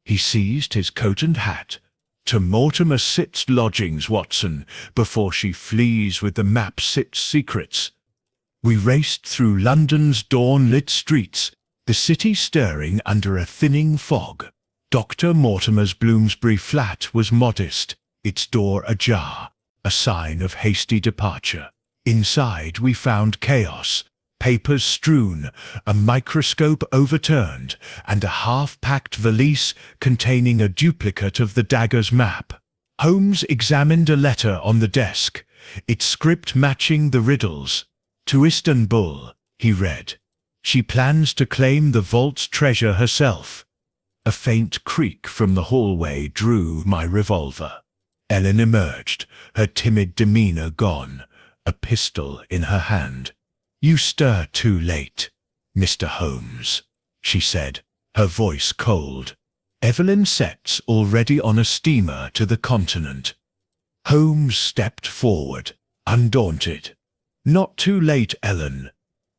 He seized his coat and hat. "To Mortimer Sitt's lodgings, Watson, before she flees with the map Sitt's secrets." We raced through London's dawn-lit streets, the city stirring under a thinning fog. Dr. Mortimer's Bloomsbury flat was modest, its door ajar, a sign of hasty departure. Inside we found chaos, papers strewn, a microscope overturned, and a half-packed valise containing a duplicate of the dagger's map. Holmes examined a letter on the desk, its script matching the riddles. "To Istanbul," he read. "She plans to claim the vault's treasure herself." A faint creak from the hallway drew my revolver. Ellen emerged, her timid demeanor gone, a pistol in her hand. "You stir too late, Mr. Holmes," she said, her voice cold. "Evelyn Sett's already on a steamer to the continent." Holmes stepped forward, undaunted. "Not too late, Ellen.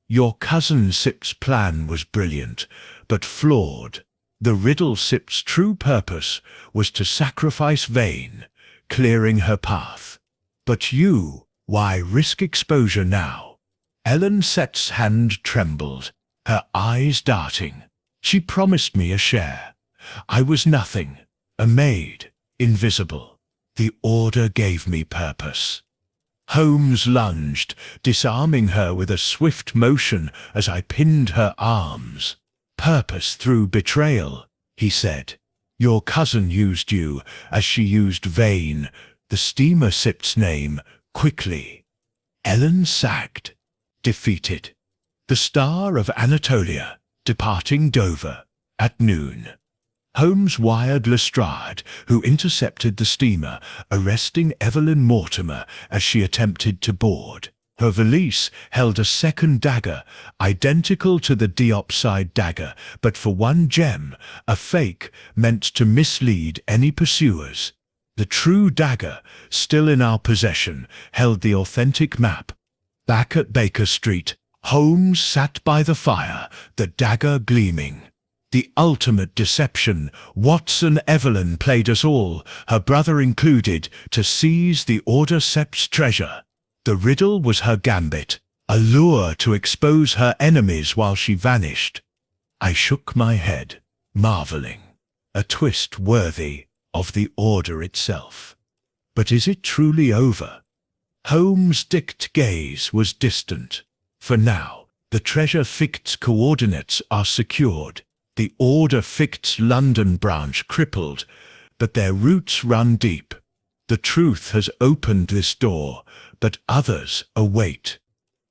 Your cousin Sip's plan was brilliant, but flawed. The riddle Sip's true purpose was to sacrifice Vane, clearing her path. But you, why risk exposure now?" Ellen Sett's hand trembled, her eyes darting. "She promised me a share. I was nothing, a maid, invisible. The order gave me purpose." Holmes lunged, disarming her with a swift motion as I pinned her arms. "Purpose through betrayal," he said. "Your cousin used you as she used Vane, the steamer Sip's name, quickly." Ellen sagged, defeated. "The Star of Anatolia, departing Dover, at noon." Holmes wired Lestrade, who intercepted the steamer, arresting Evelyn Mortimer as she attempted to board. Her valise held a second dagger, identical to the diopside dagger, but for one gem, a fake meant to mislead any pursuers. The true dagger, still in our possession, held the authentic map. Back at Baker Street, Holmes sat by the fire, the dagger gleaming. The ultimate deception. Watson Evelyn played us all, her brother included, to seize the Order Sept's treasure. The riddle was her gambit, a lure to expose her enemies while she vanished. I shook my head, marveling. A twist worthy of the Order itself. But is it truly over? Holmes' dict gaze was distant. For now, the treasure fict's coordinates are secured. The Order fict's London branch crippled, but their roots run deep. The truth has opened this door, but others await.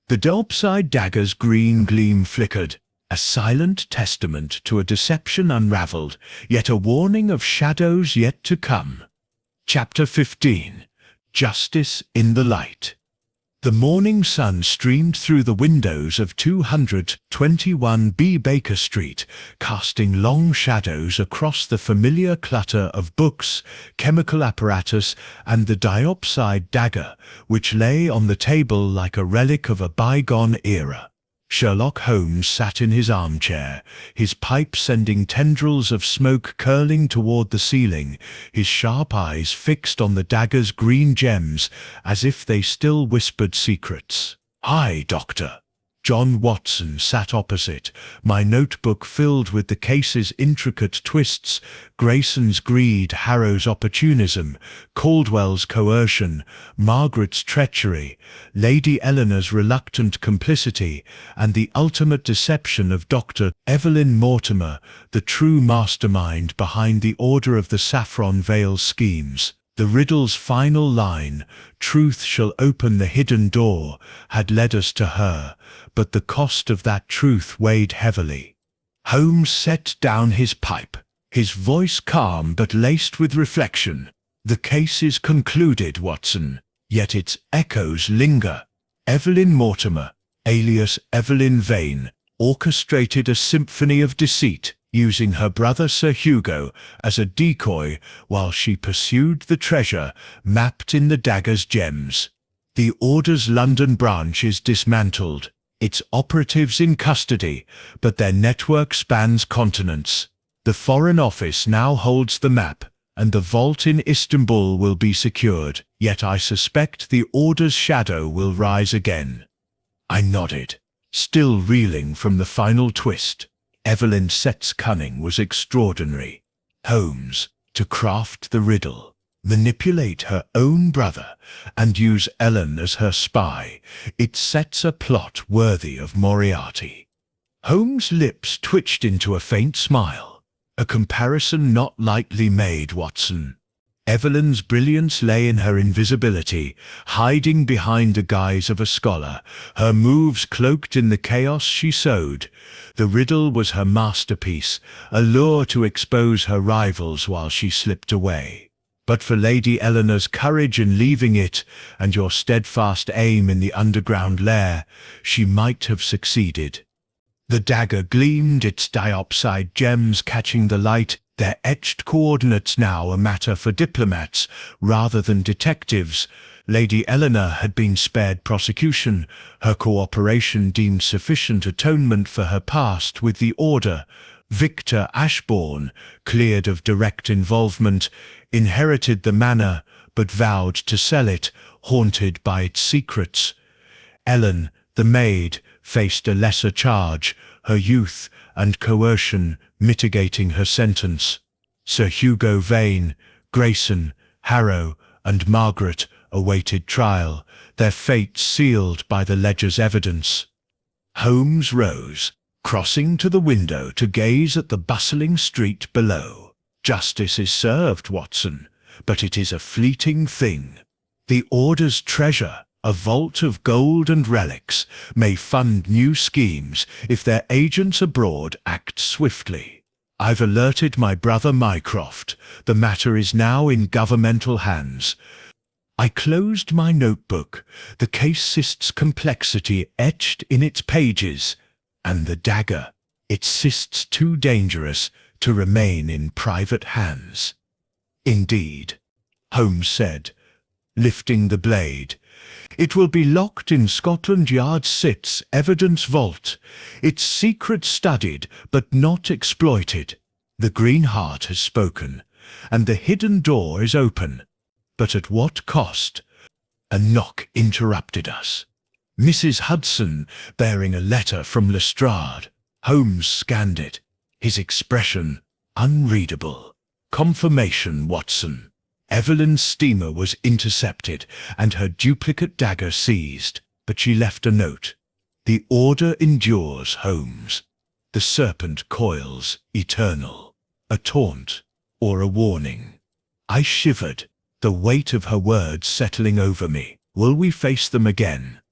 The diopside dagger's green gleam flickered, a silent testament to a deception unravelled, yet a warning of shadows yet to come. Chapter 15. Justice in the Light. The morning sun streamed through the windows of 221B Baker Street, casting long shadows across the familiar clutter of books, chemical apparatus, and the diopside dagger, which lay on the table like a relic of a bygone era. Sherlock Holmes sat in his armchair, his pipe sending tendrils of smoke curling toward the ceiling, his sharp eyes fixed on the dagger's green gems as if they still whispered secrets. "Aye, Doctor." John Watson sat opposite, my notebook filled with the case's intricate twists, Grayson's greed, Harrow's opportunism, Caldwell's coercion, Margaret's treachery, Lady Eleanor's reluctant complicity, and the ultimate deception of Dr. Evelyn Mortimer, the true mastermind behind the Order of the Saffron Veil schemes. The riddle's final line, "Truth shall open the hidden door," had led us to her, but the cost of that truth weighed heavily. Holmes set down his pipe, his voice calm but laced with reflection. "The case is concluded, Watson, yet its echoes linger. Evelyn Mortimer, alias Evelyn Vane, orchestrated a symphony of deceit, using her brother Sir Hugo as a decoy while she pursued the treasure mapped in the dagger's gems. The Order's London branch is dismantled, its operatives in custody, but their network spans continents. The Foreign Office now holds the map, and the vault in Istanbul will be secured, yet I suspect the Order's shadow will rise again." I nodded, still reeling from the final twist. Evelyn Sett's cunning was extraordinary. Holmes, to craft the riddle, manipulate her own brother, and use Ellen as her spy, it sets a plot worthy of Moriarty. Holmes' lips twitched into a faint smile. A comparison not lightly made, Watson. Evelyn's brilliance lay in her invisibility, hiding behind the guise of a scholar, her moves cloaked in the chaos she sowed. The riddle was her masterpiece, a lure to expose her rivals while she slipped away. But for Lady Eleanor's courage in leaving it, and your steadfast aim in the underground lair, she might have succeeded. The dagger gleamed, its diopside gems catching the light, their etched coordinates now a matter for diplomats rather than detectives. Lady Eleanor had been spared prosecution, her cooperation deemed sufficient atonement for her past with the Order. Victor Ashbourne, cleared of direct involvement, inherited the manor, but vowed to sell it, haunted by its secrets. Ellen, the maid, faced a lesser charge, her youth and coercion mitigating her sentence. Sir Hugo Vane, Grayson, Harrow, and Margaret awaited trial, their fates sealed by the ledger's evidence. Holmes rose, crossing to the window to gaze at the bustling street below. Justice is served, Watson, but it is a fleeting thing. The Order's treasure, a vault of gold and relics, may fund new schemes if their agents abroad act swiftly. I've alerted my brother Mycroft. The matter is now in governmental hands. I closed my notebook, the case-cist's complexity etched in its pages, and the dagger, it cysts too dangerous to remain in private hands. Indeed, Holmes said, lifting the blade. It will be locked in Scotland Yard's SIT's evidence vault, its secret studied but not exploited. The Green Heart has spoken, and the hidden door is open. But at what cost? A knock interrupted us. Mrs. Hudson, bearing a letter from Lestrade. Holmes scanned it, his expression unreadable. Confirmation, Watson. Evelyn's steamer was intercepted and her duplicate dagger seized, but she left a note. The Order endures, Holmes. The serpent coils, eternal. A taunt or a warning. I shivered, the weight of her words settling over me. Will we face them again?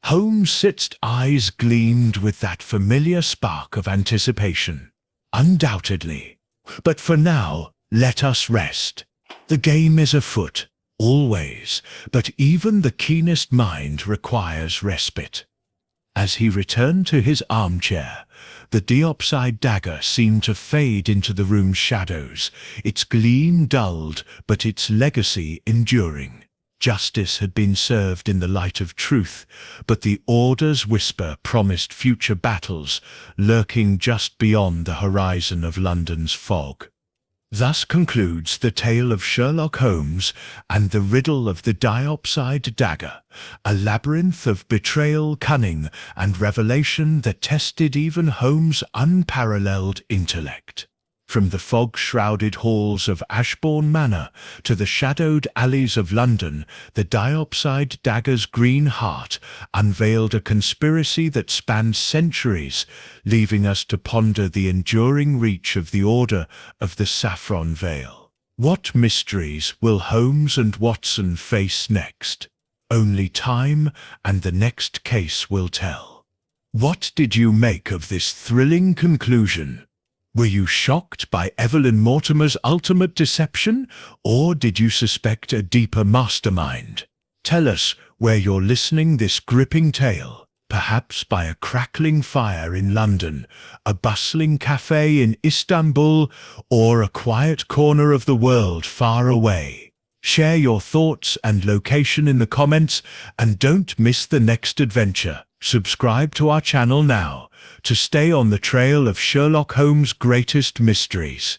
Holmes' eyes gleamed with that familiar spark of anticipation. Undoubtedly. But for now, let us rest. The game is afoot, always, but even the keenest mind requires respite. As he returned to his armchair, the diopside dagger seemed to fade into the room's shadows, its gleam dulled, but its legacy enduring. Justice had been served in the light of truth, but the Order's whisper promised future battles, lurking just beyond the horizon of London's fog. Thus concludes the tale of Sherlock Holmes and the riddle of the diopside dagger, a labyrinth of betrayal, cunning, and revelation that tested even Holmes' unparalleled intellect. From the fog-shrouded halls of Ashbourne Manor to the shadowed alleys of London, the diopside dagger's green heart unveiled a conspiracy that spanned centuries, leaving us to ponder the enduring reach of the Order of the Saffron Veil. What mysteries will Holmes and Watson face next? Only time and the next case will tell. What did you make of this thrilling conclusion? Were you shocked by Evelyn Mortimer's ultimate deception, or did you suspect a deeper mastermind? Tell us where you're listening this gripping tale, perhaps by a crackling fire in London, a bustling cafe in Istanbul, or a quiet corner of the world far away. Share your thoughts and location in the comments, and don't miss the next adventure. Subscribe to our channel now to stay on the trail of Sherlock Holmes' greatest mysteries.